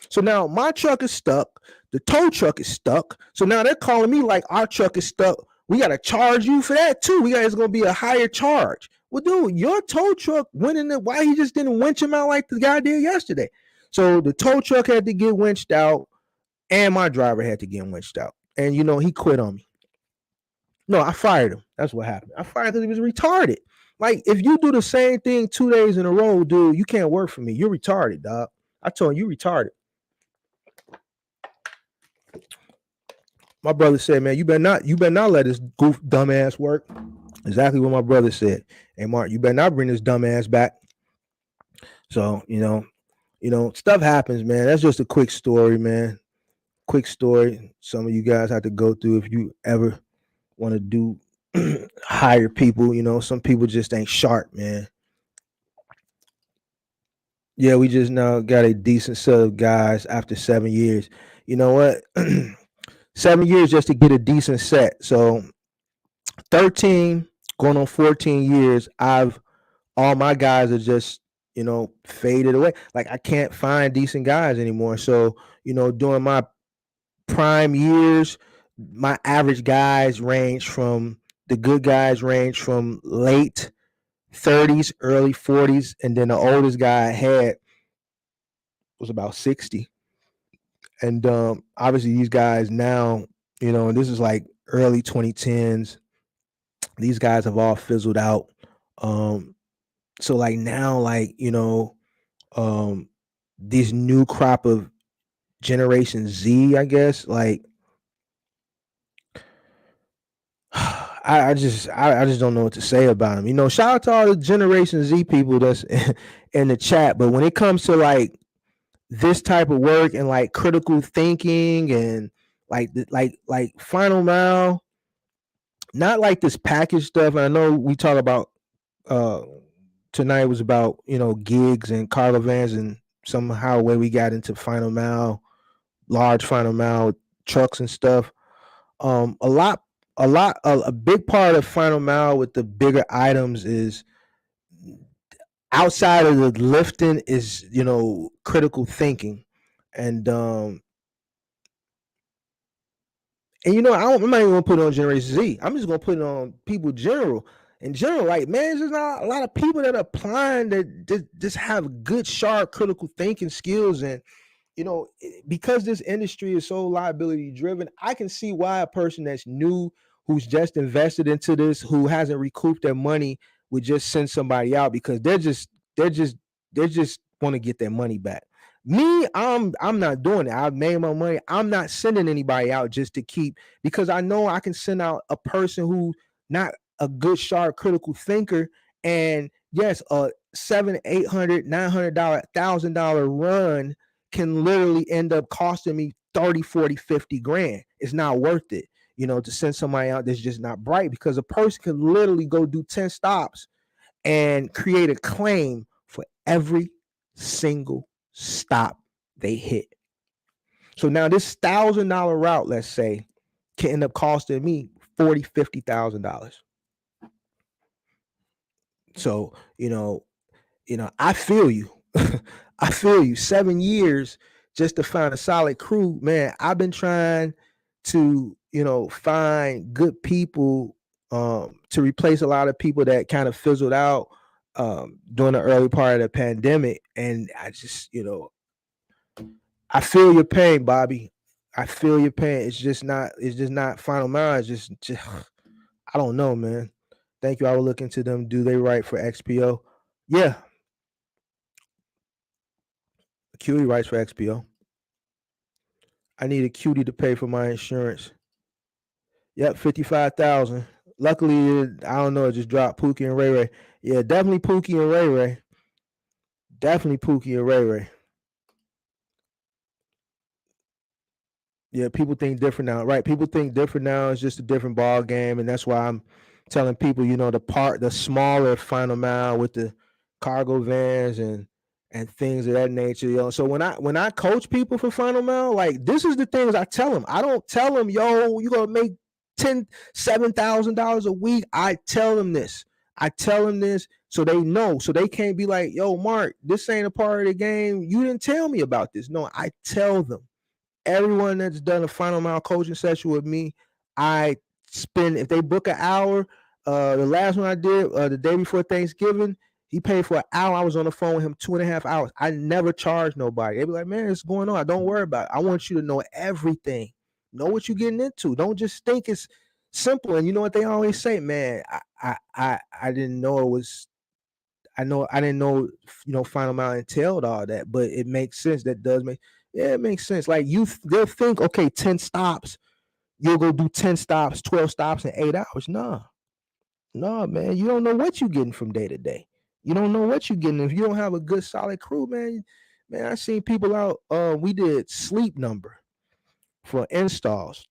So now my truck is stuck. The tow truck is stuck. So now they're calling me like our truck is stuck. We got to charge you for that too. It's going to be a higher charge. Well, dude, your tow truck went in there. Why he just didn't winch him out like the guy did yesterday? So the tow truck had to get winched out and my driver had to get winched out. And, he quit on me. No, I fired him. That's what happened. I fired him because he was retarded. Like, if you do the same thing 2 days in a row, dude, you can't work for me. You're retarded, dog. I told you, retarded. My brother said, man, you better not let this dumbass work. Exactly what my brother said. Hey, Mark, you better not bring this dumbass back. So, stuff happens, man. That's just a quick story, man. Quick story. Some of you guys have to go through if you ever want to do hire people. Some people just ain't sharp, man. Yeah, we just now got a decent set of guys after 7 years. You know what? 7 years just to get a decent set. So 13 going on 14 years, all my guys are just, faded away. Like, I can't find decent guys anymore. So, during my prime years, my average guys the good guys range from late 30s, early 40s, and then the oldest guy I had was about 60. And obviously these guys now, this is like early 2010s. These guys have all fizzled out. So like now, like, this new crop of Generation Z, I guess, like, I just don't know what to say about them. Shout out to all the Generation Z people that's in the chat. But when it comes to like this type of work and like critical thinking and like final mile, not like this package stuff. And I know we talk about tonight was about gigs and cargo vans and somehow where we got into final mile, large final mile trucks and stuff. A big part of final mile with the bigger items is outside of the lifting is critical thinking. And I'm not even gonna put it on Generation Z. I'm just gonna put it on people in general. Like, man, there's not a lot of people that are applying that just have good, sharp, critical thinking skills. And because this industry is so liability driven, I can see why a person that's new, who's just invested into this, who hasn't recouped their money, would just send somebody out because they just want to get their money back. Me, I'm not doing it. I've made my money. I'm not sending anybody out just to keep, because I know I can send out a person who not a good, sharp, critical thinker. And yes, a $700, $800, $900, $1,000 run can literally end up costing me 30, 40, 50 grand. It's not worth it, to send somebody out that's just not bright, because a person can literally go do 10 stops and create a claim for every single stop they hit. So now this $1,000 route, let's say, can end up costing me $40,000-$50,000. So, I feel you. I feel you. 7 years just to find a solid crew, man. I've been trying to, find good people to replace a lot of people that kind of fizzled out during the early part of the pandemic. And I just, I feel your pain, Bobby. I feel your pain. It's just not final mile. It's just I don't know, man. Thank you. I will look into them. Do they write for XPO? Yeah, Acuity writes for XPO. I need Acuity to pay for my insurance. Yep, 55,000. Luckily, I don't know. It just dropped Pookie and Ray Ray. Yeah, definitely Pookie and Ray Ray. Definitely Pookie and Ray Ray. Yeah, people think different now, right? People think different now. It's just a different ball game, and that's why I'm telling people, the smaller final mile with the cargo vans and things of that nature. So when I coach people for final mile, like this is the things I tell them. I don't tell them, yo, you gonna make $7,000 a week. I tell them this. So they know, so they can't be like, yo, Mark, this ain't a part of the game. You didn't tell me about this. No, I tell them. Everyone that's done a final mile coaching session with me, I spend, if they book an hour, the last one I did the day before Thanksgiving, he paid for an hour. I was on the phone with him 2.5 hours. I never charge nobody. They be like, man, it's going on. Don't worry about it. I want you to know everything. Know what you're getting into. Don't just think it's simple. And you know what they always say, man, I didn't know it was, I didn't know, final mile entailed all that, but it makes sense. That does make, yeah, it makes sense. Like they'll think, okay, 10 stops, you'll go do 10 stops, 12 stops in 8 hours. No, man, you don't know what you're getting from day to day. You don't know what you're getting if you don't have a good solid crew, man. Man, I seen people out. We did Sleep Number for installs,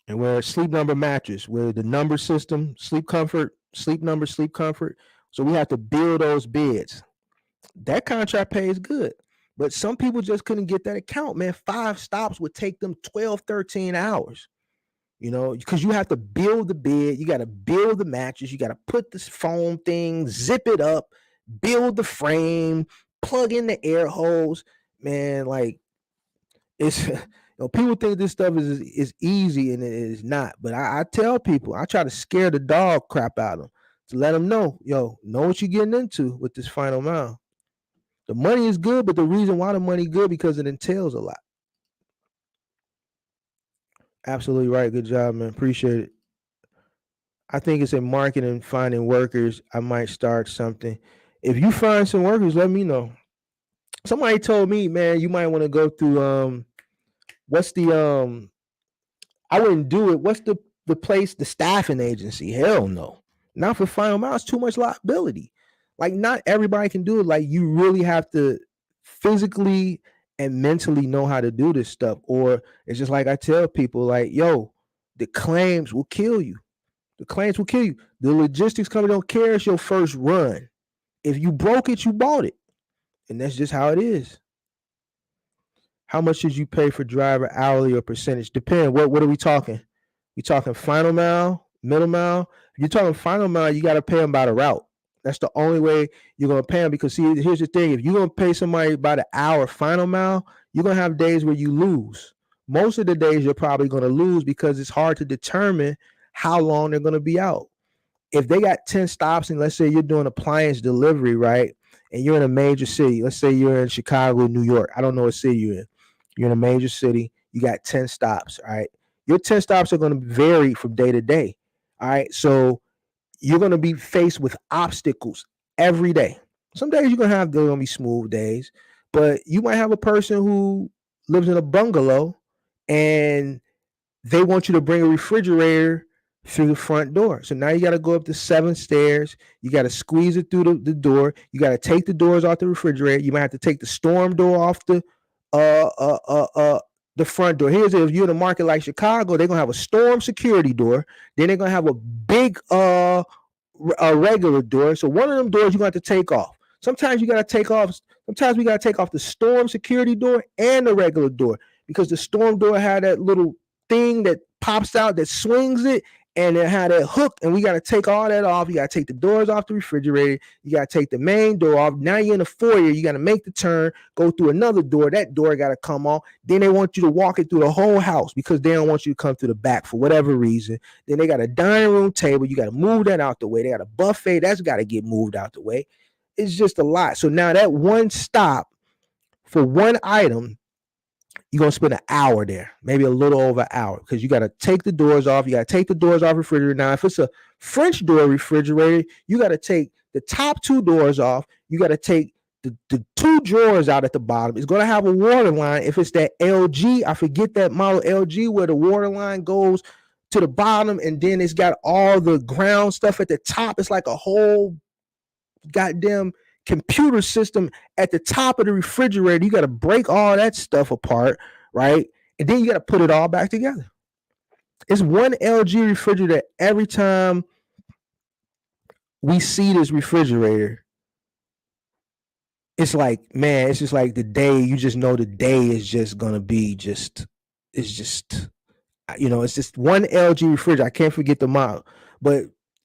and we're Sleep Number mattress, where the number system, Sleep Comfort, Sleep Number, Sleep Comfort. So we have to build those beds. That contract pays good. But some people just couldn't get that account, man. 5 stops would take them 12, 13 hours, because you have to build the bed, you got to build the mattress, you got to put this foam thing, zip it up, build the frame, plug in the air holes. Man, like it's, people think this stuff is easy, and it is not. But I tell people, I try to scare the dog crap out of them to let them know, know what you're getting into with this final mile. The money is good, but the reason why the money good, because it entails a lot. Absolutely right. Good job, man. Appreciate it. I think it's in marketing, finding workers. I might start something. If you find some workers, let me know. Somebody told me, man, you might want to go through what's the I wouldn't do it. What's the place, the staffing agency? Hell no. Not for final mile. It's too much liability. Like, not everybody can do it. Like, you really have to physically and mentally know how to do this stuff. Or it's just like I tell people, like, yo, the claims will kill you. The claims will kill you. The logistics company don't care. It's your first run. If you broke it, you bought it. And that's just how it is. How much should you pay for driver, hourly or percentage? Depend. What are we talking? We talking final mile, middle mile? If you're talking final mile, you got to pay them by the route. That's the only way you're going to pay them, because see, here's the thing. If you're going to pay somebody by the hour final mile, you're going to have days where you lose. Most of the days you're probably going to lose because it's hard to determine how long they're going to be out. If they got 10 stops, and let's say you're doing appliance delivery, right? And you're in a major city. Let's say you're in Chicago, New York. I don't know what city you're in. You're in a major city. You got 10 stops, all right? Your 10 stops are going to vary from day to day, all right? So you're going to be faced with obstacles every day. Some days they're going to be smooth days, but you might have a person who lives in a bungalow and they want you to bring a refrigerator through the front door. So now you got to go up the 7 stairs. You got to squeeze it through the door. You got to take the doors off the refrigerator. You might have to take the storm door off the front door. Here's it. If you're in a market like Chicago, they're gonna have a storm security door. Then they're gonna have a big a regular door. So one of them doors you're gonna have to take off. Sometimes you gotta take off. Sometimes we gotta take off the storm security door and the regular door, because the storm door had that little thing that pops out that swings it, and then had that hook, and we got to take all that off. You got to take the doors off the refrigerator. You got to take the main door off. Now you're in the foyer. You got to make the turn, go through another door. That door got to come off. Then they want you to walk it through the whole house because they don't want you to come through the back for whatever reason. Then they got a dining room table. You got to move that out the way. They got a buffet. That's got to get moved out the way. It's just a lot. So now that one stop for one item, you're going to spend an hour there, maybe a little over an hour, because you got to take the doors off. You got to take the doors off refrigerator. Now, if it's a French door refrigerator, you got to take the top two doors off. You got to take the two drawers out at the bottom. It's going to have a water line. If it's that LG, I forget that model LG, where the water line goes to the bottom, and then it's got all the ground stuff at the top. It's like a whole goddamn computer system at the top of the refrigerator. You got to break all that stuff apart, right? And then you got to put it all back together. It's one LG refrigerator. Every time we see this refrigerator, it's like, man, it's just like the day, you just know the day is just gonna be just, it's just, it's just one LG refrigerator. I can't forget the model. But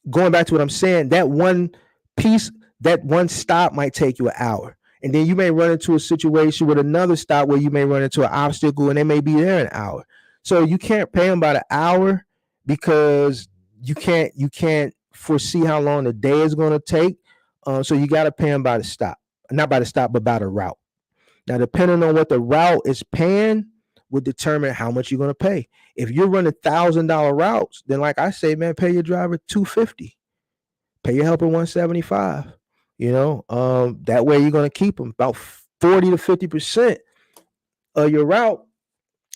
going back to what I'm saying, that one piece, that one stop might take you an hour. And then you may run into a situation with another stop where you may run into an obstacle and they may be there an hour. So you can't pay them by the hour because you can't foresee how long the day is going to take. So you got to pay them by the stop, not by the stop, but by the route. Now, depending on what the route is paying, would determine how much you're going to pay. If you're running $1,000 routes, then like I say, man, pay your driver $250, pay your helper $175. That way you're going to keep them. About 40 to 50% of your route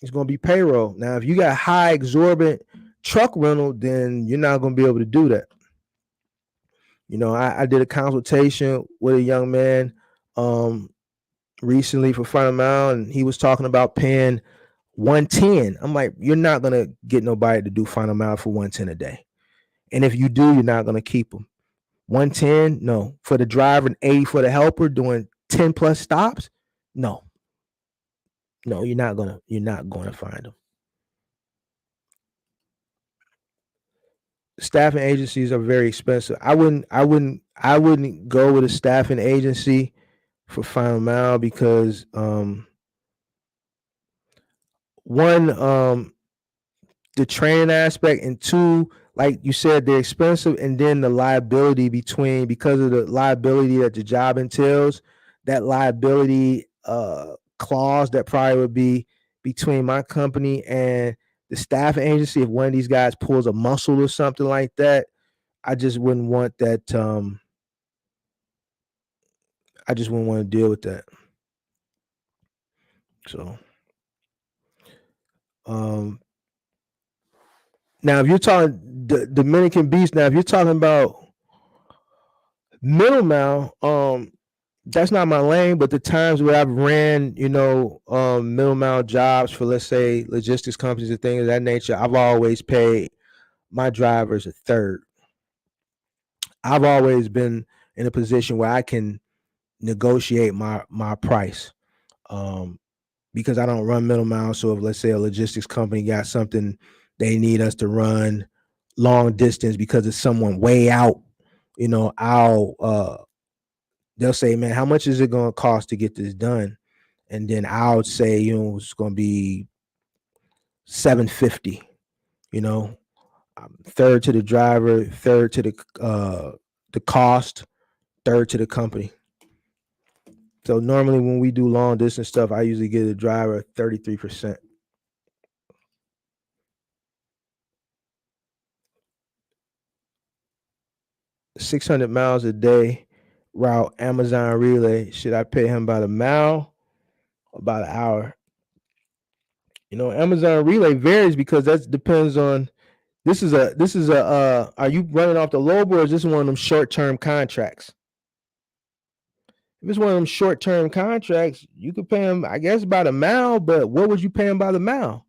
is going to be payroll. Now, if you got high exorbitant truck rental, then you're not going to be able to do that. I did a consultation with a young man recently for Final Mile, and he was talking about paying $110. I'm like, you're not going to get nobody to do Final Mile for $110 a day. And if you do, you're not going to keep them. $110, no. For the driver and $80 for the helper doing 10 plus stops, no. No, you're not going to find them. Staffing agencies are very expensive. I wouldn't go with a staffing agency for Final Mile because one, the training aspect, and two, like you said, they're expensive, and then the liability because of the liability that the job entails, that liability clause that probably would be between my company and the staffing agency. If one of these guys pulls a muscle or something like that, I just wouldn't want that. I just wouldn't want to deal with that. So, now if you're talking the Dominican Beast, now if you're talking about middle mile, that's not my lane, but the times where I've ran, middle mile jobs for, let's say, logistics companies and things of that nature, I've always paid my drivers a third. I've always been in a position where I can negotiate my price, because I don't run middle mile. So if, let's say, a logistics company got something they need us to run long distance because it's someone way out, they'll say, man, how much is it going to cost to get this done? And then I'll say, it's going to be $750, third to the driver, third to the cost, third to the company. So normally when we do long distance stuff, I usually give the driver 33%. $600 miles a day route, Amazon relay. Should I pay him by the mile or by the hour? Amazon relay varies because that depends on. This is a. Are you running off the low board, or is this one of them short-term contracts? If it's one of them short-term contracts, you could pay him, I guess, by the mile. But what would you pay him by the mile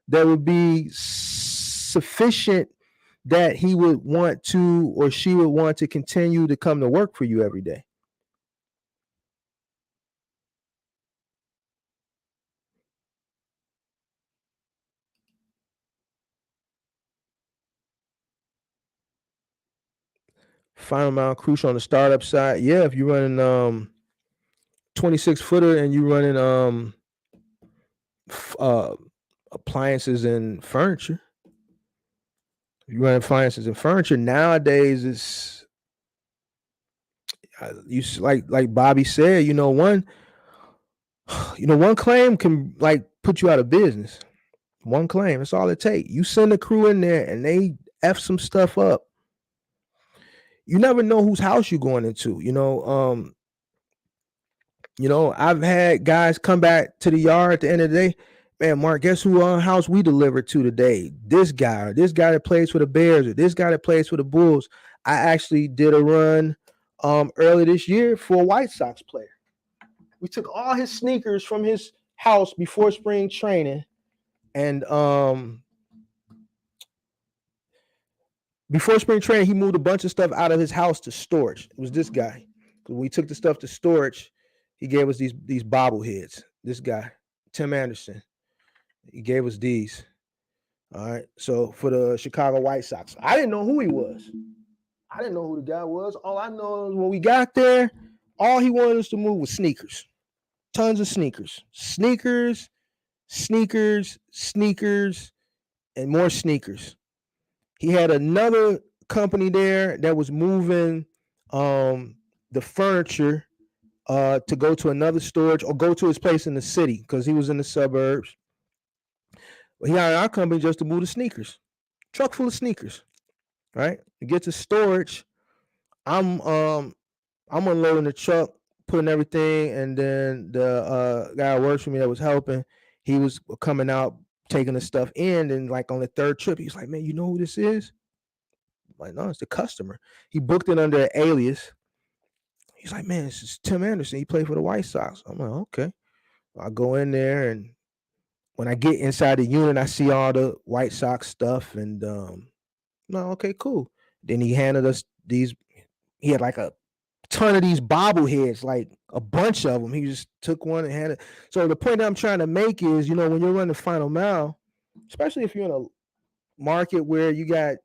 that would be sufficient that he would want to, or she would want to continue to come to work for you every day? Final mile crucial on the startup side. Yeah, if you're running 26 footer and you're running appliances and furniture. You run appliances and furniture nowadays. It's like Bobby said. One claim can like put you out of business. One claim, that's all it takes. You send a crew in there and they F some stuff up. You never know whose house you're going into. I've had guys come back to the yard at the end of the day. Man, Mark, guess who house we delivered to today? This guy that plays for the Bears, or this guy that plays for the Bulls. I actually did a run early this year for a White Sox player. We took all his sneakers from his house before spring training, and before spring training, he moved a bunch of stuff out of his house to storage. It was this guy. When we took the stuff to storage, he gave us these bobbleheads. This guy, Tim Anderson, he gave us these. All right. So for the Chicago White Sox, I didn't know who he was. I didn't know who the guy was. All I know is when we got there, all he wanted us to move was sneakers. Tons of sneakers. Sneakers, and more sneakers. He had another company there that was moving the furniture to go to another storage or go to his place in the city because he was in the suburbs. He hired our company just to move the sneakers. Truck full of sneakers. Right? To get to storage, I'm unloading the truck, putting everything, and then the guy who works for me that was helping, he was coming out, taking the stuff in, and like on the third trip, he's like, man, you know who this is? I'm like, no, it's the customer. He booked it under an alias. He's like, man, this is Tim Anderson. He played for the White Sox. I'm like, okay. I go in there, and when I get inside the unit, I see all the White Sox stuff, and no, okay, cool. Then he handed us these. He had like a ton of these bobbleheads, like a bunch of them. He just took one and handed. So the point that I'm trying to make is, when you're running final mile, especially if you're in a market where you got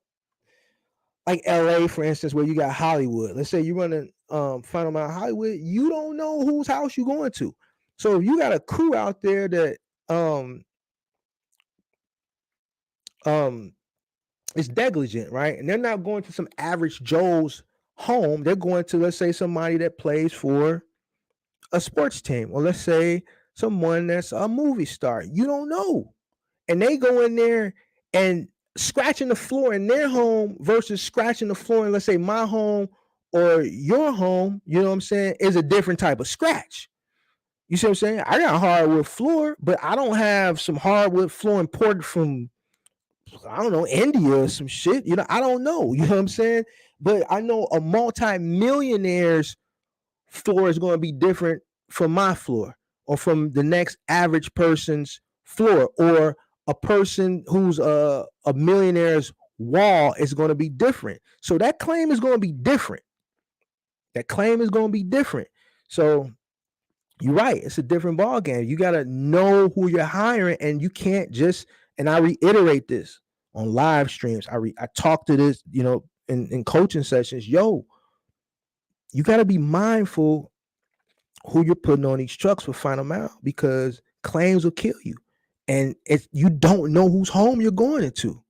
like LA, for instance, where you got Hollywood. Let's say you're running final mile Hollywood, you don't know whose house you're going to. So if you got a crew out there that is negligent, right? And they're not going to some average Joe's home. They're going to, let's say, somebody that plays for a sports team, or let's say someone that's a movie star. You don't know. And they go in there and scratching the floor in their home versus scratching the floor in, let's say, my home or your home, you know what I'm saying, is a different type of scratch. You see what I'm saying? I got hardwood floor, but I don't have some hardwood floor imported from, I don't know, India or some shit. I don't know. You know what I'm saying? But I know a multi-millionaire's floor is going to be different from my floor or from the next average person's floor, or a person who's a millionaire's wall is going to be different. So that claim is going to be different. So you're right. It's a different ball game. You got to know who you're hiring, and you can't just, and I reiterate this on live streams. I talk to this, in coaching sessions. Yo, you got to be mindful who you're putting on these trucks for final mile, because claims will kill you. And if you don't know whose home you're going into,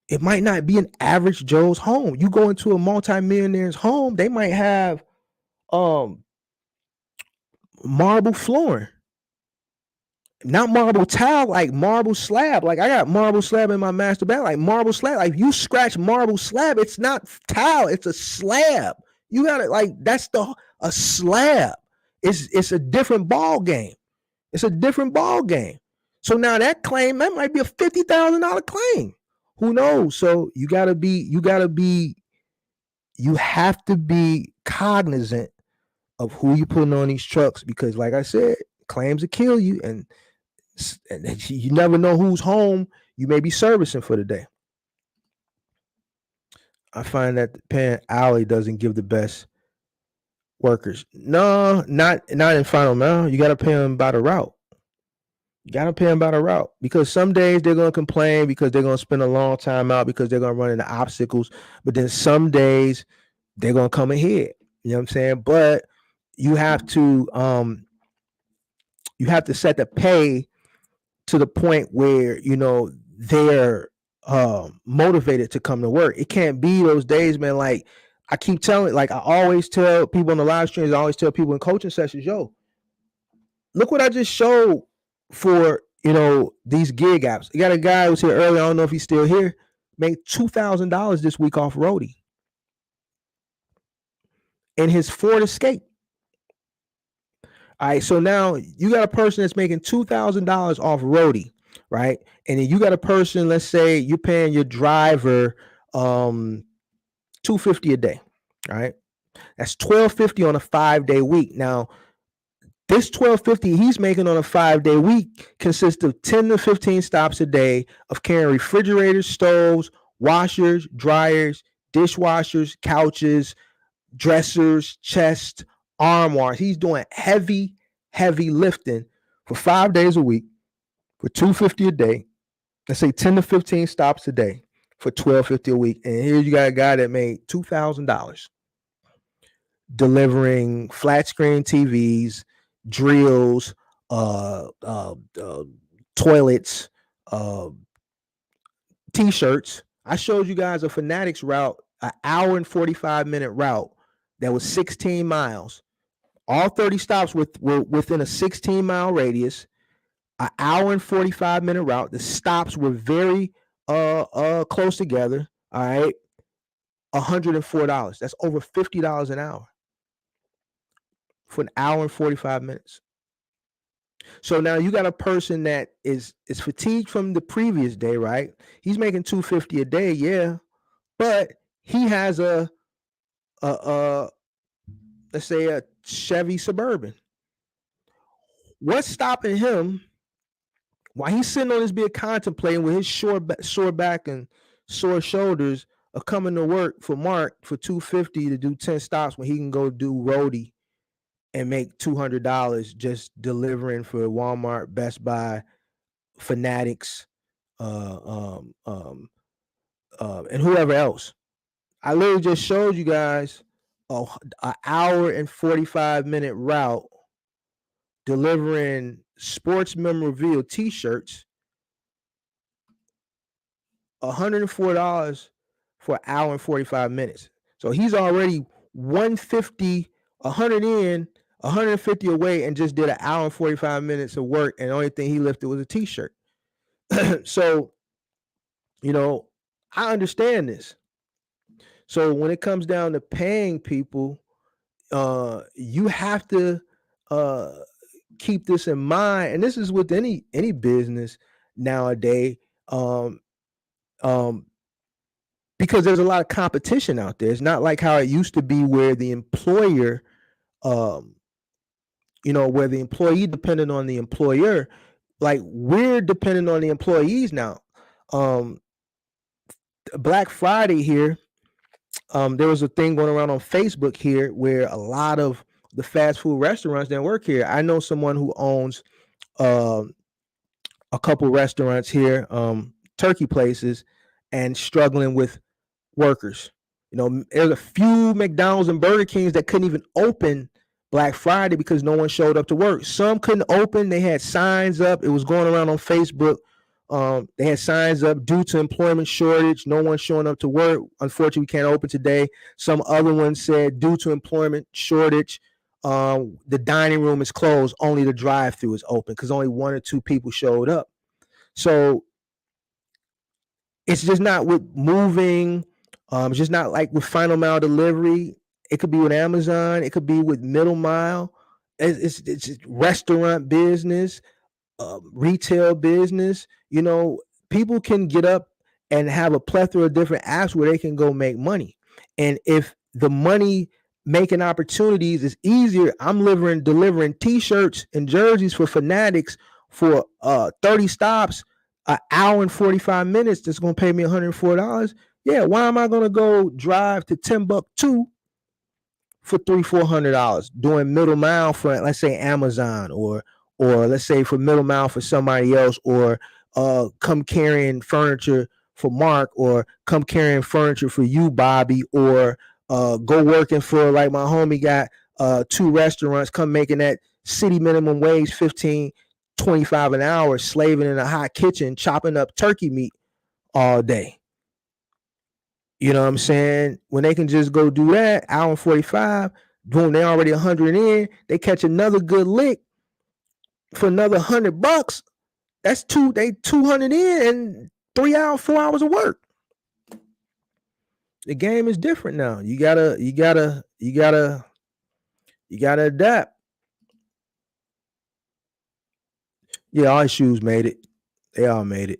it might not be an average Joe's home. You go into a multi-millionaire's home, they might have marble flooring. Not marble tile, like marble slab. Like I got marble slab in my master bath, like marble slab. Like you scratch marble slab, it's not tile, it's a slab. You got it, like that's a slab. It's a different ball game. So now that claim, that might be a $50,000 claim. Who knows? So you have to be cognizant of who you're putting on these trucks, because like I said, claims will kill you, and you never know whose home you may be servicing for the day. I find that the Pan Alley doesn't give the best workers. No, not in final mile. You got to pay them by the route. You gotta pay them by the route, because some days they're gonna complain because they're gonna spend a long time out because they're gonna run into obstacles. But then some days they're gonna come ahead. You know what I'm saying? But you have to set the pay to the point where they're motivated to come to work. It can't be those days, man. Like I keep telling, like I always tell people in the live streams, I always tell people in coaching sessions, yo, look what I just showed for these gig apps. You got a guy who was here earlier, I don't know if he's still here, made $2,000 this week off Roadie in his Ford Escape. All right, so now you got a person that's making $2,000 off Roadie, right? And then you got a person, let's say you're paying your driver $250 a day, all right? That's $1,250 on a 5-day week. Now, this $1,250 he's making on a 5-day week consists of 10 to 15 stops a day of carrying refrigerators, stoves, washers, dryers, dishwashers, couches, dressers, chests, armoires. He's doing heavy lifting for 5 days a week for $250 a day. Let's say 10 to 15 stops a day for $1,250 a week. And here you got a guy that made $2,000 delivering flat screen TVs, drills, toilets, t-shirts. I showed you guys a Fanatics route, an hour and 45-minute route that was 16 miles. All 30 stops were within a 16-mile radius, an hour and 45-minute route. The stops were very close together. All right, $104. That's over $50 an hour for an hour and 45 minutes. So now you got a person that is fatigued from the previous day, right? He's making $250 a day, yeah, but he has a let's say a Chevy Suburban. What's stopping him while he's sitting on his bed contemplating with his sore back and sore shoulders of coming to work for Mark for $250 to do 10 stops when he can go do Roadie and make $200 just delivering for Walmart, Best Buy, Fanatics, and whoever else. I literally just showed you guys an hour and 45-minute route delivering sports memorabilia t-shirts, $104 for an hour and 45 minutes. So he's already 150, 100 in, 150 away, and just did an hour and 45 minutes of work, and the only thing he lifted was a t-shirt. So, I understand this. So when it comes down to paying people, you have to keep this in mind, and this is with any business nowadays, because there's a lot of competition out there. It's not like how it used to be where the employer, where the employee depended on the employer. Like we're dependent on the employees now. Black Friday here, there was a thing going around on Facebook here where a lot of the fast food restaurants that work here. I know someone who owns a couple restaurants here, turkey places, and struggling with workers. There's a few McDonald's and Burger Kings that couldn't even open Black Friday because no one showed up to work. Some couldn't open. They had signs up. It was going around on Facebook. They had signs up due to employment shortage, no one showing up to work. Unfortunately, we can't open today. Some other ones said due to employment shortage, the dining room is closed, only the drive-thru is open because only 1 or 2 people showed up. So it's just not with moving. It's just not like with final mile delivery. It could be with Amazon. It could be with middle mile. It's restaurant business, retail business. People can get up and have a plethora of different apps where they can go make money. And if the money making opportunities is easier, I'm delivering t-shirts and jerseys for Fanatics for 30 stops, an hour and 45 minutes. That's going to pay me $104. Yeah, why am I going to go drive to Timbuktu for $300-$400 doing middle mile for, let's say, Amazon or or let's say for middle mile for somebody else, or come carrying furniture for Mark, or come carrying furniture for you, Bobby, or go working for, like, my homie got 2 restaurants, come making that city minimum wage 15-25 an hour, slaving in a hot kitchen, chopping up turkey meat all day. You know what I'm saying? When they can just go do that, hour and 45, boom, they already 100 in, they catch another good lick for another $100. That's 200 in and 3 hours, 4 hours of work. The game is different now. You gotta adapt. Yeah, all shoes made it. They all made it.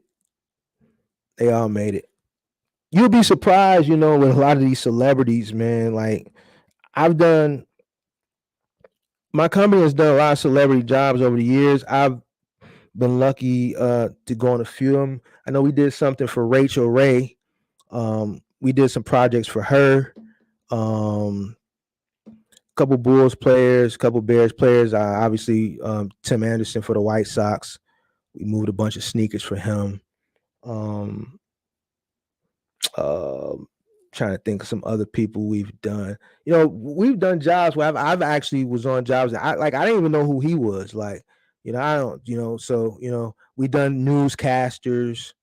You'll be surprised, with a lot of these celebrities, man. Like, my company has done a lot of celebrity jobs over the years. I've been lucky to go on a few of them. I know we did something for Rachel Ray. We did some projects for her. Couple Bulls players, couple Bears players. Obviously, Tim Anderson for the White Sox. We moved a bunch of sneakers for him. Trying to think of some other people we've done. We've done jobs where I've actually was on jobs that I didn't even know who he was. Like, I don't, so, we done newscasters.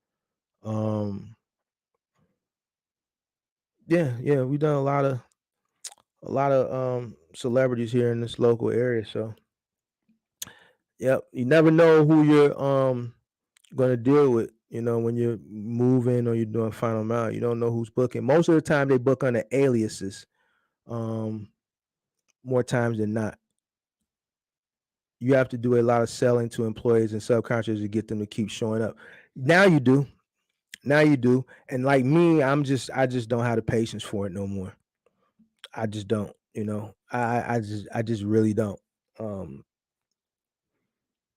Yeah, we done a lot of celebrities here in this local area. So, yep, you never know who you're gonna deal with, when you're moving or you're doing final mile. You don't know who's booking. Most of the time they book under aliases, more times than not. You have to do a lot of selling to employees and subcontractors to get them to keep showing up. Now you do. And like me, I just don't have the patience for it no more. I just don't, I just really don't.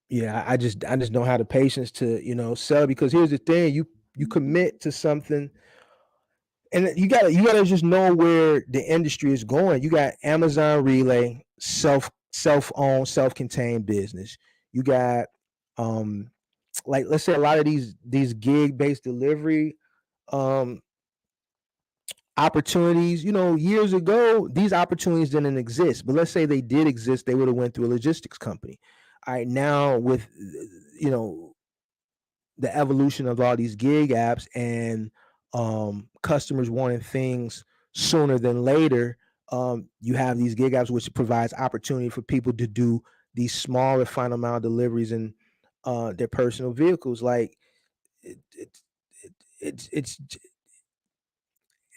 Yeah, I just don't have the patience to, sell, because here's the thing, you commit to something, and you gotta just know where the industry is going. You got Amazon Relay, self-owned, self-contained business. You got like, let's say a lot of these gig-based delivery opportunities. Years ago, these opportunities didn't exist, but let's say they did exist, they would have went through a logistics company. All right, now with the evolution of all these gig apps and customers wanting things sooner than later, you have these gig apps, which provides opportunity for people to do these smaller final mile deliveries in their personal vehicles. Like, it, it, it's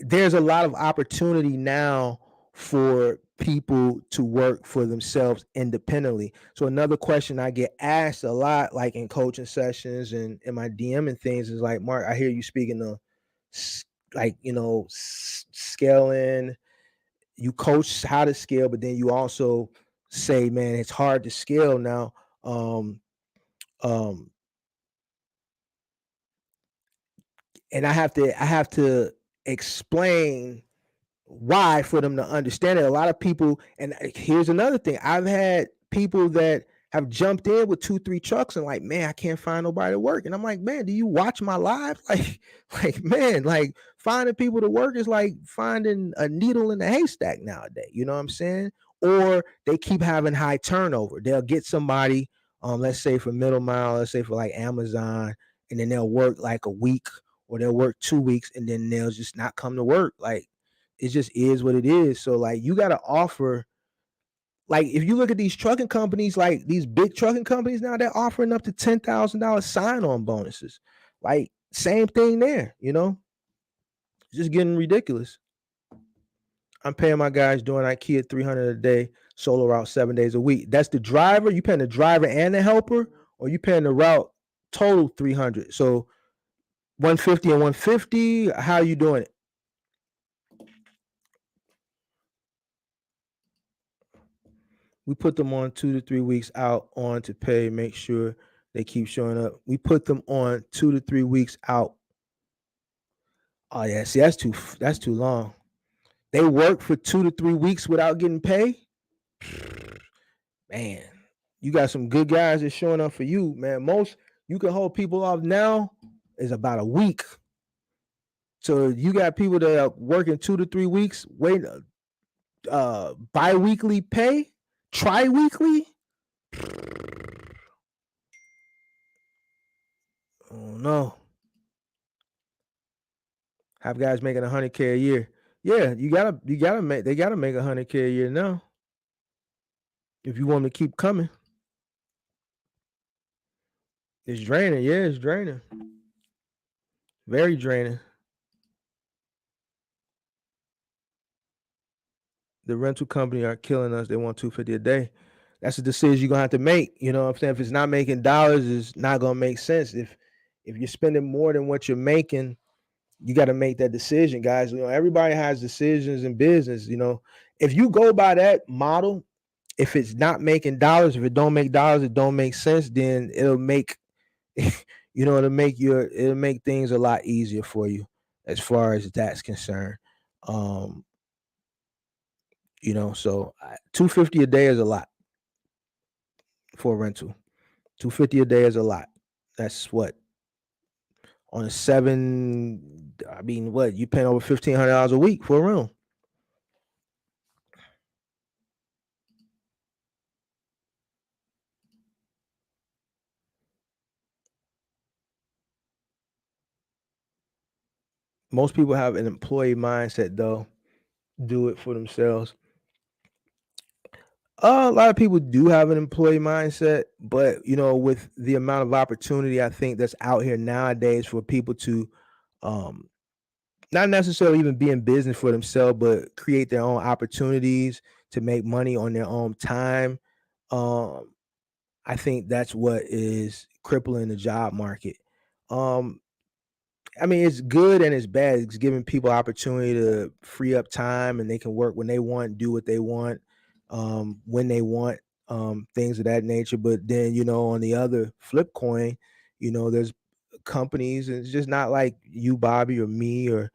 there's a lot of opportunity now for people to work for themselves independently. So another question I get asked a lot, like in coaching sessions and in my DM and things, is like, Mark, I hear you speaking of scaling. You coach how to scale, but then you also say, man, it's hard to scale now. Um, and I have to explain why for them to understand it. A lot of people, and here's another thing, I've had people that have jumped in with 2-3 trucks and like, man, I can't find nobody to work. And I'm like, man, do you watch my live? Like, man, like, finding people to work is like finding a needle in a haystack nowadays. You know what I'm saying? Or they keep having high turnover. They'll get somebody, let's say for middle mile, let's say for like Amazon, and then they'll work like a week, or they'll work 2 weeks, and then they'll just not come to work. Like, it just is what it is. So, like, you got to offer, like, if you look at these trucking companies, like these big trucking companies now, they're offering up to $10,000 sign-on bonuses. Like, same thing there, it's just getting ridiculous. I'm paying my guys doing IKEA $300 a day, solo route 7 days a week. That's the driver. You paying the driver and the helper, or you paying the route total $300. So 150 and 150. How are you doing it? We put them on 2 to 3 weeks out on to pay, make sure they keep showing up. We put them on 2 to 3 weeks out. Oh yeah, see, that's too long. They work for 2 to 3 weeks without getting paid. Man, You got some good guys that's showing up for you, man. Most you can hold people off now is about a week. So you got people that are working 2 to 3 weeks, waiting bi-weekly pay, tri-weekly. Oh no. Have guys making 100K a year. Yeah, you gotta make they gotta make 100K a year now. If you want them to keep coming. It's draining, yeah, it's draining. Very draining. The rental company are killing us. They want 250 a day. That's a decision you're gonna have to make. You know what I'm saying? If it's not making dollars, it's not gonna make sense. If you're spending more than what you're making, you got to make that decision, guys. You know, everybody has decisions in business. You know, if you go by that model, if it's not making dollars, if it don't make dollars, it don't make sense, then it'll make it'll make things a lot easier for you as far as that's concerned. Um, so 250 a day is a lot for a rental. 250 a day is a lot. That's what on a seven. I mean, what you paying over $1,500 a week for a room? Most people have an employee mindset, though. Do it for themselves. A lot of people do have an employee mindset, but with the amount of opportunity I think that's out here nowadays for people to um not necessarily even be in business for themselves, but create their own opportunities to make money on their own time. Um, I think that's what is crippling the job market. Um, I mean, it's good and it's bad. It's giving people opportunity to free up time and they can work when they want, do what they want, when they want, things of that nature. But then, on the other flip coin, there's companies, and it's just not like you, Bobby, or me, or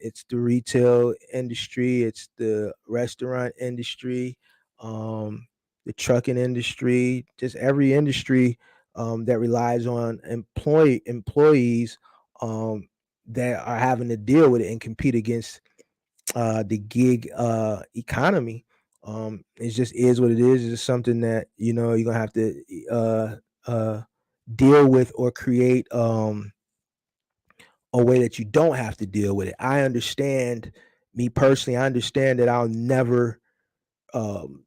it's the retail industry, it's the restaurant industry, the trucking industry, just every industry that relies on employees um, that are having to deal with it and compete against the gig economy. It just is what it is. It's just something that you're gonna have to uh, deal with or create a way that you don't have to deal with it. I understand, me personally, I understand that I'll never um,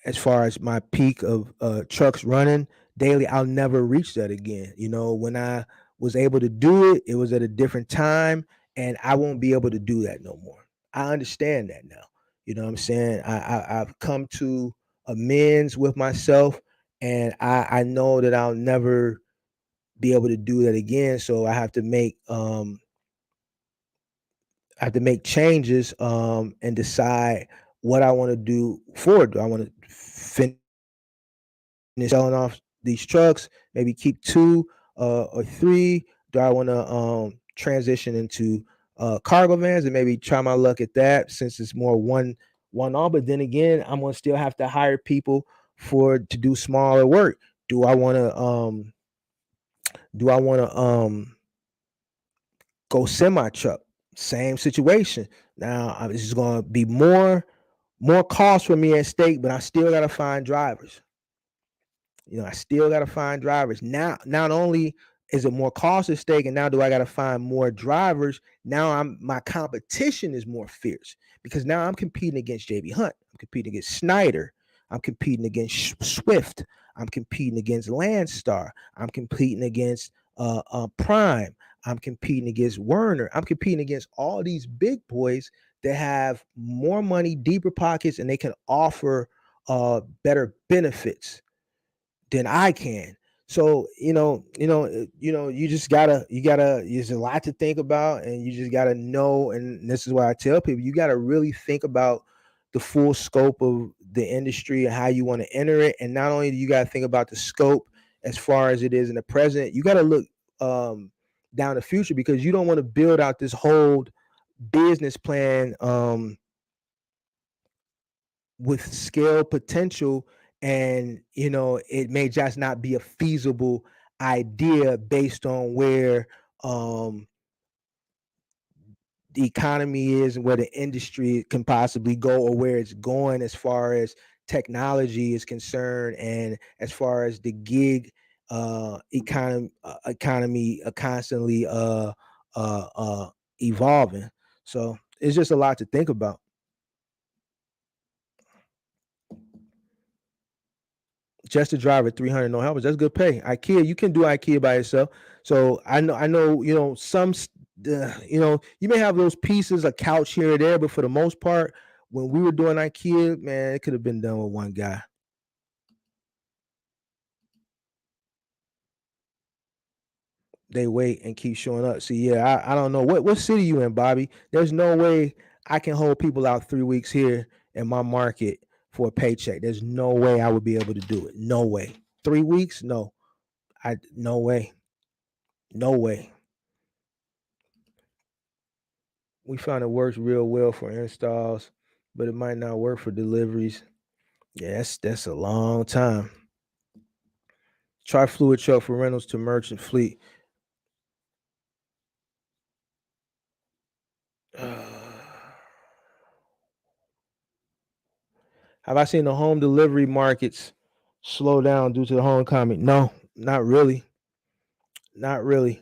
as far as my peak of trucks running daily, I'll never reach that again. When I was able to do it, it was at a different time, and I won't be able to do that no more. I understand that now. You know what I'm saying? I've come to amends with myself, and I know that I'll never be able to do that again. So I have to make changes and decide what I want to do forward. Do I want to finish selling off these trucks, maybe keep two or three? Do I want to transition into cargo vans and maybe try my luck at that, since it's more one on? But then again, I'm gonna still have to hire people to do smaller work. Do I want to go semi truck? Same situation. Now this is gonna be more cost for me at stake, but I still gotta find drivers. I still got to find drivers. Now, not only is it more cost at stake, and now do I got to find more drivers? Now my competition is more fierce, because now I'm competing against JB Hunt. I'm competing against Snyder. I'm competing against Swift. I'm competing against Landstar. I'm competing against Prime. I'm competing against Werner. I'm competing against all these big boys that have more money, deeper pockets, and they can offer better benefits than I can. So you just gotta. There's a lot to think about, and you just gotta know. And this is why I tell people, you gotta really think about the full scope of the industry and how you want to enter it. And not only do you gotta think about the scope as far as it is in the present, you gotta look down the future, because you don't want to build out this whole business plan with scale potential, and it may just not be a feasible idea based on where the economy is and where the industry can possibly go, or where it's going as far as technology is concerned, and as far as the gig economy constantly evolving. So it's just a lot to think about. Just to drive at 300, no helpers. That's good pay. IKEA, you can do IKEA by yourself. So I know, you may have those pieces, a couch here or there, but for the most part, when we were doing IKEA, man, it could have been done with one guy. They wait and keep showing up. See, yeah, I don't know what city you in, Bobby. There's no way I can hold people out 3 weeks here in my market for a paycheck. There's no way I would be able to do it. No way. 3 weeks? No. No way. No way. We found it works real well for installs, but it might not work for deliveries. Yeah, that's a long time. Try fluid truck for rentals to merchant fleet. Have I seen the home delivery markets slow down due to the home economy? No, not really. Not really.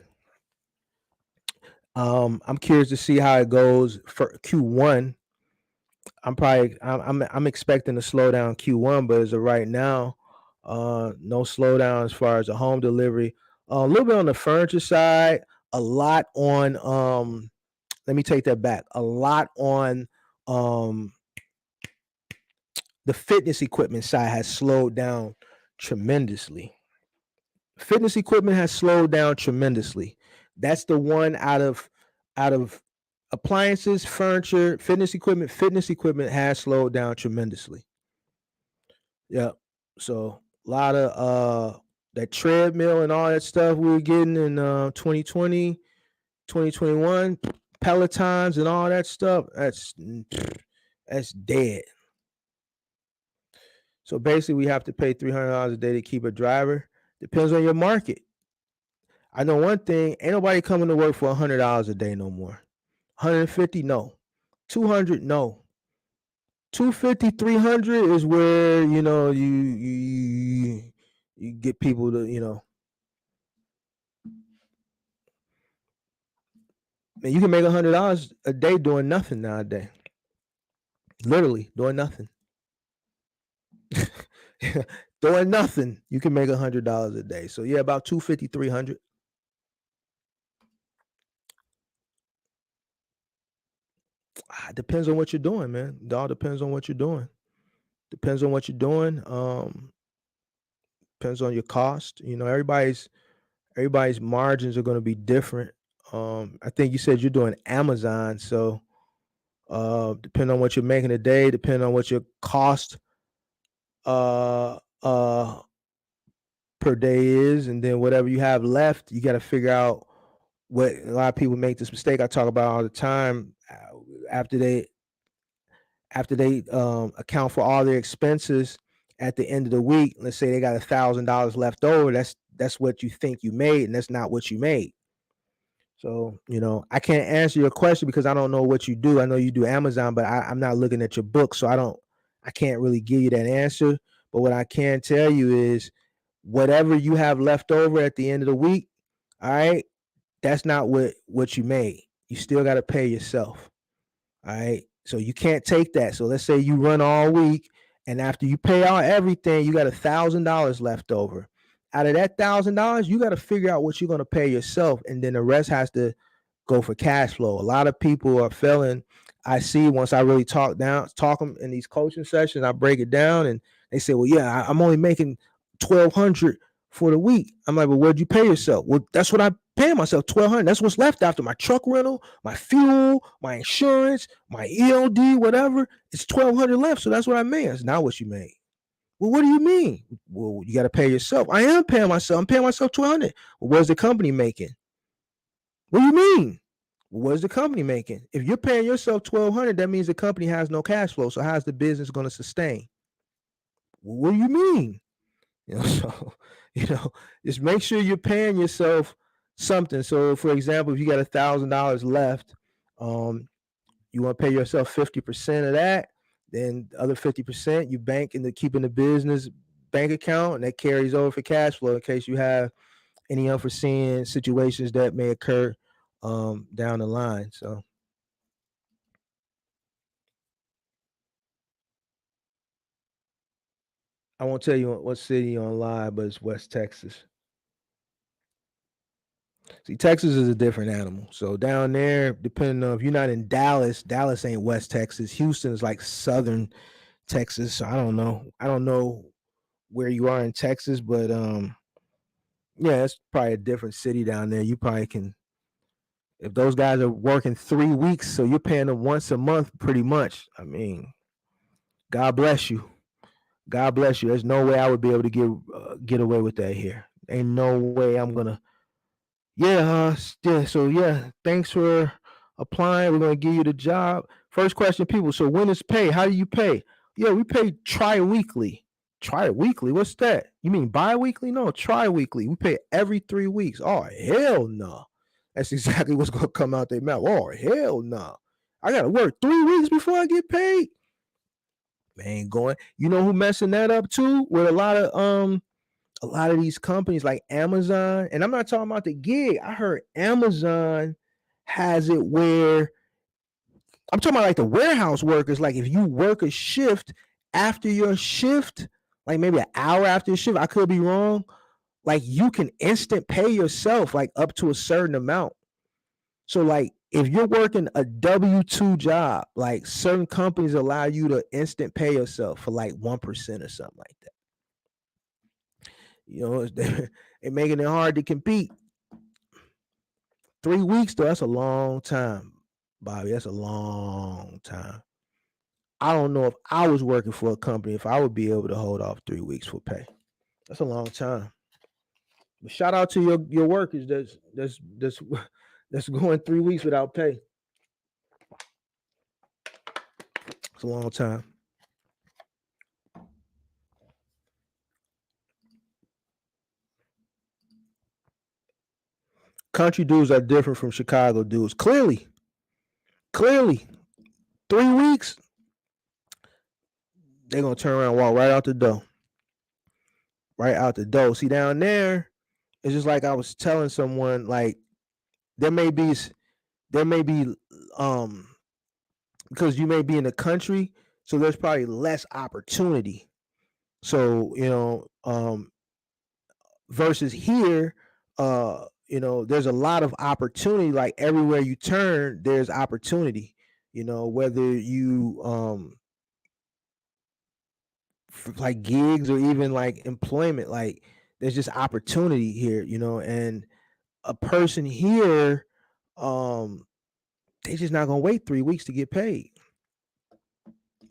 I'm curious to see how it goes for Q1. I'm expecting a slowdown Q1, but as of right now, no slowdown as far as the home delivery. A little bit on the furniture side, a lot on let me take that back. A lot on the fitness equipment side has slowed down tremendously. Fitness equipment has slowed down tremendously. That's the one out of appliances, furniture, fitness equipment. Fitness equipment has slowed down tremendously. Yeah. So a lot of that treadmill and all that stuff we were getting in 2020, 2021, Pelotons and all that stuff, that's dead. So basically we have to pay $300 a day to keep a driver. Depends on your market. I know one thing, ain't nobody coming to work for $100 a day no more. 150, no. 200, no. 250, 300 is where you get people to man, you can make $100 a day doing nothing nowadays. Literally doing nothing. Doing nothing, you can make $100 a day. So yeah, about 250, 300. Depends on what you're doing, man. It all depends on what you're doing. Depends on what you're doing. Depends on your cost. Everybody's margins are going to be different. I think you said you're doing Amazon, so depending on what you're making a day, depending on what your cost uh uh per day is, and then whatever you have left, you got to figure out what a lot of people make this mistake I talk about all the time. After they account for all their expenses at the end of the week, let's say they got $1,000 left over, that's what you think you made, and that's not what you made. So, I can't answer your question because I don't know what you do. I know you do Amazon, but I'm not looking at your book, so I can't really give you that answer. But what I can tell you is whatever you have left over at the end of the week, all right, that's not what you made. You still got to pay yourself. All right. So you can't take that. So let's say you run all week, and after you pay out everything, you got $1,000 left over. Out of that $1,000, you got to figure out what you're going to pay yourself, and then the rest has to go for cash flow. A lot of people are failing. I see once I really talk them in these coaching sessions, I break it down, and they say, "Well, yeah, I'm only making 1,200 for the week." I'm like, "Well, what'd you pay yourself?" "Well, that's what I pay myself, 1,200. That's what's left after my truck rental, my fuel, my insurance, my ELD, whatever. It's 1,200 left, so that's what I made." That's not what you made. "Well, what do you mean?" "Well, you got to pay yourself." "I am paying myself. I'm paying myself 1,200. "Well, what's the company making?" "What do you mean?" "Well, what is the company making?" If you're paying yourself 1,200, that means the company has no cash flow. So how's the business going to sustain? what do you mean? So, just make sure you're paying yourself something. So, for example, if you got $1,000 left, you want to pay yourself 50% of that. Then the other 50% you bank into keeping the business bank account, and that carries over for cash flow in case you have any unforeseen situations that may occur down the line. So I won't tell you what city you're on live, but it's West Texas. See, Texas is a different animal. So down there, depending on if you're not in Dallas, Dallas ain't West Texas. Houston is like Southern Texas. So I don't know. I don't know where you are in Texas, but yeah, it's probably a different city down there. You probably can, if those guys are working 3 weeks, so you're paying them once a month, pretty much. I mean, God bless you. God bless you. There's no way I would be able to get away with that here. Ain't no way I'm gonna. Yeah, yeah. So yeah, thanks for applying. We're gonna give you the job. First question, people. So when is pay? How do you pay? Yeah, we pay tri-weekly. Tri-weekly? What's that? You mean bi-weekly? No, tri-weekly. We pay every 3 weeks. Oh hell no. That's exactly what's gonna come out their mouth. Oh hell no. I gotta work 3 weeks before I get paid. Man, ain't going. You know who messing that up too? With a lot of these companies like Amazon, and I'm not talking about the gig. I heard Amazon has it where I'm talking about like the warehouse workers. Like if you work a shift after your shift, like maybe an hour after your shift, I could be wrong. Like you can instant pay yourself like up to a certain amount. So like if you're working a W-2 job, like certain companies allow you to instant pay yourself for like 1% or something like that. They're making it hard to compete. 3 weeks though, that's a long time, Bobby. That's a long time. I don't know if I was working for a company if I would be able to hold off 3 weeks for pay. That's a long time. But shout out to your workers that's going 3 weeks without pay. It's a long time. Country dudes are different from Chicago dudes. Clearly. 3 weeks, they're gonna turn around and walk right out the door. Right out the door. See, down there, it's just like I was telling someone, like there may be because you may be in the country, so there's probably less opportunity. So, versus here, there's a lot of opportunity. Like everywhere you turn, there's opportunity. Whether you like gigs or even like employment, like there's just opportunity here, and a person here, they just not gonna wait 3 weeks to get paid.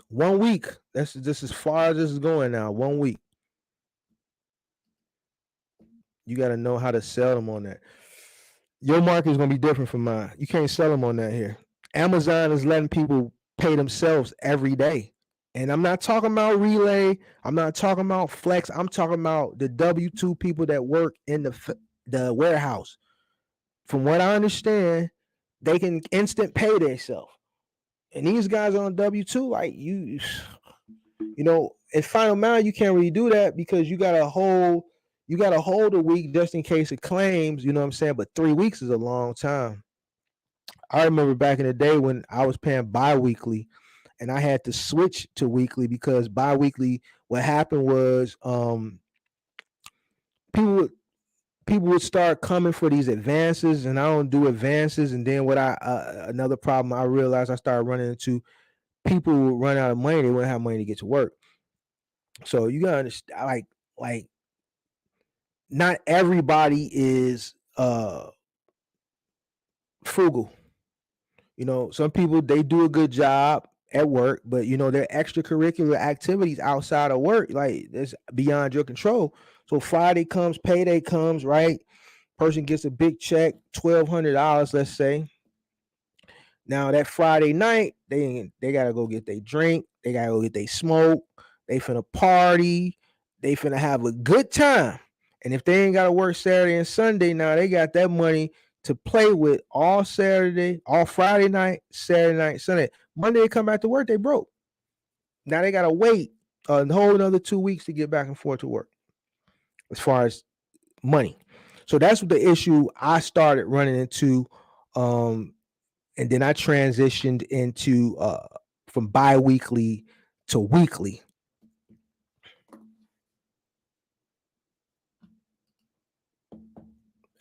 1 week. That's just as far as this is going now. 1 week. You got to know how to sell them on that. Your market is gonna be different from mine. You can't sell them on that here. Amazon is letting people pay themselves every day. And I'm not talking about Relay. I'm not talking about Flex. I'm talking about the W-2 people that work in the warehouse. From what I understand, they can instant pay themselves. And these guys on W-2, like in Final Mile, you can't really do that because you gotta hold a week just in case of claims, you know what I'm saying? But 3 weeks is a long time. I remember back in the day when I was paying bi-weekly and I had to switch to weekly because bi-weekly, what happened was people would start coming for these advances, and I don't do advances. And then another problem I realized I started running into, people would run out of money. They wouldn't have money to get to work. So you gotta understand, like not everybody is frugal. Some people, they do a good job at work, but their extracurricular activities outside of work, like it's beyond your control. So Friday comes, payday comes, right? Person gets a big check, $1,200, let's say. Now that Friday night, they gotta go get their drink, they gotta go get their smoke, They finna party. They finna have a good time. And if they ain't got to work Saturday and Sunday, now they got that money to play with all Saturday, all Friday night, Saturday night, Sunday. Monday they come back to work, they broke. Now they gotta wait a whole another 2 weeks to get back and forth to work as far as money. So that's what the issue I started running into. And then I transitioned into from bi-weekly to weekly.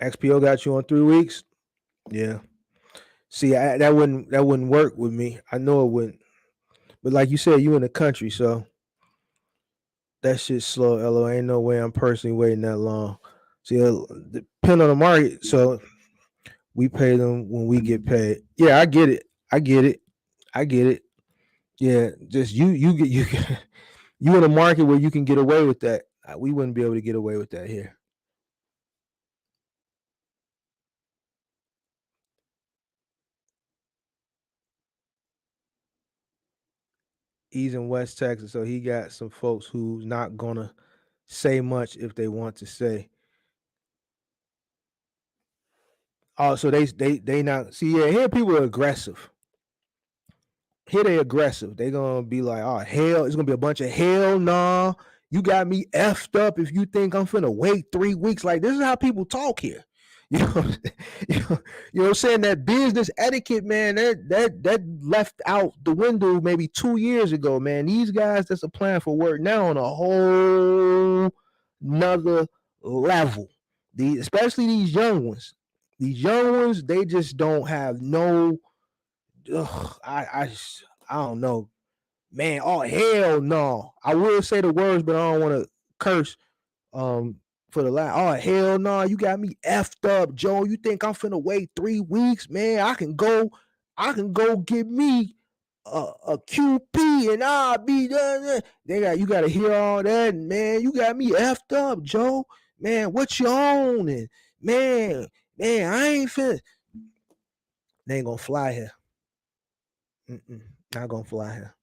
XPO got you on 3 weeks. Yeah. See, that wouldn't work with me. I know it wouldn't. But like you said, you in the country, so that shit's slow. LO, ain't no way I'm personally waiting that long. See, depend on the market. So we pay them when we get paid. Yeah, I get it. I get it. I get it. Yeah, just you you in a market where you can get away with that. We wouldn't be able to get away with that here. He's in West Texas, so he got some folks who's not gonna say much if they want to say. Oh, so they not see. Yeah, here people are aggressive. Here they aggressive. They gonna be like, oh hell, it's gonna be a bunch of hell nah. You got me effed up if you think I'm finna wait 3 weeks. Like, this is how people talk here. You know, you know what I'm saying? That business etiquette, man, that left out the window maybe 2 years ago, man. These guys that's applying for work now on a whole nother level. Especially these young ones. These young ones, they just don't have no. I don't know, man. Oh hell no! I will say the words, but I don't want to curse. For the last, oh hell no! You got me effed up, Joe. You think I'm finna wait 3 weeks, man? I can go get me a QP and I'll be done. You got to hear all that, man. You got me effed up, Joe. Man, what you on? And man, I ain't finna. They ain't gonna fly here. Not gonna fly here.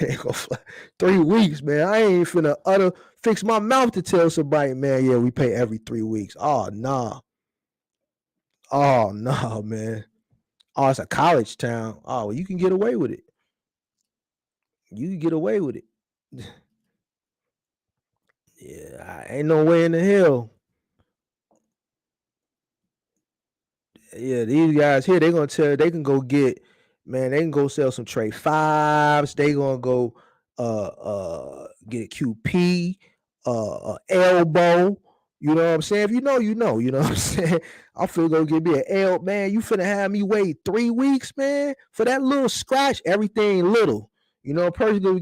Ain't gonna fly. 3 weeks, man. I ain't finna fix my mouth to tell somebody, man. Yeah, we pay every 3 weeks. Oh nah. Oh no, man. Oh, it's a college town. Oh, well, you can get away with it. You can get away with it. Yeah, ain't no way in the hell. Yeah, these guys here, they gonna tell they can go get, man, they can go sell some tray fives. They gonna go get a QP, elbow. You know what I'm saying? If you know, you know. You know what I'm saying? I'm finna go get me an L, man. You finna have me wait 3 weeks, man, for that little scratch. Everything little. You know, a person gonna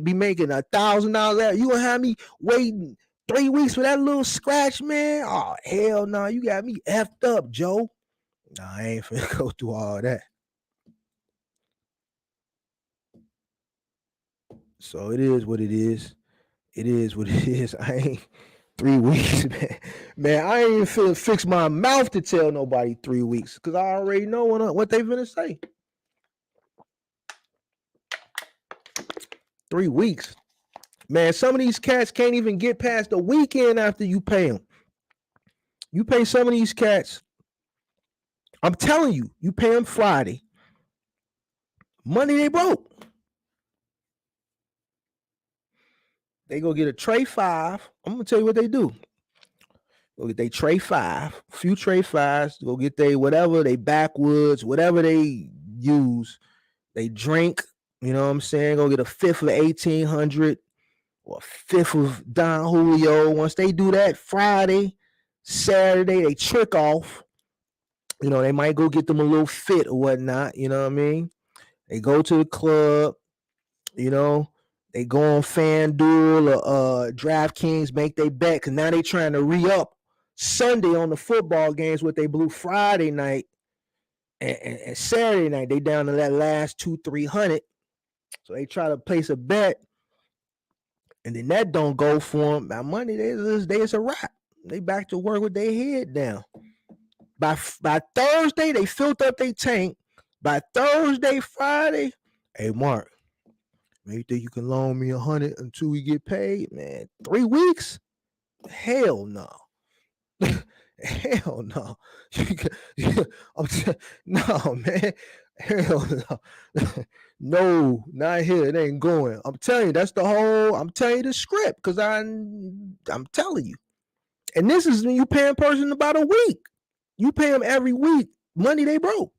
be making $1,000. You gonna have me waiting 3 weeks for that little scratch, man? Oh hell no! You got me effed up, Joe. Nah, I ain't finna go through all that. So it is what it is. It is what it is. I ain't 3 weeks, man. Man, I ain't finna fix my mouth to tell nobody 3 weeks because I already know what they finna say. 3 weeks. Man, some of these cats can't even get past the weekend after you pay them. You pay some of these cats, I'm telling you, you pay them Friday. Monday they broke. They go get a tray five. I'm gonna tell you what they do. Go get they tray five, few tray fives. Go get they whatever they backwoods, whatever they use. They drink. You know what I'm saying? Go get a fifth of 1800 or a fifth of Don Julio. Once they do that Friday, Saturday, they trick off. You know, they might go get them a little fit or whatnot. You know what I mean? They go to the club. You know, they go on FanDuel or DraftKings, make they bet because now they trying to re-up Sunday on the football games what they blew Friday night and Saturday night. They down to that last 200-300. So they try to place a bet, and then that don't go for them. By Monday, it's a wrap. They back to work with their head down. By Thursday, they filled up their tank. By Thursday, Friday, hey Mark, Man, you think you can loan me 100 until we get paid? Man, 3 weeks? Hell no. Hell no. No, man. Hell no. No, not here. It ain't going. I'm telling you, that's the whole. I'm telling you the script because I'm telling you. And this is when you pay a person about a week. You pay them every week. Money they broke.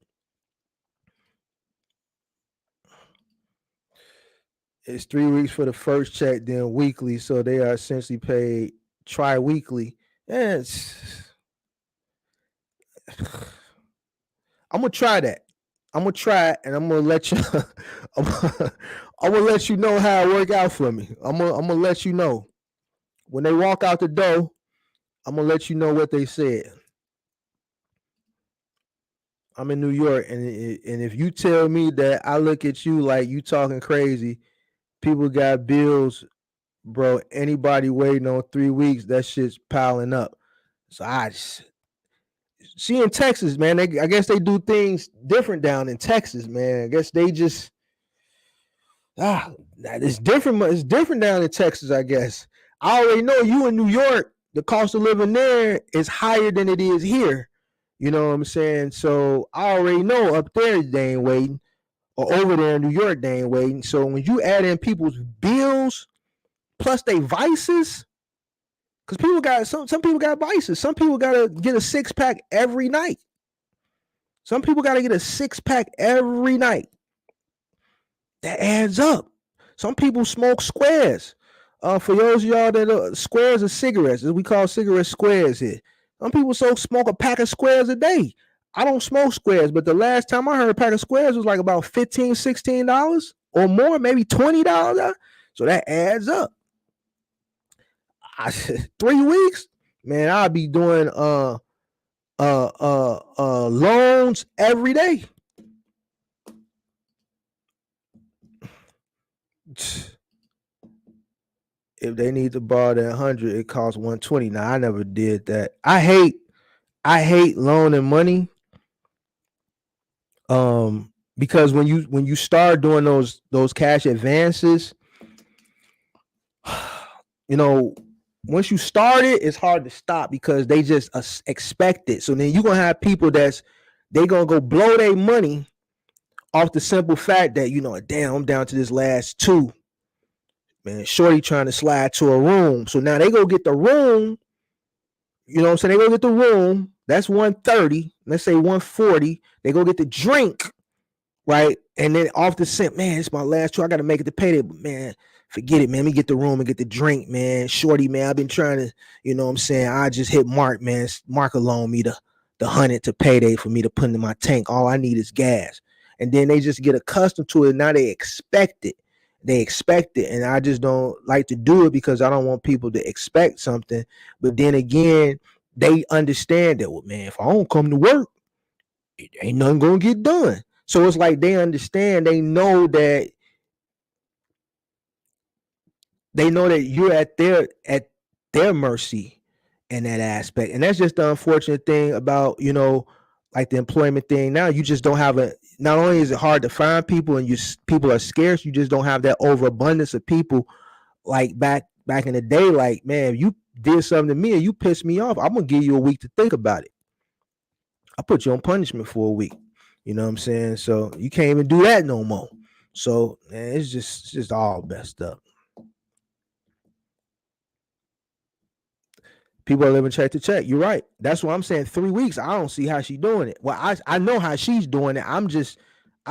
It's 3 weeks for the first check, then weekly. So they are essentially paid tri-weekly. And I'm gonna try that. I'm gonna try it, and I'm gonna let you. I'm gonna let you know how it work out for me. I'm gonna let you know when they walk out the door. I'm gonna let you know what they said. I'm in New York, and if you tell me that I look at you like you talking crazy, people got bills, bro. Anybody waiting on 3 weeks, that shit's piling up. So I see in Texas, man. I guess they do things different down in Texas, man. I guess they just it's different. It's different down in Texas, I guess. I already know you in New York, the cost of living there is higher than it is here. You know what I'm saying? So I already know up there they ain't waiting, or over there in New York they ain't waiting. So when you add in people's bills plus they vices, because people got some people got vices. Some people gotta get a 6-pack every night. Some people gotta get a 6-pack every night. That adds up. Some people smoke squares. For those of y'all that squares are cigarettes, we call cigarette squares here. Some people smoke a pack of squares a day. I don't smoke squares, but the last time I heard a pack of squares was like about $15, $16 or more, maybe $20. So that adds up. 3 weeks, man, I'll be doing loans every day. If they need to borrow that 100, it costs 120. Now I never did that. I hate loaning money. Because when you start doing those cash advances, you know, once you start it, it's hard to stop because they just expect it. So then you're gonna have people they gonna go blow their money off the simple fact that, you know, damn, I'm down to this last 2. Man, shorty trying to slide to a room. So now they go get the room. You know what I'm saying? They go get the room. That's 130. Let's say 140. They go get the drink, right? And then off the scent, man, it's my last 2. I got to make it to payday. But man, forget it, man. Let me get the room and get the drink, man. Shorty, man, I've been trying to, you know what I'm saying? I just hit Mark, man. Mark loaned me the 100 to payday for me to put in my tank. All I need is gas. And then they just get accustomed to it. Now they expect it. And I just don't like to do it because I don't want people to expect something. But then again, they understand that, well, man, if I don't come to work, it ain't nothing gonna get done. So it's like they understand. They know that you're at their mercy in that aspect. And that's just the unfortunate thing about, you know, like the employment thing. Now you just don't have not only is it hard to find people and people are scarce, you just don't have that overabundance of people like back in the day. Like, man, if you did something to me and you pissed me off, I'm gonna give you a week to think about it. I put you on punishment for a week. You know what I'm saying? So you can't even do that no more. So man, it's just all messed up. People are living check to check. You're right. That's what I'm saying. 3 weeks. I don't see how she's doing it. Well, I know how she's doing it. I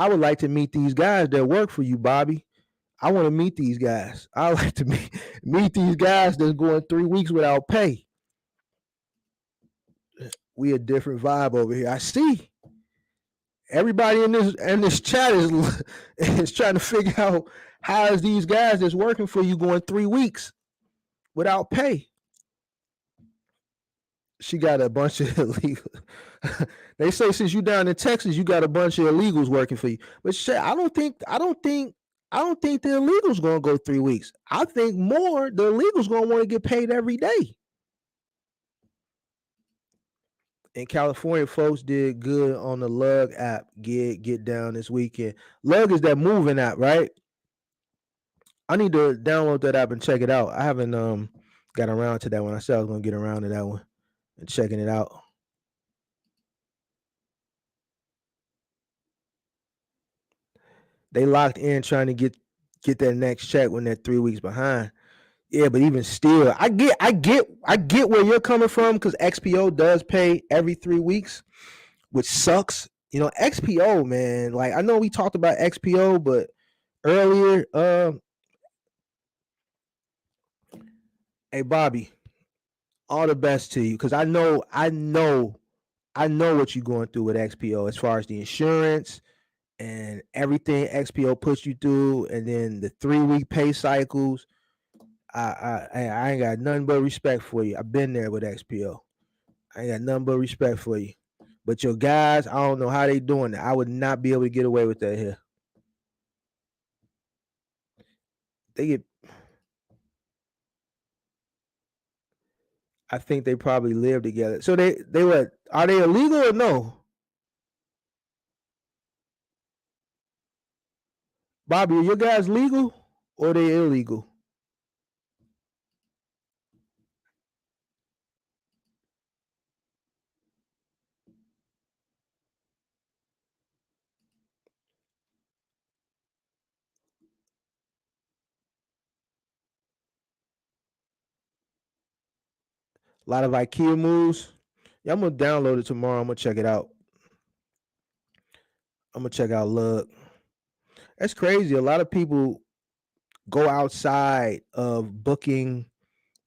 would like to meet these guys that work for you, Bobby. I want to meet these guys. I like to meet these guys that's going 3 weeks without pay. We a different vibe over here. I see. Everybody in this chat is trying to figure out how is these guys that's working for you going 3 weeks without pay. She got a bunch of illegal. They say since you down in Texas, you got a bunch of illegals working for you. But shit, I don't think the illegals gonna go 3 weeks. I think more the illegals gonna want to get paid every day. In California, folks did good on the Lug app. Get down this weekend. Lug is that moving app, right? I need to download that app and check it out. I haven't got around to that one. I said I was gonna get around to that one and checking it out. They locked in trying to get that next check when they're 3 weeks behind. Yeah, but even still, I get where you're coming from because XPO does pay every 3 weeks, which sucks. You know, XPO, man. Like I know we talked about XPO, but earlier, hey Bobby, all the best to you because I know what you're going through with XPO as far as the insurance and everything XPO puts you through, and then the 3 week pay cycles. I ain't got nothing but respect for you. I've been there with XPO. I ain't got nothing but respect for you. But your guys, I don't know how they doing it. I would not be able to get away with that here. They get. I think they probably live together. So they were. Are they illegal or no? Bobby, are your guys legal or are they illegal? A lot of IKEA moves. Yeah, I'm gonna download it tomorrow. I'm gonna check it out. I'm gonna check out Lug. That's crazy. A lot of people go outside of booking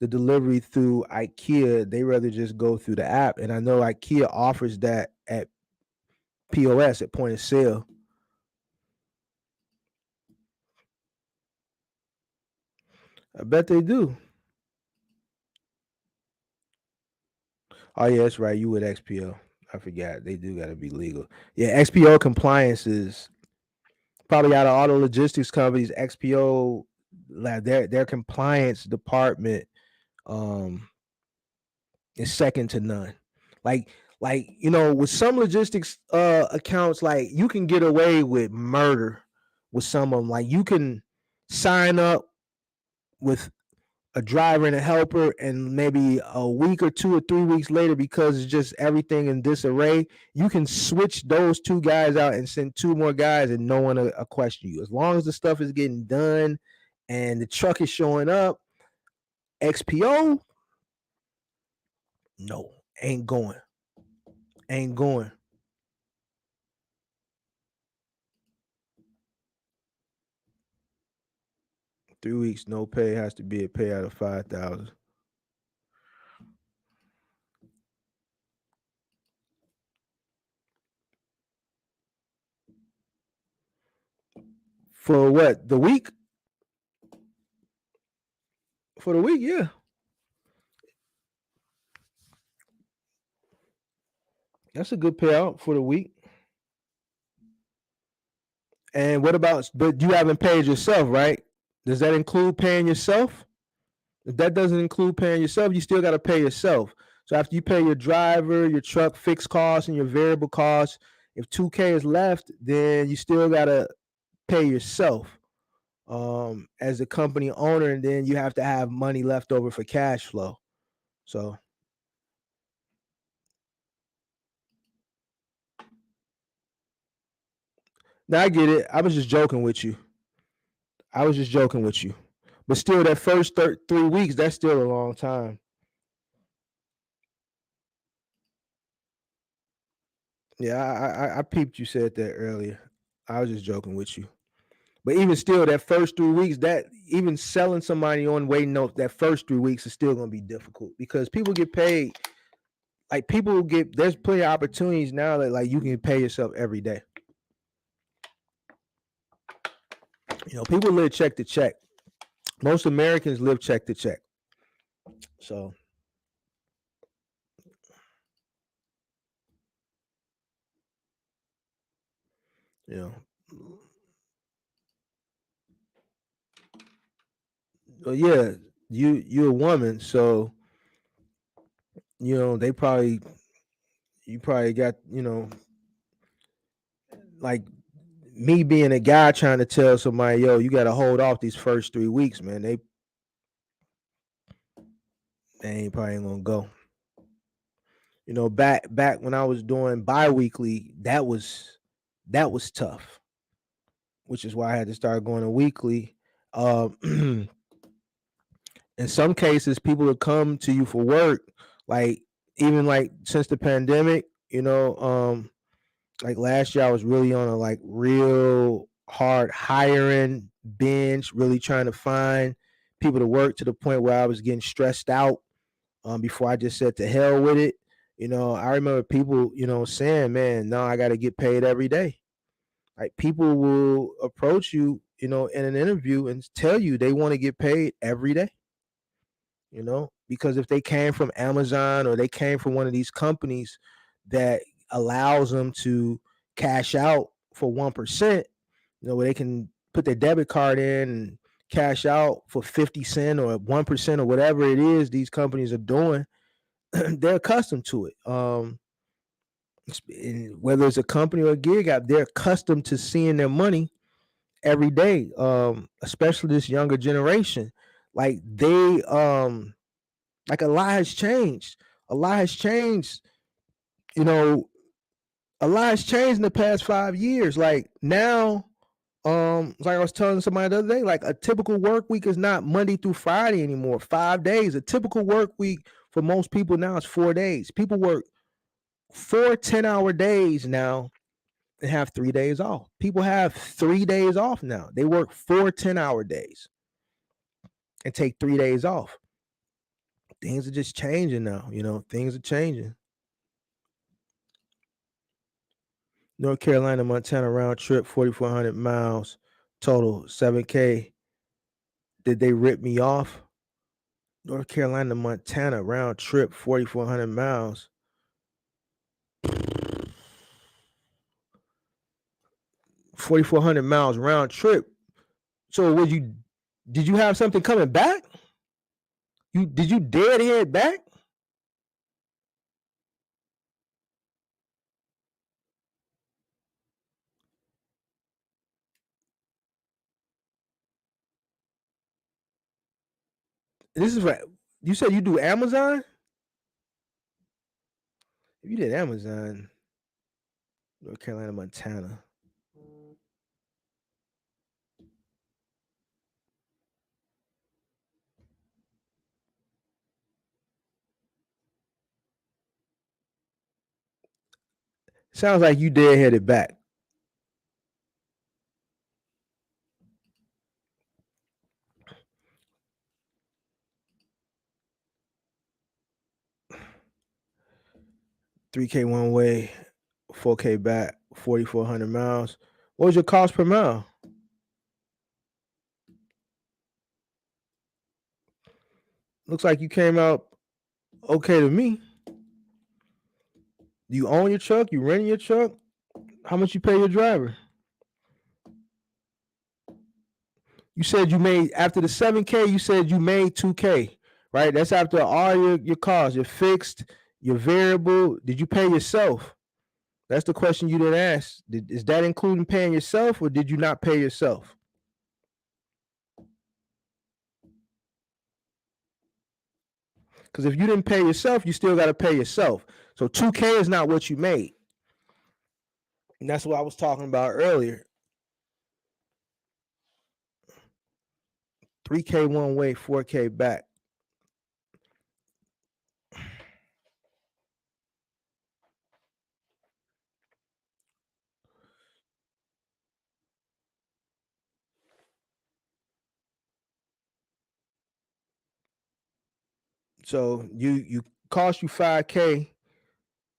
the delivery through IKEA. They rather just go through the app. And I know IKEA offers that at POS at point of sale. I bet they do. Oh yeah, that's right. You with XPO. I forgot. They do gotta be legal. Yeah, XPO compliance is probably out of all the logistics companies, XPO like their compliance department um is second to none. Like you know, with some logistics accounts, like you can get away with murder with some of them. Like you can sign up with a driver and a helper, and maybe a week or 2 or 3 weeks later, because it's just everything in disarray, you can switch those two guys out and send two more guys, and no one will question you as long as the stuff is getting done and the truck is showing up. XPO, no, ain't going, ain't going. 3 weeks no pay has to be a payout of 5,000 for what the week, for the week. Yeah, that's a good payout for the week. And what about, but you haven't paid yourself, right? Does that include paying yourself? If that doesn't include paying yourself, you still got to pay yourself. So after you pay your driver, your truck fixed costs, and your variable costs, if 2K is left, then you still got to pay yourself as a company owner, and then you have to have money left over for cash flow. So now I get it. I was just joking with you. I was just joking with you. But still, that first 3 weeks, that's still a long time. Yeah, I peeped you said that earlier. I was just joking with you. But even still, that first 3 weeks, that even selling somebody on waiting note, that first 3 weeks is still going to be difficult because people get paid. Like people get, there's plenty of opportunities now that like you can pay yourself every day. You know, people live check to check. Most Americans live check to check. So, you know, well, yeah, you're a woman, so you know they probably, you probably got, you know, like me being a guy trying to tell somebody, yo, you got to hold off these first 3 weeks, man. They ain't probably ain't gonna go. Back when I was doing bi-weekly, that was tough, which is why I had to start going to weekly. In some cases, people would come to you for work, like even like since the pandemic, like last year I was really on a like real hard hiring binge, really trying to find people to work to the point where I was getting stressed out before I just said to hell with it. I remember people, saying, man, no, I got to get paid every day. Like people will approach you, in an interview and tell you they want to get paid every day, because if they came from Amazon or they came from one of these companies that allows them to cash out for 1%, where they can put their debit card in and cash out for 50 cents or 1% or whatever it is these companies are doing, they're accustomed to it. Whether it's a company or a gig app, they're accustomed to seeing their money every day. Especially this younger generation, like they like a lot has changed. A lot has changed. You know, a lot has changed in the past 5 years. Like now, like I was telling somebody the other day, like a typical work week is not Monday through Friday anymore. 5 days. A typical work week for most people now is 4 days. People work 4 10-hour days now and have 3 days off. People have 3 days off now. They work 4 10-hour days and take 3 days off. Things are just changing now. Things are changing. North Carolina, Montana round trip, 4,400 miles, total 7K. Did they rip me off? North Carolina, Montana round trip, 4,400 miles. 4,400 miles round trip. So did you have something coming back? Did you dead head back? This is right. You said you do Amazon? If you did Amazon, North Carolina, Montana. Sounds like you dead headed back. $3K one way, $4K back, 4,400 miles. What was your cost per mile? Looks like you came out okay to me. You own your truck? You renting your truck? How much you pay your driver? You said you made after the 7K, you said you made 2K, right? That's after all your costs, your fixed, your variable. Did you pay yourself? That's the question you didn't ask. Is that including paying yourself or did you not pay yourself? Because if you didn't pay yourself, you still got to pay yourself. So 2K is not what you made. And that's what I was talking about earlier. 3K one way, 4K back. So you cost you 5K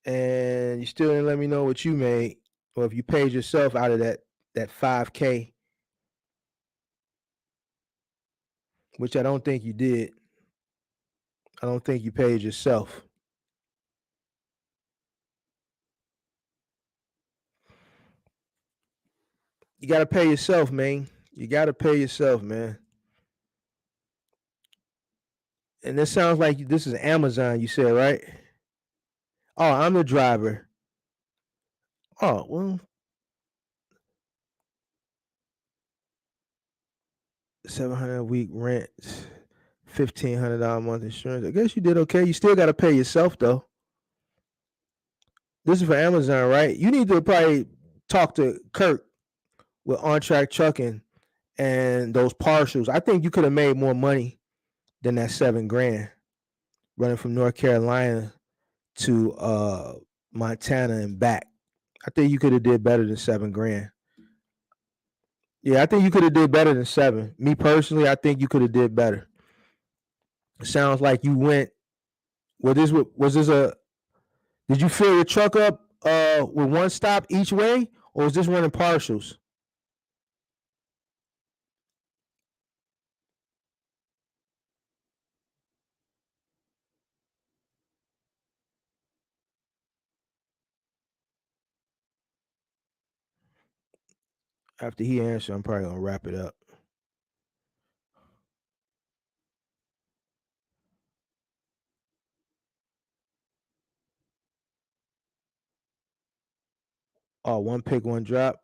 and you still didn't let me know what you made, or if you paid yourself out of that 5K, which I don't think you did. I don't think you paid yourself. You gotta pay yourself, man. You gotta pay yourself, man. And this sounds like this is Amazon, you said, right? Oh, I'm the driver. Oh, well, $700 a week rent, $1,500 a month insurance. I guess you did okay. You still got to pay yourself though. This is for Amazon, right? You need to probably talk to Kirk with On Track Trucking and those partials. I think you could have made more money than that $7,000 running from North Carolina to Montana and back. I think you could have did better than $7,000. Yeah, I think you could have did better than 7. Me personally, I think you could have did better. It sounds like you went. Was this a? Did you fill your truck up with one stop each way, or was this running partials? After he answers, I'm probably gonna wrap it up. Oh, one pick, one drop.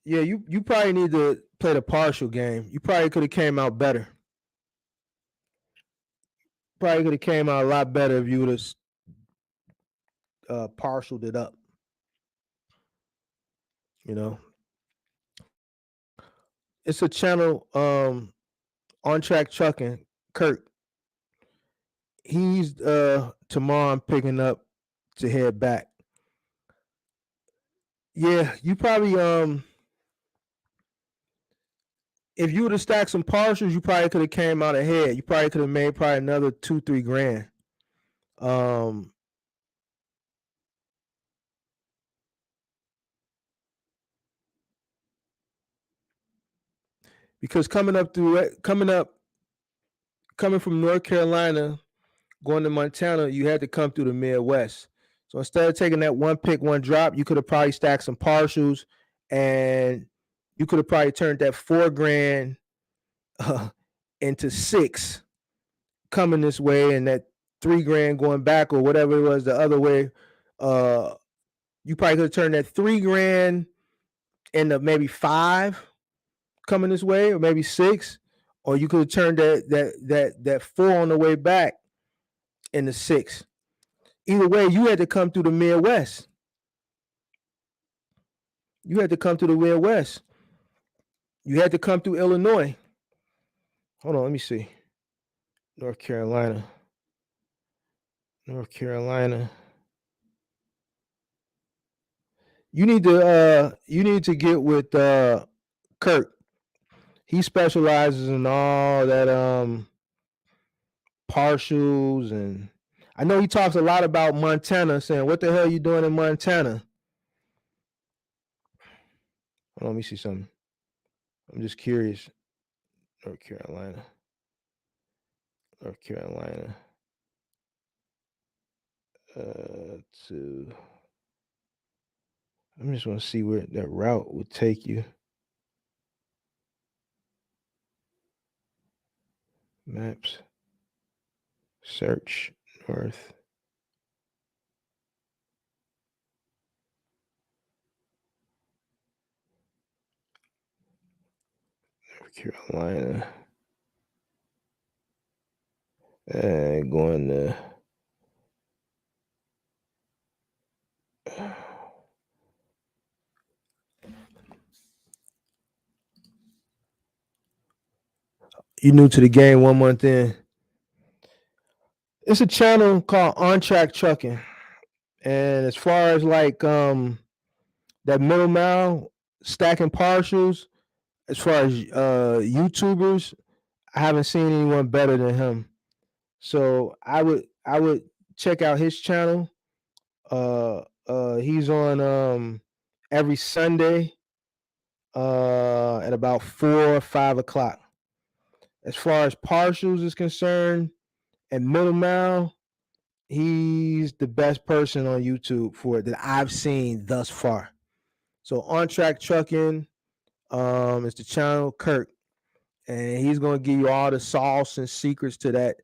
Yeah, you probably need to play the partial game. You probably could have came out better. Probably could have came out a lot better if you would have partialed it up. You know, it's a channel. On Track Trucking. Kurt. He's tomorrow. I'm picking up to head back. Yeah, you probably if you would have stacked some partials, you probably could have came out ahead. You probably could have made probably another $2-3 grand. Because coming from North Carolina, going to Montana, you had to come through the Midwest. So instead of taking that one pick, one drop, you could have probably stacked some partials, and you could have probably turned that $4,000 into 6 coming this way, and that $3,000 going back, or whatever it was the other way. You probably could have turned that $3,000 into maybe 5 coming this way, or maybe 6, or you could have turned that 4 on the way back into 6. Either way, you had to come through the Midwest. You had to come through the Midwest. You had to come through Illinois. Hold on, let me see. North Carolina. You need to get with Kurt. He specializes in all that partials, and I know he talks a lot about Montana, saying, "What the hell are you doing in Montana?" Hold on, let me see something. I'm just curious. North Carolina. To I just want to see where that route would take you. Maps. Search North Carolina. Going to you new to the game 1 month in. It's a channel called On Track Trucking. And as far as like that middle mile stacking partials, as far as YouTubers, I haven't seen anyone better than him. So I would check out his channel. He's on every Sunday at about 4 or 5 o'clock. As far as partials is concerned and middle mile, he's the best person on YouTube for it that I've seen thus far. So On Track Trucking is the channel, Kurt, and he's gonna give you all the sauce and secrets to that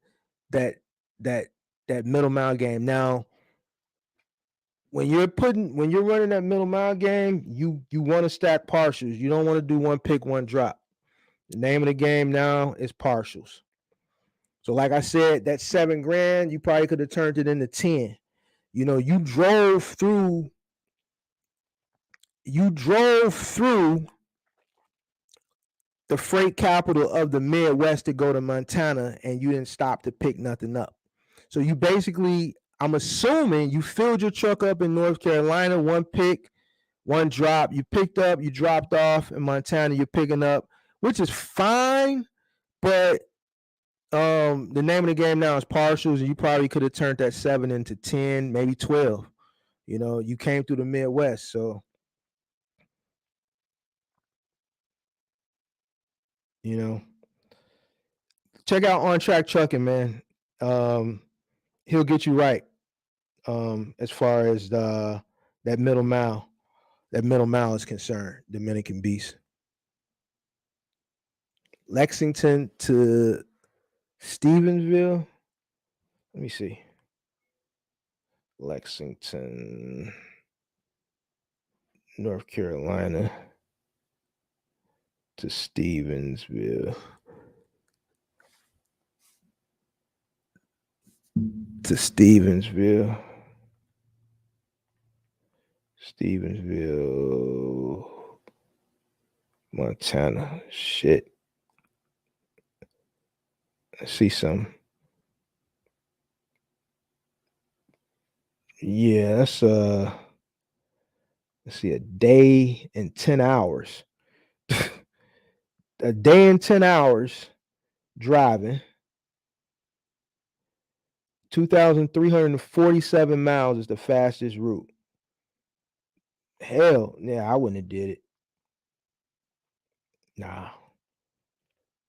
middle mile game. Now, when you're running that middle mile game, you want to stack partials. You don't want to do one pick, one drop. The name of the game now is partials. So like I said, that $7,000, you probably could have turned it into 10. You know, you drove through the freight capital of the Midwest to go to Montana, and you didn't stop to pick nothing up. So you basically, I'm assuming you filled your truck up in North Carolina, one pick, one drop. You picked up, you dropped off in Montana, you're picking up, which is fine, but the name of the game now is partials, and you probably could have turned that 7 into 10, maybe 12. You know, you came through the Midwest, so you know, check out On Track Trucking, man. He'll get you right. As far as that middle mile is concerned, Dominican Beast. Lexington to Stevensville. Let me see. Lexington, North Carolina to Stevensville. Stevensville, Montana. Shit. I see some. Yeah, that's let's see, a day and 10 hours. A day and 10 hours driving. 2,347 miles is the fastest route. Hell, yeah, I wouldn't have did it. Nah,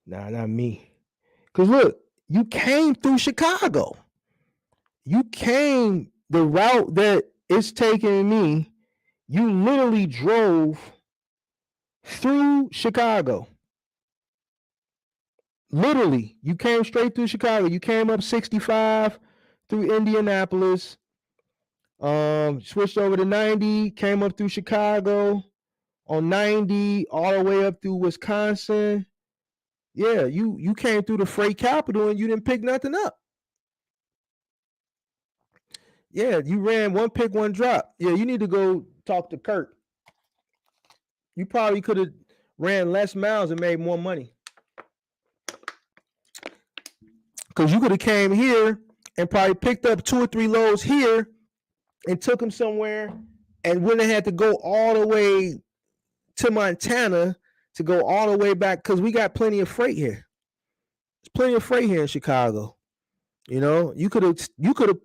not me. Cause look, you came through Chicago. You came the route that it's taking me. You literally drove through Chicago. Literally, you came straight through Chicago. You came up 65 through Indianapolis, switched over to 90, came up through Chicago on 90, all the way up through Wisconsin. Yeah, you came through the freight capital and you didn't pick nothing up. Yeah, you ran one pick, one drop. Yeah, you need to go talk to Kurt. You probably could have ran less miles and made more money. Because you could have came here and probably picked up 2 or 3 loads here and took them somewhere and wouldn't have had to go all the way to Montana to go all the way back, because we got plenty of freight here. There's plenty of freight here in Chicago. You know, you could have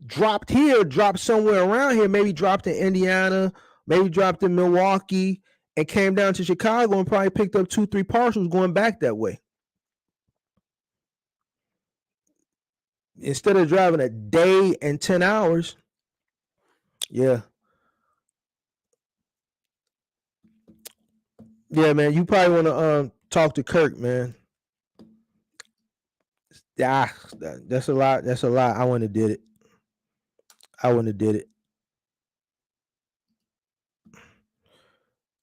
dropped here, dropped somewhere around here, maybe dropped in Indiana, maybe dropped in Milwaukee, and came down to Chicago and probably picked up 2, 3 parcels going back that way. Instead of driving a day and 10 hours. Yeah. Yeah, man, you probably want to talk to Kirk, man. Yeah, that's a lot. That's a lot. I wouldn't have did it.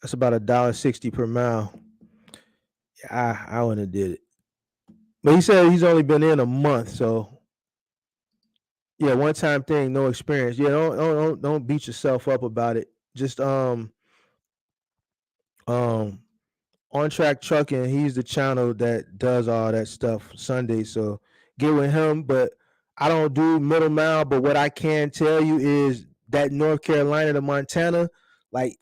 That's about $1.60 per mile. Yeah, I wouldn't have did it. But he said he's only been in a month, so yeah, one time thing, no experience. Yeah, don't beat yourself up about it. Just On Track Trucking, he's the channel that does all that stuff Sunday. So get with him. But I don't do middle mile. But what I can tell you is that North Carolina to Montana, like,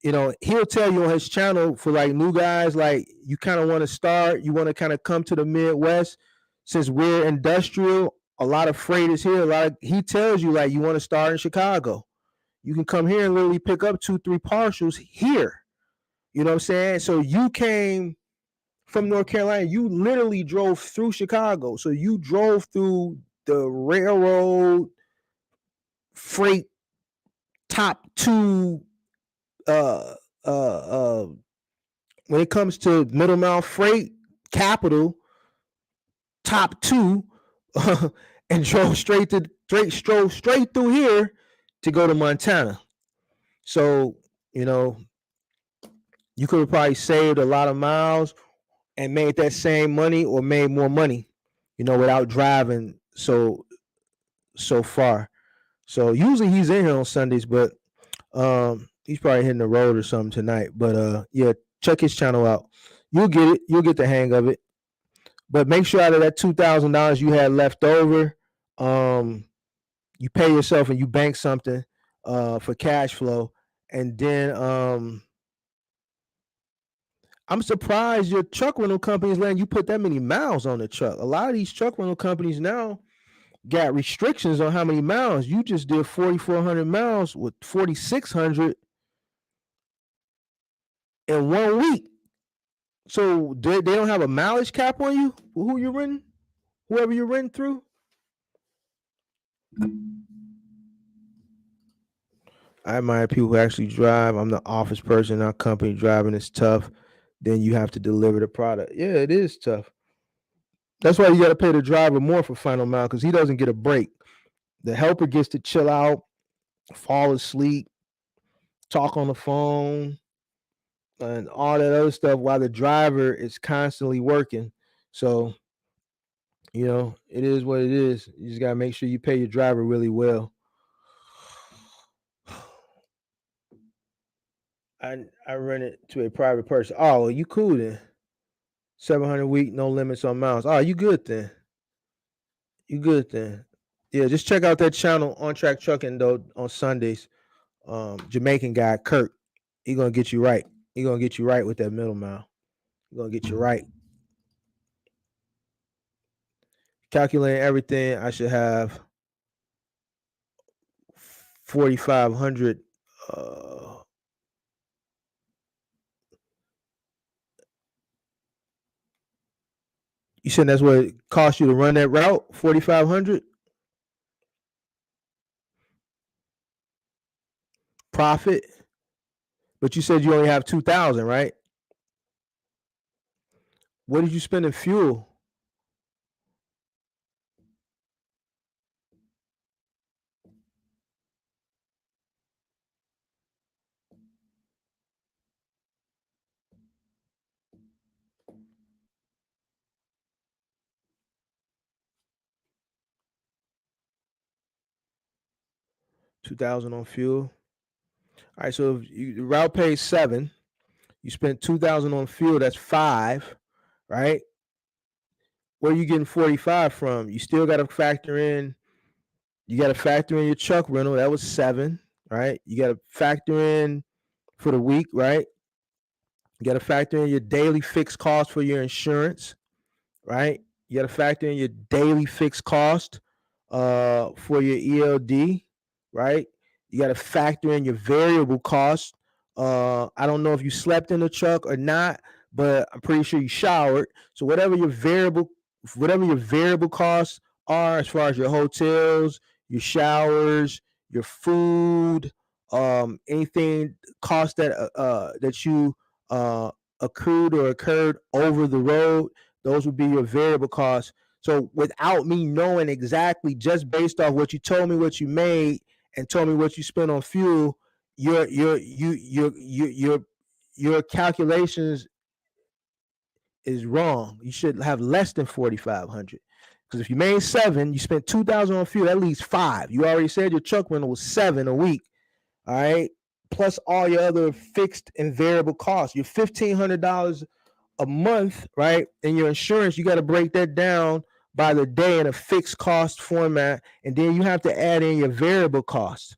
you know, he'll tell you on his channel for like new guys, like you kind of want to start, you want to kind of come to the Midwest. Since we're industrial, a lot of freight is here. He tells you like you want to start in Chicago. You can come here and literally pick up 2, 3 parcels here. You know what I'm saying? So you came from North Carolina, you literally drove through Chicago. So you drove through the railroad freight top 2 when it comes to middle mile freight capital, top 2 and drove straight through here to go to Montana. So, you know, you could have probably saved a lot of miles, and made that same money or made more money, without driving so far. So usually he's in here on Sundays, but he's probably hitting the road or something tonight. But yeah, check his channel out. You'll get it. You'll get the hang of it. But make sure out of that $2,000 you had left over, you pay yourself and you bank something for cash flow. And then I'm surprised your truck rental company is letting you put that many miles on the truck. A lot of these truck rental companies now got restrictions on how many miles. You just did 4,400 miles with 4,600 in 1 week. So they don't have a mileage cap on you? Who you renting? Whoever you're renting through? I admire people who actually drive. I'm the office person. Our company driving is tough. Then you have to deliver the product. Yeah, it is tough. That's why you got to pay the driver more for final mile because he doesn't get a break. The helper gets to chill out, fall asleep, talk on the phone, and all that other stuff while the driver is constantly working. So, it is what it is. You just got to make sure you pay your driver really well. I rent it to a private person. Oh, well, you cool then. 700 a week, no limits on miles. Oh, you good then. You good then. Yeah, just check out that channel, On Track Trucking, though, on Sundays. Jamaican guy, Kurt. He gonna get you right. He gonna get you right with that middle mile. He gonna get you right. Calculating everything, I should have 4,500. You said that's what it cost you to run that route? 4,500 profit, but you said you only have 2,000, right? What did you spend in fuel? $2,000 on fuel. All right, so if the route pays 7, you spent 2,000 on fuel. That's 5, right? Where are you getting 45 from? You still got to factor in. You got to factor in your truck rental. That was 7, right? You got to factor in for the week, right? You got to factor in your daily fixed cost for your insurance, right? You got to factor in your daily fixed cost for your ELD, right? You got to factor in your variable cost. I don't know if you slept in the truck or not, but I'm pretty sure you showered. So whatever your variable costs are, as far as your hotels, your showers, your food, anything cost that you accrued or occurred over the road, those would be your variable costs. So without me knowing exactly, just based off what you told me what you made and told me what you spent on fuel, your calculations is wrong. You should have less than 4,500. Because if you made 7, you spent 2,000 on fuel, that leaves 5. You already said your truck rental was 7 a week. All right. Plus all your other fixed and variable costs. Your $1,500 a month, right? And your insurance, you got to break that down by the day in a fixed cost format. And then you have to add in your variable costs.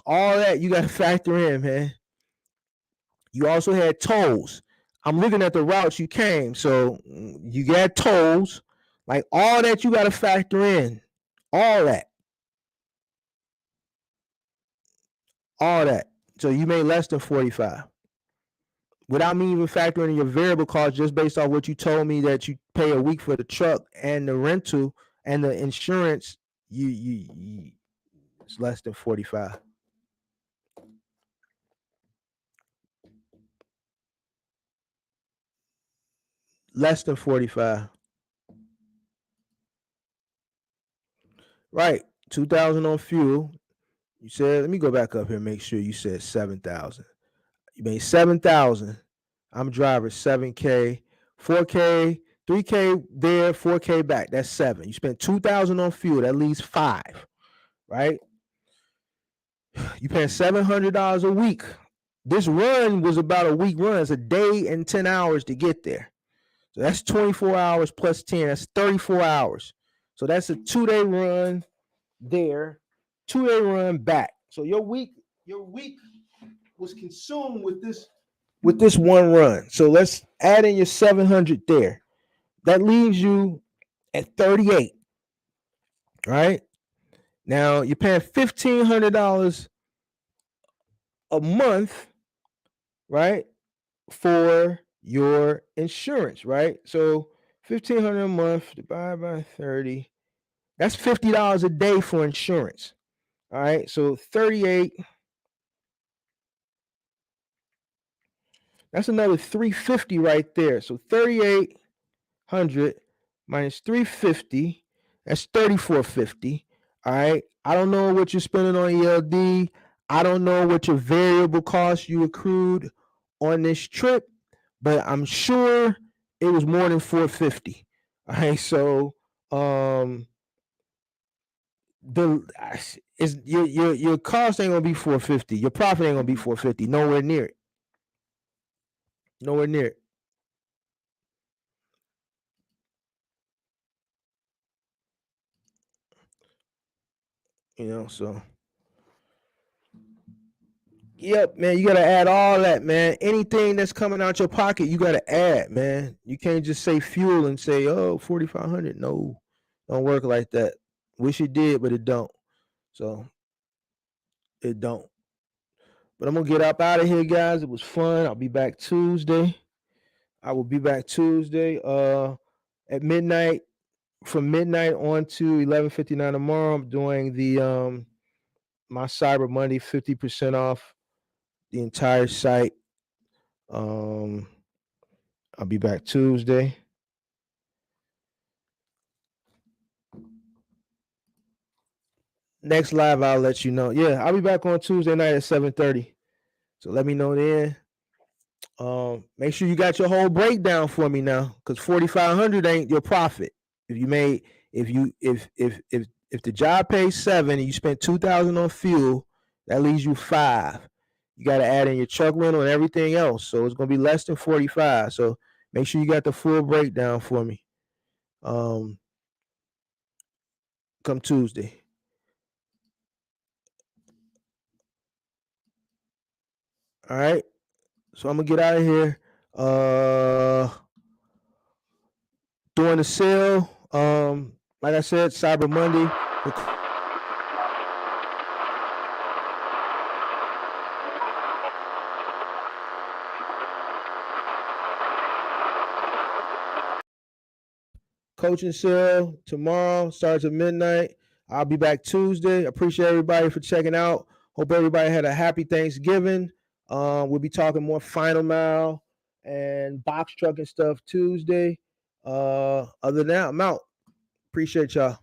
All that you got to factor in, man. You also had tolls. I'm looking at the routes you came. So you got tolls, like all that you got to factor in. All that. All that. So you made less than 45. Without me even factoring in your variable costs, just based off what you told me that you pay a week for the truck and the rental and the insurance, you it's less than 45. Less than 45. Right. 2,000 on fuel. You said, let me go back up here and make sure you said 7,000. You made 7,000. I'm driver 7K 4K, 3K there, 4K back. That's 7. You spent $2,000 on fuel. That leaves 5, right? You paying $700 a week. This run was about a week run. It's a day and 10 hours to get there. So that's 24 hours plus 10. That's 34 hours. So that's a 2-day run there, 2-day run back. So your week was consumed with this one run. So let's add in your 700 there. That leaves you at 38. Right? Now you're paying $1,500 a month, right, for your insurance, right? So $1,500 a month divided by 30. That's $50 a day for insurance. All right. So 38. That's another $350 right there. So 3,800 minus 350. That's $3,450. All right. I don't know what you're spending on ELD. I don't know what your variable costs you accrued on this trip, but I'm sure it was more than $450. All right. So your cost ain't gonna be $450. Your profit ain't gonna be $450. Nowhere near it. Nowhere near it. So yep, man, you gotta add all that, man. Anything that's coming out your pocket, you gotta add, man. You can't just say fuel and say, oh, 4,500. No, don't work like that. Wish it did, but it don't. So it don't. But I'm gonna get up out of here, guys. It was fun. I'll be back Tuesday. I will be back Tuesday at midnight. From midnight on to 11:59 tomorrow. I'm doing the my Cyber Monday 50% off the entire site. I'll be back Tuesday. Next live, I'll let you know. Yeah, I'll be back on Tuesday night at 7:30. So let me know then. Make sure you got your whole breakdown for me now, because 4,500 ain't your profit. If the job pays 7 and you spent 2,000 on fuel, that leaves you 5. You got to add in your truck rental and everything else, so it's gonna be less than 45. So make sure you got the full breakdown for me. Come Tuesday. All right. So I'm gonna get out of here. During the sale, like I said, Cyber Monday. Coaching sale tomorrow starts at midnight. I'll be back Tuesday. Appreciate everybody for checking out. Hope everybody had a happy Thanksgiving. We'll be talking more final mile and box truck and stuff Tuesday. Other than that, I'm out. Appreciate y'all.